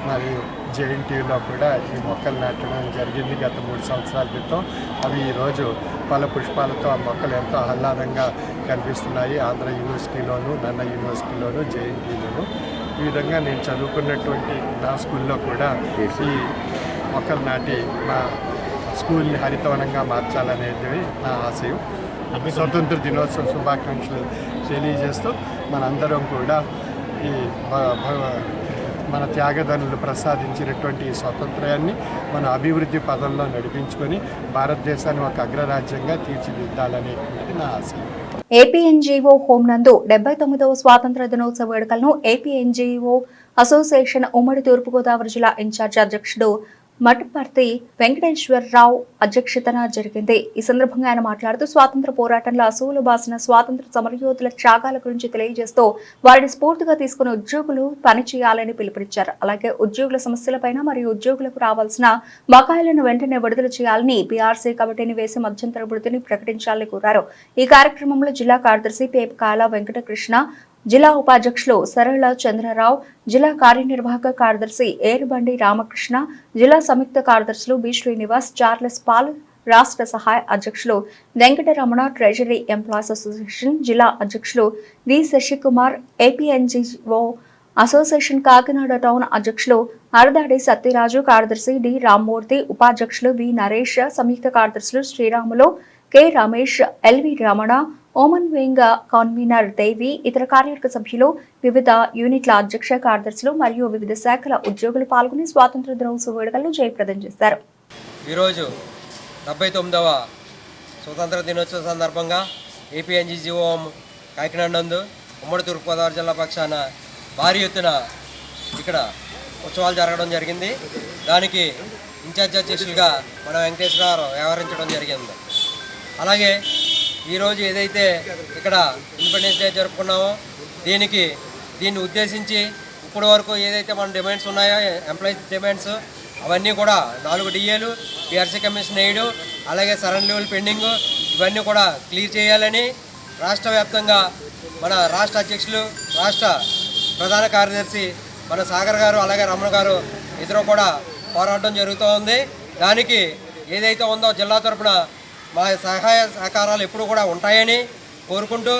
మరియు జేఎన్టీయూలో కూడా ఈ మొక్కలు నాటడం జరిగింది గత 3 సంవత్సరాల క్రితం. అవి ఈరోజు ఫలపుష్పాలతో ఆ మొక్కలు ఎంతో ఆహ్లాదంగా కనిపిస్తున్నాయి. ఆంధ్ర యూనివర్సిటీలోను, నన్న యూనివర్సిటీలోను, జేఎన్టీయూలోను. ఈ విధంగా నేను చదువుకున్నటువంటి నా స్కూల్లో కూడా ఈ మొక్కలు నాటి మా స్కూల్ని హరితవనంగా మార్చాలనేది నా ఆశయం. స్వతంత్ర దినోత్సవ శుభాకాంక్షలు తెలియజేస్తూ మనందరం కూడా ఈ మన త్యాగదనులు ప్రసాదించినటువంటి ఈ స్వాతంత్ర్యాన్ని మన అభివృద్ధి పదంలో నడిపించుకొని భారతదేశాన్ని ఒక అగ్రరాజ్యంగా తీర్చిదిద్దాలనేది నా ఆశయం. ఏపీఎన్జీఓ హోం నందు 79వ స్వాతంత్ర దినోత్సవ వేడుకలను ఏపీఎన్జీఓ అసోసియేషన్ ఉమ్మడి తూర్పుగోదావరి జిల్లా ఇన్ఛార్జ్ అధ్యక్షుడు మఠపర్తి వెంకటేశ్వరరావు అధ్యక్షతన జరిగింది. ఈ సందర్భంగా ఆయన మాట్లాడుతూ స్వాతంత్ర పోరాటంలో అసూలు బాసిన స్వాతంత్ర సమరయోధుల త్యాగాల గురించి తెలియజేస్తూ వారిని స్ఫూర్తిగా తీసుకుని ఉద్యోగులు పనిచేయాలని పిలుపునిచ్చారు. అలాగే ఉద్యోగుల సమస్యలపైన మరియు ఉద్యోగులకు రావాల్సిన బకాయిలను వెంటనే విడుదల చేయాలని పీఆర్సీ కమిటీని వేసి మధ్యంతర వృత్తిని ప్రకటించాలని కోరారు. ఈ కార్యక్రమంలో జిల్లా కార్యదర్శి పేపకాల వెంకటకృష్ణ, జిల్లా ఉపాధ్యక్షులు సరళ చంద్రరావు, జిల్లా కార్యనిర్వాహక కార్యదర్శి ఏరుబండి రామకృష్ణ, జిల్లా సంయుక్త కార్యదర్శులు బి శ్రీనివాస్, చార్లెస్ పాల్, రాష్ట్ర సహాయ అధ్యక్షులు వెంకటరమణ, ట్రెజరీ ఎంప్లాయీస్ అసోసియేషన్ జిల్లా అధ్యక్షులు V Sasikumar, APNGO association Kakinada town అధ్యక్షులు అరదాడి సత్యరాజు, కార్యదర్శి డి రామ్మూర్తి, ఉపాధ్యక్షులు వి నరేష్, సంయుక్త కార్యదర్శులు Sriramulu, K Ramesh, LV Ramana, woman wing convener Devi, ఇతర కార్యవర్గ సభ్యులు, వివిధ యూనిట్ల అధ్యక్ష కార్యదర్శులు మరియు వివిధ శాఖల ఉద్యోగులు పాల్గొని స్వాతంత్ర దినోత్సవ వేడుకలను జయప్రదం చేశారు. ఈరోజు 79వ స్వతంత్ర దినోత్సవ సందర్భంగా ఏపీఎన్జీఓ కాకినాడ నందు ఉమ్మడి తూర్పుగోదావరి జిల్లా పక్షాన భారీ ఎత్తున ఇక్కడ ఉత్సవాలు జరగడం జరిగింది. దానికి ఇన్ఛార్జ్ అధ్యక్షులుగా మన వెంకటేశ్వరరావు వ్యవహరించడం జరిగింది. అలాగే ఈరోజు ఏదైతే ఇక్కడ ఇండిపెండెన్స్ డే జరుపుకున్నామో దీన్ని ఉద్దేశించి ఇప్పటి వరకు ఏదైతే మన డిమాండ్స్ ఉన్నాయో ఎంప్లాయీస్ డిమాండ్స్ అవన్నీ కూడా 4 డిఏలు, పిఆర్సీ కమిషన్ వేయడం, అలాగే సరెండర్ లీవ్లు పెండింగ్ ఇవన్నీ కూడా క్లియర్ చేయాలని రాష్ట్ర వ్యాప్తంగా మన రాష్ట్ర అధ్యక్షులు, రాష్ట్ర ప్రధాన కార్యదర్శి మన సాగర్ గారు, అలాగే రమణ గారు ఇద్దరు కూడా పోరాటం జరుగుతూ ఉంది. దానికి ఏదైతే ఉందో జిల్లా తరఫున మా సహాయ సహకారాలు ఎప్పుడు కూడా ఉంటాయని కోరుకుంటూ,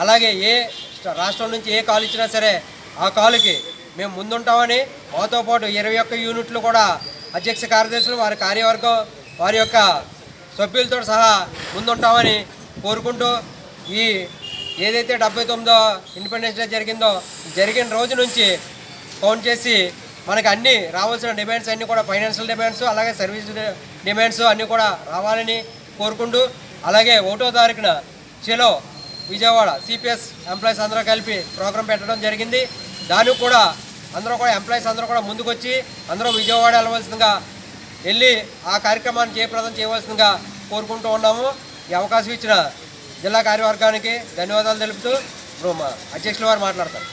అలాగే ఏ రాష్ట్రం నుంచి ఏ కాల్ ఇచ్చినా సరే ఆ కాలుకి మేము ముందుంటామని, మాతో పాటు 21 యూనిట్లు కూడా అధ్యక్ష కార్యదర్శులు, వారి కార్యవర్గం, వారి యొక్క సభ్యులతో సహా ముందుంటామని కోరుకుంటూ, ఈ ఏదైతే 79వ ఇండిపెండెన్స్ డే జరిగిన రోజు నుంచి కౌంట్ చేసి మనకి అన్నీ రావాల్సిన డిమాండ్స్ అన్నీ కూడా ఫైనాన్షియల్ డిమాండ్స్, అలాగే సర్వీస్ డిమాండ్స్ అన్నీ కూడా రావాలని కోరుకుంటూ, అలాగే 1వ తారీఖున చెలో విజయవాడ సిపిఎస్ ఎంప్లాయీస్ అందరూ కలిపి ప్రోగ్రాం పెట్టడం జరిగింది. దానికి కూడా అందరూ కూడా ఎంప్లాయీస్ అందరూ కూడా ముందుకొచ్చి అందరూ విజయవాడ వెళ్ళవలసిందిగా వెళ్ళి ఆ కార్యక్రమాన్ని జయప్రదం చేయవలసిందిగా కోరుకుంటూ ఉన్నాము. ఈ అవకాశం ఇచ్చిన జిల్లా కార్యవర్గానికి ధన్యవాదాలు తెలుపుతూ మా అధ్యక్షుల వారు మాట్లాడతారు.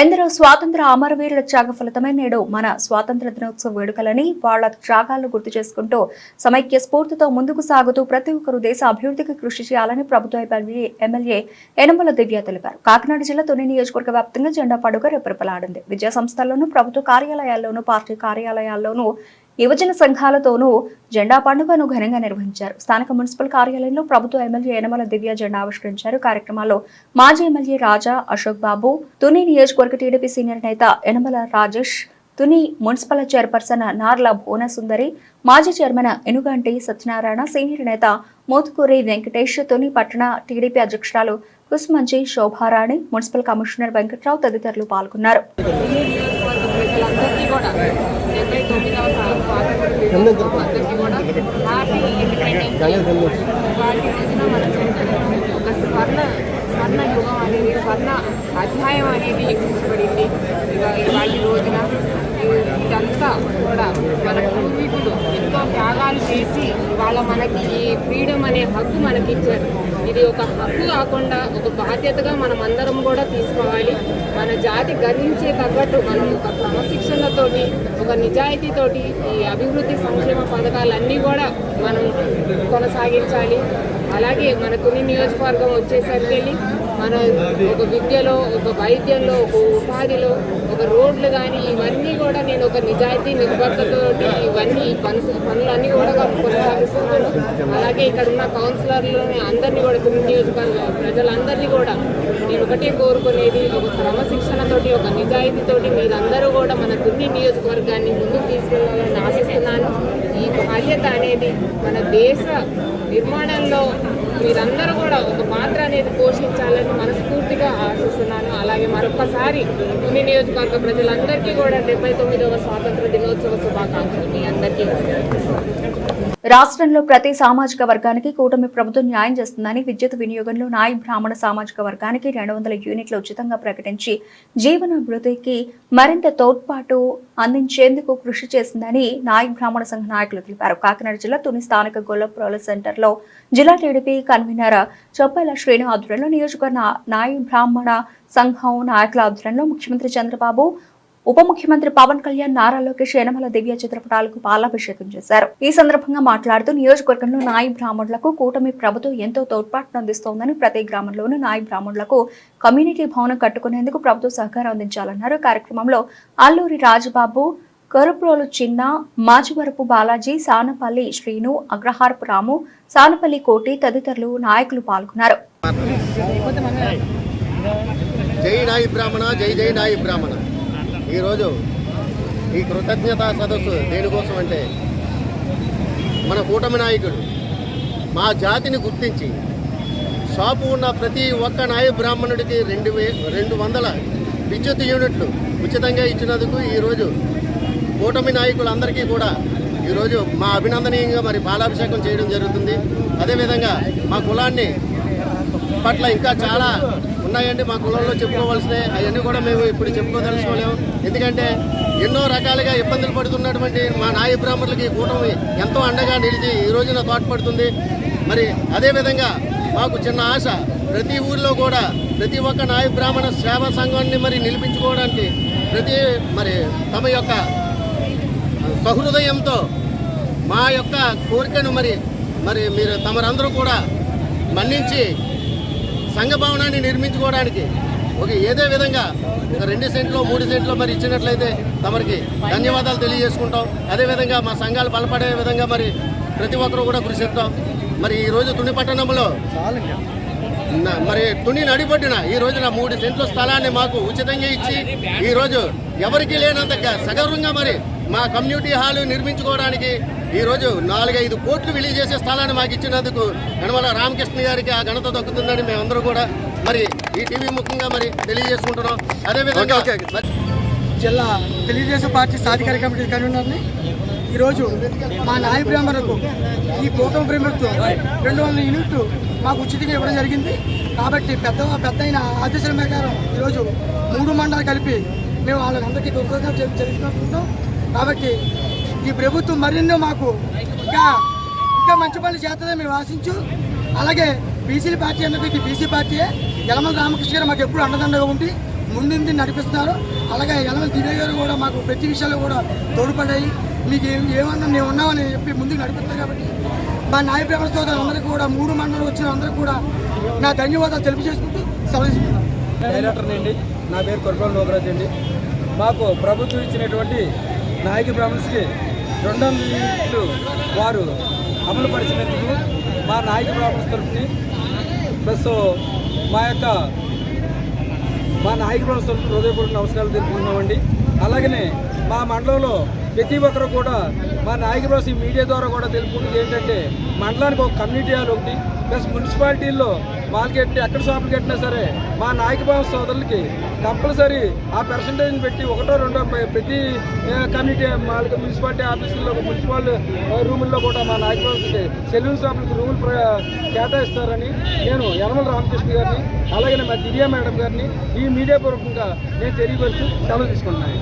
ఎందరో స్వాతంత్ర అమరవీరుల త్యాగ ఫలితమే నేడు మన స్వాతంత్ర దినోత్సవ వేడుకలని వాళ్ల త్యాగాలను గుర్తు చేసుకుంటూ సమైక్య స్ఫూర్తితో ముందుకు సాగుతూ ప్రతి ఒక్కరూ దేశ అభివృద్ధికి కృషి చేయాలని ప్రభుత్వ ఎమ్మెల్యే యనమల దివ్య తెలిపారు. కాకినాడ జిల్లా తుని నియోజకవర్గ వ్యాప్తంగా జెండా పండుగ రెపరెపలాడింది. విద్యా సంస్థల్లోనూ, ప్రభుత్వ కార్యాలయాల్లోనూ, పార్టీ కార్యాలయాల్లోనూ, యువజన సంఘాలతోనూ జెండా పండుగను ఘనంగా నిర్వహించారు. స్థానిక మున్సిపల్ కార్యాలయంలో ప్రభుత్వ ఎమ్మెల్యే యనమల దివ్య జెండా ఆవిష్కరించారు. కార్యక్రమాల్లో మాజీ ఎమ్మెల్యే రాజా అశోక్ బాబు, తుని నియోజకవర్గ టీడీపీ సీనియర్ నేత యనమల రాజేష్, తుని మున్సిపల్ చైర్పర్సన్ నార్ల భువనసుందరి, మాజీ చైర్మన్ ఎనుగంటి సత్యనారాయణ, సీనియర్ నేత మోతుకూరి వెంకటేష్, తుని పట్టణ టీడీపీ అధ్యక్షురాలు కుస్మంచి శోభారాణి, మున్సిపల్ కమిషనర్ వెంకట్రావు తదితరులు పాల్గొన్నారు. స్వర్ణ యుగం అనేది, స్వర్ణ అధ్యాయం అనేది లిఖించబడింది ఇవాళ రోజున. ఇదంతా కూడా మన పూర్వీకులు ఎంతో త్యాగాలు చేసి ఇవాళ మనకి ఈ ఫ్రీడమ్ అనే హక్కు మనకి ఇచ్చారు. ఇది ఒక హక్కు కాకుండా ఒక బాధ్యతగా మనం అందరం కూడా తీసుకోవాలి. మన జాతి గర్వించే తగ్గట్టు మనం ఒక క్రమశిక్షణతోటి, ఒక నిజాయితీతోటి ఈ అభివృద్ధి సంక్షేమ పథకాలన్నీ కూడా మనం కొనసాగించాలి. అలాగే మన తుని నియోజకవర్గం వచ్చేసరికి మన ఒక విద్యలో, ఒక వైద్యంలో, ఒక ఉపాధిలో, ఒక రోడ్లు కానీ ఇవన్నీ కూడా నేను ఒక నిజాయితీ నిబద్ధతతోటి ఇవన్నీ పనులన్నీ కూడా కొనసాగిస్తున్నాను. అలాగే ఇక్కడ ఉన్న కౌన్సిలర్లని అందరినీ కూడా, తుని నియోజకవర్గ ప్రజలందరినీ కూడా నేను ఒకటే కోరుకునేది, ఒక క్రమశిక్షణతోటి, ఒక నిజాయితీతోటి మీరందరూ కూడా మన తుని నియోజకవర్గాన్ని ముందుకు తీసుకెళ్లాలని ఆశిస్తున్నాను. ఈ బాధ్యత అనేది మన దేశ నిర్మాణంలో మీరందరూ కూడా ఒక పాత్ర అనేది పోషించాలని మనస్ఫూర్తిగా ఆశిస్తున్నాను. అలాగే మరొకసారి తుని నియోజకవర్గ ప్రజలందరికీ కూడా 79వ స్వాతంత్ర దినోత్సవ శుభాకాంక్షలు మీ అందరికీ. రాష్ట్రంలో ప్రతి సామాజిక వర్గానికి కూటమి ప్రభుత్వం న్యాయం చేస్తుందని విద్యుత్ వినియోగంలో నాయి బ్రాహ్మణ సామాజిక వర్గానికి 200 యూనిట్లు ఉచితంగా ప్రకటించి జీవనాభివృద్ధికి మరింత తోడ్పాటు అందించేందుకు కృషి చేసిందని నాయి బ్రాహ్మణ సంఘ నాయకులు తెలిపారు. కాకినాడ జిల్లా తుని స్థానిక గొల్లప్రోల సెంటర్లో జిల్లా టీడీపీ కన్వీనర్ చొప్పల శ్రీను ఆధ్వర్యంలో నియోజకవర్గ నాయి బ్రాహ్మణ సంఘం నాయకుల ఆధ్వర్యంలో ముఖ్యమంత్రి చంద్రబాబు, ఉప ముఖ్యమంత్రి పవన్ కళ్యాణ్, నారా లోకేష్ యనమల దివ్య చిత్రపటాలకు పాలాభిషేకం చేశారు. ఈ సందర్భంగా మాట్లాడుతూ నియోజకవర్గంలో నాయి బ్రాహ్మణులకు కూటమి ప్రభుత్వం ఎంతో తోడ్పాటును అందిస్తోందని, ప్రతి గ్రామంలోనూ నాయి బ్రాహ్మణులకు కమ్యూనిటీ భవనం కట్టుకునేందుకు ప్రభుత్వం సహకారం అందించాలన్నారు. కార్యక్రమంలో అల్లూరి రాజబాబు, కరుప్రోలు చిన్న, మాచివరపు బాలాజీ, సానపల్లి శ్రీను, అగ్రహారపు రాము, సానపల్లి కోటి తదితరులు నాయకులు పాల్గొన్నారు. జై నాయి బ్రాహ్మణ, జై జై నాయి బ్రాహ్మణ. ఈరోజు ఈ కృతజ్ఞతా సదస్సు దేనికోసం అంటే మన కూటమి నాయకుడు మా జాతిని గుర్తించి షాపు ఉన్న ప్రతి ఒక్క నాయ బ్రాహ్మణుడికి 200 విద్యుత్ యూనిట్లు ఉచితంగా ఇచ్చినందుకు ఈరోజు కూటమి నాయకులందరికీ కూడా ఈరోజు మా అభినందనీయంగా మరి పాలాభిషేకం చేయడం జరుగుతుంది. అదేవిధంగా మా కులాన్ని పట్ల ఇంకా చాలా ఉన్నాయండి. మా కులంలో చెప్పుకోవాల్సినవి అవన్నీ కూడా మేము ఇప్పుడు చెప్పుకోదలుచుకోలేము. ఎందుకంటే ఎన్నో రకాలుగా ఇబ్బందులు పడుతున్నటువంటి మా నాయ బ్రాహ్మణులకి కూటమి ఎంతో అండగా నిలిచి ఈ రోజున తోడ్పడుతుంది. మరి అదేవిధంగా మాకు చిన్న ఆశ, ప్రతి ఊరిలో కూడా ప్రతి ఒక్క నాయ బ్రాహ్మణ సేవా సంఘాన్ని మరి నిలిపించుకోవడానికి మరి తమ యొక్క సహృదయంతో మా యొక్క కోరికను మరి మీరు తమరందరూ కూడా మన్నించి సంఘ భవనాన్ని నిర్మించుకోవడానికి ఏదే విధంగా ఒక 2 సెంట్లో 3 సెంట్లో మరి ఇచ్చినట్లయితే తమరికి ధన్యవాదాలు తెలియజేసుకుంటాం. అదేవిధంగా మా సంఘాలు బలపడే విధంగా మరి ప్రతి ఒక్కరూ కూడా కృషి చేస్తాం. మరి ఈరోజు తుని పట్టణంలో మరి తుని నడిపొడ్డిన ఈ రోజున 3 సెంట్ల స్థలాన్ని మాకు ఉచితంగా ఇచ్చి ఈరోజు ఎవరికి లేనంత సగర్వంగా మరి మా కమ్యూనిటీ హాల్ నిర్మించుకోవడానికి ఈరోజు 4-5 కోట్లు విలువ చేసే స్థలాన్ని మాకు ఇచ్చినందుకు యనమల రామకృష్ణ గారికి ఆ ఘనత దక్కుతుందని మేమందరూ కూడా మరి ఈ టీవీ ముఖ్యంగా మరి తెలియజేసుకుంటున్నాం. అదేవిధంగా జిల్లా తెలుగుదేశం పార్టీ సాధికార కమిటీ కన్వీనర్ని ఈరోజు మా నాయ బ్రాహ్మణులకు ఈ కూటమి ప్రభుత్వం 200 యూనిట్లు మాకు ఉచితంగా ఇవ్వడం జరిగింది. కాబట్టి పెద్ద అయిన ఆదేశాల ప్రకారం ఈరోజు 3 మండలాలు కలిపి మేము వాళ్ళందరికీ కృతజ్ఞతలు తెలుసుకుంటున్నాం. కాబట్టి ఈ ప్రభుత్వం మరెన్నో మాకు ఇంకా మంచి పనులు చేస్తుందని మేము ఆశించు. అలాగే బీసీల పార్టీ అన్నది బీసీ పార్టీయే. యనమల రామకృష్ణ గారు మాకు ఎప్పుడు అండదండగా ఉండి ముందుంది నడిపిస్తున్నారు. అలాగే యనమల దివ్య గారు కూడా మాకు ప్రతి విషయాల్లో కూడా తోడ్పడాయి. మీకు ఏమన్నా మేము ఉన్నామని చెప్పి ముందుకు నడిపిస్తారు. కాబట్టి మా నాయ బ్రాహ్మణ సోదరులందరికీ కూడా 3 మండలాలు వచ్చిన అందరికీ కూడా నా ధన్యవాదాలు తెలియజేసుకుంటూ సెలవు తీసుకుంటాం. డైరెక్టర్ అండి, నా పేరు కొరపాల లోకరాజ్ అండి. మాకు ప్రభుత్వం ఇచ్చినటువంటి నాయక బ్రాహ్మణ్స్కి 200 యూనిట్లు వారు అమలు పరిచినందుకు మా నాయక బ్రాహ్మణ్స్ తరఫుని ప్లస్ మా నాయక బ్రాహ్మణ్స్ తరఫున హృదయపూర్వక నమస్కారాలు తెలుపుతున్నామండి. అలాగనే మా మండలంలో ప్రతి ఒక్కరు కూడా మా నాయక బ్రాహ్మణ్స్ మీడియా ద్వారా కూడా తెలుపుకున్నది ఏంటంటే మండలానికి ఒక కమ్యూనిటీ హాల్ ఒకటి ప్లస్ మున్సిపాలిటీల్లో వాళ్ళకి ఎక్కడ షాపులు కట్టినా సరే మా నాయక బ్రాహ్మణ సోదరులకి కంపల్సరీ ఆ పర్సంటేజ్ని పెట్టి 1-2 ప్రతి కమ్యూనిటీ వాళ్ళకి మున్సిపాలిటీ ఆఫీసుల్లో మున్సిపల్ రూముల్లో కూడా మా నాయక బ్రాహ్మణులకి సెలూన్ షాపులకి రూములు కేటాయిస్తారని నేను యనమల రామకృష్ణ గారిని అలాగే మా దివ్య మేడం గారిని ఈ మీడియా పూర్వకంగా నేను తెలియపరుస్తూ సెలవు తీసుకుంటున్నాను.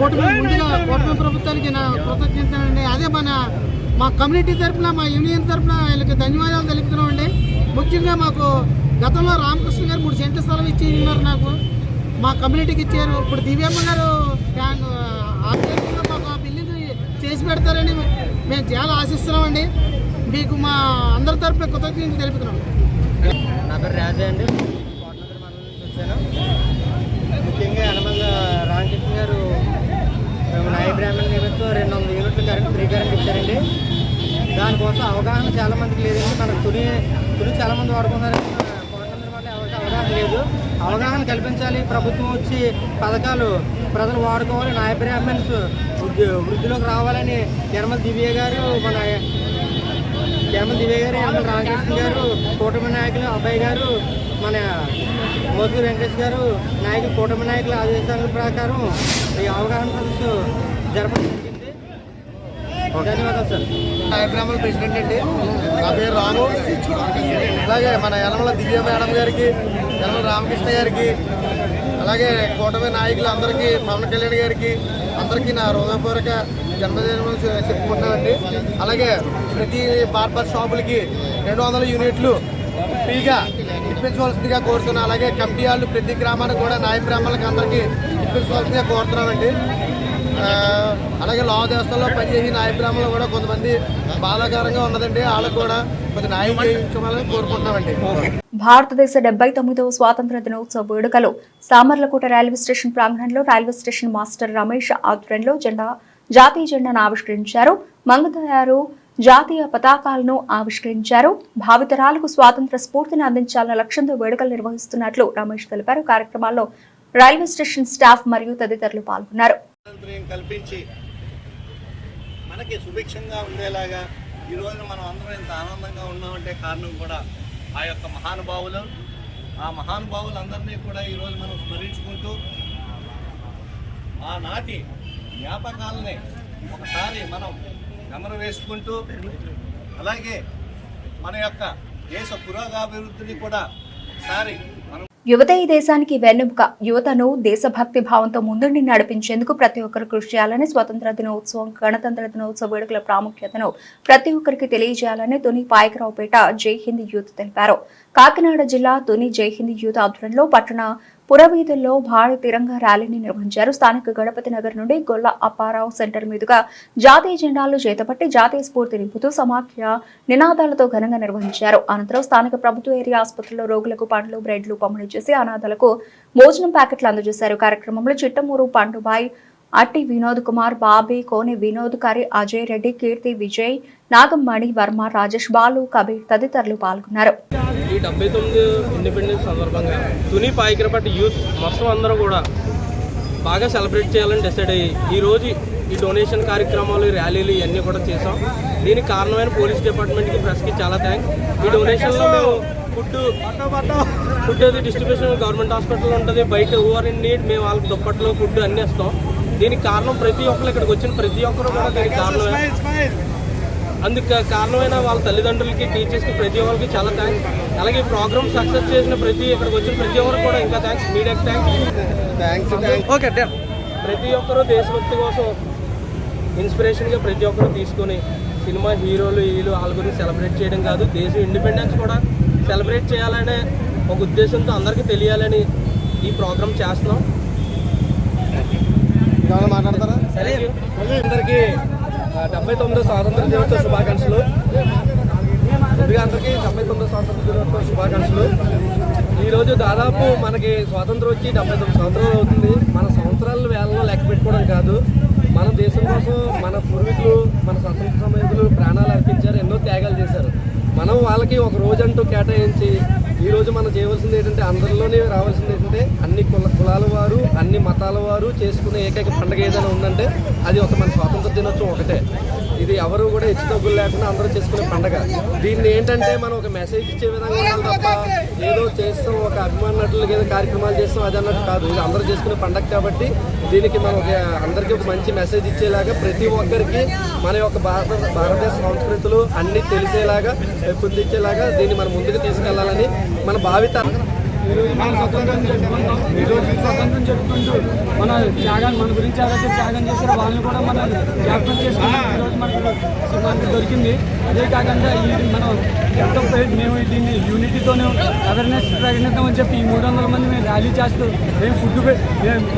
కూటమి ప్రభుత్వానికి నా కృతజ్ఞత అండి. అదే మా కమ్యూనిటీ తరఫున మా యూనియన్ తరఫున వీళ్ళకి ధన్యవాదాలు తెలుపుతున్నామండి. ముఖ్యంగా మాకు గతంలో రామకృష్ణ గారు 3 సెంట్ల స్థలం ఇచ్చి ఉన్నారు, నాకు మా కమ్యూనిటీకి ఇచ్చారు. ఇప్పుడు దివ్యమ్మ గారు మాకు ఆ బిల్లుని చేసి పెడతారని మేము చాలా ఆశిస్తున్నామండి. మీకు మా అందరి తరఫున కృతజ్ఞత తెలుపుతున్నాం. నా పేరు రాజా అండి, కోటనగర్ మండలం నుంచి వచ్చాను. ముఖ్యంగా యనమల రామకృష్ణ గారు నాయ బ్రాహ్మణ నిమిత్తం 200 యూనిట్లు ఫ్రీ కరెంట్ ఇచ్చారండి. దానికోసం అవగాహన చాలా మందికి లేదండి. మనకు తుని చాలామంది వాడుకున్నారు, కోటనగర్ మండలం ఎవరికి అవగాహన లేదు. అవగాహన కల్పించాలి. ప్రభుత్వం వచ్చి పథకాలు ప్రజలు వాడుకోవాలి. నాయ బ్రాహ్మణ్స్ వృద్ధిలోకి రావాలని యనమల దివ్య గారు, యనమల రామకృష్ణ గారు, కూటమి నాయకులు అబ్బాయి గారు, మన మోదీ వెంకటేష్ గారు కూటమి నాయకుల ఆదేశాల ప్రకారం ఈ అవగాహన సదస్సు జరపడం జరిగింది. ధన్యవాదాలు సార్. నాయ బ్రాహ్మణ ప్రెసిడెంట్ అండి. నా పేరు రాము. అలాగే మన యనమల దివ్య మేడం గారికి, యనమల రామకృష్ణ గారికి, అలాగే కూటమి నాయకులు అందరికీ, పవన్ కళ్యాణ్ గారికి అందరికీ నా హృదయపూర్వక జన్మదినం చెప్పుకుంటున్నామండి. అలాగే ప్రతి బార్బర్ షాపులకి 200 యూనిట్లు ఫ్రీగా ఇప్పించవలసిందిగా కోరుతున్నాం. అలాగే కమిటీ వాళ్ళు ప్రతి గ్రామానికి కూడా నాయ బ్రాహ్మణులకి అందరికీ ఇప్పించవలసిందిగా కోరుతున్నామండి. అలాగే లావ దేవస్థానంలో పనిచేసి నాయ బ్రాహ్మణులు కూడా కొంతమంది బాధాకరంగా ఉన్నదండి. వాళ్ళకు కూడా కొద్ది న్యాయం చేయించాలని కోరుకుంటున్నామండి. భారతదేశ 79వ స్వాతంత్ర దినోత్సవ వేడుకలు సామర్లకోట రైల్వే స్టేషన్ ప్రాంగణంలో రైల్వే స్టేషన్ మాస్టర్ రమేష్ ఆధ్వర్యంలో జాతీయ జెండాను ఆవిష్కరించారు. మంగతయారు జాతీయ పతాకాలను ఆవిష్కరించారు. భావితరాలకు స్వాతంత్ర స్ఫూర్తిని అందించాలన్న లక్ష్యంతో వేడుకలు నిర్వహిస్తున్నట్లు రమేష్ తెలిపారు. కార్యక్రమాల్లో రైల్వే స్టేషన్ స్టాఫ్ మరియు తదితరులు పాల్గొన్నారు. కల్పించి మనకి సుభిక్షంగా ఉండేలాగా ఈ రోజున మనం అందరం ఇంత ఆనందంగా ఉన్నామంటే కారణం కూడా ఆ యొక్క మహానుభావులు. ఆ మహానుభావులందరినీ కూడా ఈరోజు మనం స్మరించుకుంటూ ఆనాటి జ్ఞాపకాలని ఒకసారి మనం గమనం వేసుకుంటూ, అలాగే మన యొక్క దేశ పురోగాభివృద్ధిని కూడా ఒకసారి మనం యువత ఈ దేశానికి వెన్నెముక. యువతను దేశభక్తి భావంతో ముందుండి నడిపించేందుకు ప్రతి ఒక్కరు కృషి చేయాలని, స్వతంత్ర దినోత్సవం, గణతంత్ర దినోత్సవ వేడుకల ప్రాముఖ్యతను ప్రతి ఒక్కరికి తెలియజేయాలని తుని పాయకరావుపేట జై హింద్ యూత్ తెలిపారు. కాకినాడ జిల్లా తుని జై హింద్ యూత్ ఆధ్వర్యంలో పట్టణ పురవీధుల్లో భారీ తిరంగా ర్యాలీని నిర్వహించారు. స్థానిక గణపతి నగర్ నుండి గొల్ల అప్పారావు సెంటర్ మీదుగా జాతీయ జెండాలు చేతపట్టి జాతీయ స్ఫూర్తి నింపుతూ సమాఖ్య నినాదాలతో ఘనంగా నిర్వహించారు. అనంతరం స్థానిక ప్రభుత్వ ఏరియా ఆసుపత్రిలో రోగులకు పండ్లు, బ్రెడ్లు పంపిణీ చేసి అనాథలకు భోజనం ప్యాకెట్లు అందజేశారు. కార్యక్రమంలో చిట్టమూరు పండుబాయ్, అట్టి వినోద్ కుమార్, బాబీ, కోని వినోద్, కరి అజయ్ రెడ్డి, కీర్తి, విజయ్, నాగమణి వర్మ, రాజేష్, బాలు, కబీర్ తదితరులు పాల్గొన్నారు. ఈ 79 ఇండిపెండెన్స్ సందర్భంగా తుని పాయకరపేట యూత్ మొత్తం అందరూ కూడా బాగా సెలబ్రేట్ చేయాలని డిసైడ్ అయ్యి ఈరోజు ఈ డొనేషన్ కార్యక్రమాలు, ర్యాలీలు ఇవన్నీ కూడా చేసాం. దీనికి కారణమైన పోలీస్ డిపార్ట్మెంట్కి, ప్రెస్కి చాలా థ్యాంక్స్. ఈ డొనేషన్లో మేము ఫుడ్ అది డిస్ట్రిబ్యూషన్ గవర్నమెంట్ హాస్పిటల్ ఉంటుంది. బయట ఓవర్ ఇన్ నీడ్ మేము వాళ్ళకి దుప్పట్లు, ఫుడ్ అన్నీ ఇస్తాం. దీనికి కారణం ప్రతి ఒక్కరు, ఇక్కడికి వచ్చిన ప్రతి ఒక్కరు కూడా దీనికి కారణమే. అందుకు కారణమైన వాళ్ళ తల్లిదండ్రులకి, టీచర్స్కి, ప్రతి ఒక్కరికి చాలా థ్యాంక్స్. అలాగే ఈ ప్రోగ్రామ్ సక్సెస్ చేసిన ఇక్కడికి వచ్చిన ప్రతి ఒక్కరికి కూడా ఇంకా థ్యాంక్స్. మీడియాకి థ్యాంక్స్. ఓకే, ప్రతి ఒక్కరూ దేశభక్తి కోసం ఇన్స్పిరేషన్గా ప్రతి ఒక్కరు తీసుకొని సినిమా హీరోలు వాళ్ళ గురించి సెలబ్రేట్ చేయడం కాదు, దేశం ఇండిపెండెన్స్ కూడా సెలబ్రేట్ చేయాలనే ఒక ఉద్దేశంతో అందరికీ తెలియాలని ఈ ప్రోగ్రామ్ చేస్తున్నాం. మాట్లాడతారా? అందరికీ 79వ స్వాతంత్ర దినోత్సవ శుభాకాంక్షలు. ముందుగా అందరికీ 79వ స్వాతంత్ర దినోత్సవ శుభాకాంక్షలు. ఈరోజు దాదాపు మనకి స్వాతంత్రం వచ్చి 79 సంవత్సరాలు అవుతుంది. మన సంవత్సరాల వేలలో లెక్క పెట్టుకోవడం కాదు, మన దేశం కోసం మన పూర్వీకులు, మన స్వతంత్ర సమయంలో ప్రాణాలు అర్పించారు, ఎన్నో త్యాగాలు చేశారు. మనం వాళ్ళకి ఒక రోజంటూ కేటాయించి ఈరోజు మనం చేయవలసింది ఏంటంటే, అందరిలోనే రావాల్సింది ఏంటంటే, అన్ని కులాల వారు, అన్ని మతాల వారు చేసుకునే ఏకైక పండుగ ఏదైనా ఉందంటే అది ఒక మన స్వాతంత్ర దినోత్సవం ఒకటే. ఇది ఎవరు కూడా హెచ్చు తగ్గులు లేకుండా అందరూ చేసుకునే పండుగ. దీన్ని ఏంటంటే మనం ఒక మెసేజ్ ఇచ్చే విధంగా ఉండాలి తప్ప ఏదో చేస్తాం, ఒక అభిమాన నటులకి ఏదో కార్యక్రమాలు చేస్తాం అది అన్నట్టు కాదు. ఇది అందరూ చేసుకునే పండుగ కాబట్టి దీనికి మనం అందరికీ ఒక మంచి మెసేజ్ ఇచ్చేలాగా, ప్రతి ఒక్కరికి మన యొక్క భారతదేశ సంస్కృతులు అన్నీ తెలిసేలాగా, పొందించేలాగా దీన్ని మనం ముందుకు తీసుకెళ్లాలని మన భావితరం. ఈరోజు మన స్వతంత్రం జరుపుకుంటాం. ఈరోజు స్వతంత్రం జరుపుకుంటూ మన త్యాగాన్ని, మన గురించి ఎవరైతే త్యాగం చేశారో వాళ్ళని కూడా మనం జ్ఞాపకం చేసుకుంటాం. ఈరోజు మనకు దొరికింది. అదే కాకుండా మనం ఎంతో మేము దీన్ని యూనిటీతోనే అవేర్నెస్ ప్రకటిద్దామని చెప్పి ఈ 300 మంది మేము ర్యాలీ చేస్తూ మేము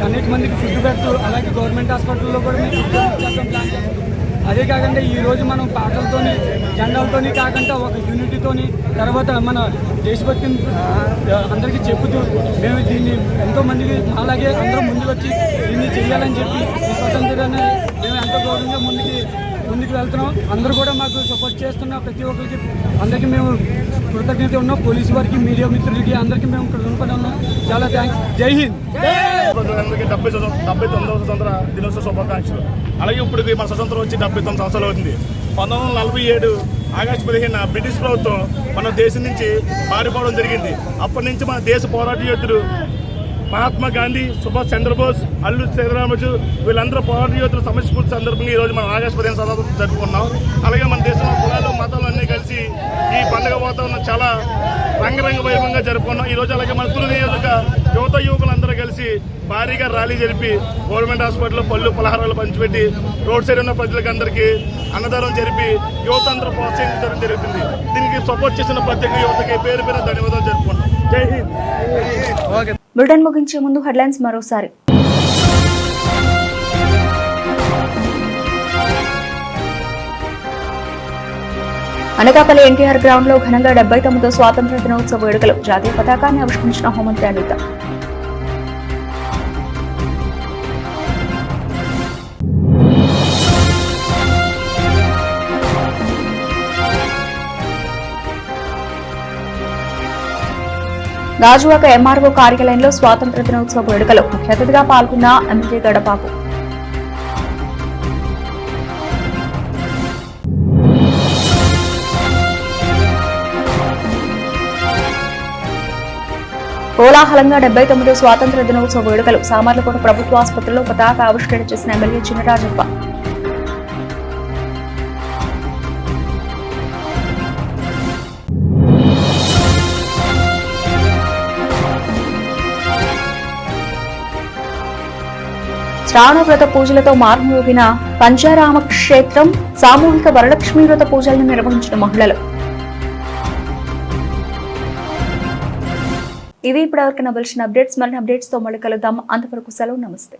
అనేక మందికి ఫుడ్ పెడుతూ, అలాగే గవర్నమెంట్ హాస్పిటల్లో కూడా మేము ఫుడ్ చేస్తాం ప్లాన్ చేస్తాం. అదే కాకుండా ఈరోజు మనం పాటలతోని, జెండాలతోని కాకుండా ఒక యూనిటీతోని, తర్వాత మన దేశభక్తిని అందరికీ చెబుతూ మేము దీన్ని ఎంతో మందికి అలాగే అందరూ ముందుకు వచ్చి దీన్ని చేయాలని చెప్పి ఈ స్వతంత్రాన్ని మేము ఎంతో గౌరవంగా ముందుకి ముందుకు వెళ్తున్నాం. అందరూ కూడా మాకు సపోర్ట్ చేస్తున్న ప్రతి ఒక్కరికి అందరికీ మేము కృతజ్ఞత ఉన్నాం. పోలీసు వారికి, మీడియా మిత్రులకి అందరికీ మేము రుణపడి ఉన్నాం. చాలా థ్యాంక్స్. జై హింద్. అందరికీ 79వ స్వతంత్ర దినోత్సవ శుభాకాంక్షలు. అలాగే ఇప్పుడు మన స్వతంత్రం వచ్చి 79 సంవత్సరాలు అవుతుంది. 1947 ఆగస్టు 15 బ్రిటిష్ ప్రభుత్వం మన దేశం నుంచి పారిపోవడం జరిగింది. అప్పటి నుంచి మన దేశ పోరాట యోధులు మహాత్మా గాంధీ, సుభాష్ చంద్రబోస్, అల్లు సీతారామరాజు వీళ్ళందరూ పోరాట యోధుల సమస్ఫూర్తి సందర్భంగా ఈరోజు మనం ఆగస్టు 15 స్వతంత్రం జరుపుకున్నాం. అలాగే మన దేశంలో కులాలు, మతాలు అన్నీ కలిసి ఈ పండుగ వాతావరణం చాలా రంగరంగ వైభవంగా జరుపుకున్నాం. ఈరోజు అలాగే మన తులు నియోజక యువకులందరూ కలిసి భారీగా ర్యాలీ జరిపి గవర్నమెంట్ హాస్పిటల్లో పళ్ళు పలహారాలు పంచిపెట్టి రోడ్ సైడ్ ఉన్న ప్రజలకు అందరికీ అన్నదానం జరిపి యువత అందరూ ప్రోత్సహించడం జరుగుతుంది. దీనికి సపోర్ట్ చేసిన ప్రత్యేక యువతకి పేరు పేరు ధన్యవాదాలు జరుపుకుంటాం. జై హింద్. బులెటిన్ ముగించే ముందు హెడ్లైన్స్ మరోసారి. అనకాపల్లి ఎన్టీఆర్ గ్రౌండ్ లో ఘనంగా 79వ స్వాతంత్ర దినోత్సవ వేడుకలు. జాతీయ పతాకాన్ని ఆవిష్కరించిన హోంమంత్రి అనిత. గాజువాక ఎంఆర్ఓ కార్యాలయంలో స్వాతంత్ర దినోత్సవ వేడుకలు. ముఖ్య అతిథిగా పాల్గొన్న ఎమ్మెల్యే గడపాపు. కోలాహలంగా 79వ స్వాతంత్ర దినోత్సవ వేడుకలు. సామర్లకోట ప్రభుత్వ ఆసుపత్రిలో పతాక ఆవిష్కరణ చేసిన ఎమ్మెల్యే చినరాజప్ప. శ్రావణ వ్రత పూజలతో మార్మోగిన పంచారామ క్షేత్రం. సామూహిక వరలక్ష్మీ వ్రత పూజలను నిర్వహించిన మహిళలు. ఇవి ఇప్పటివరకు నవలసిన అప్డేట్స్. మరిన్ని అప్డేట్స్ తో మళ్ళీ కలుద్దాం. అంతవరకు సెలవు. నమస్తే.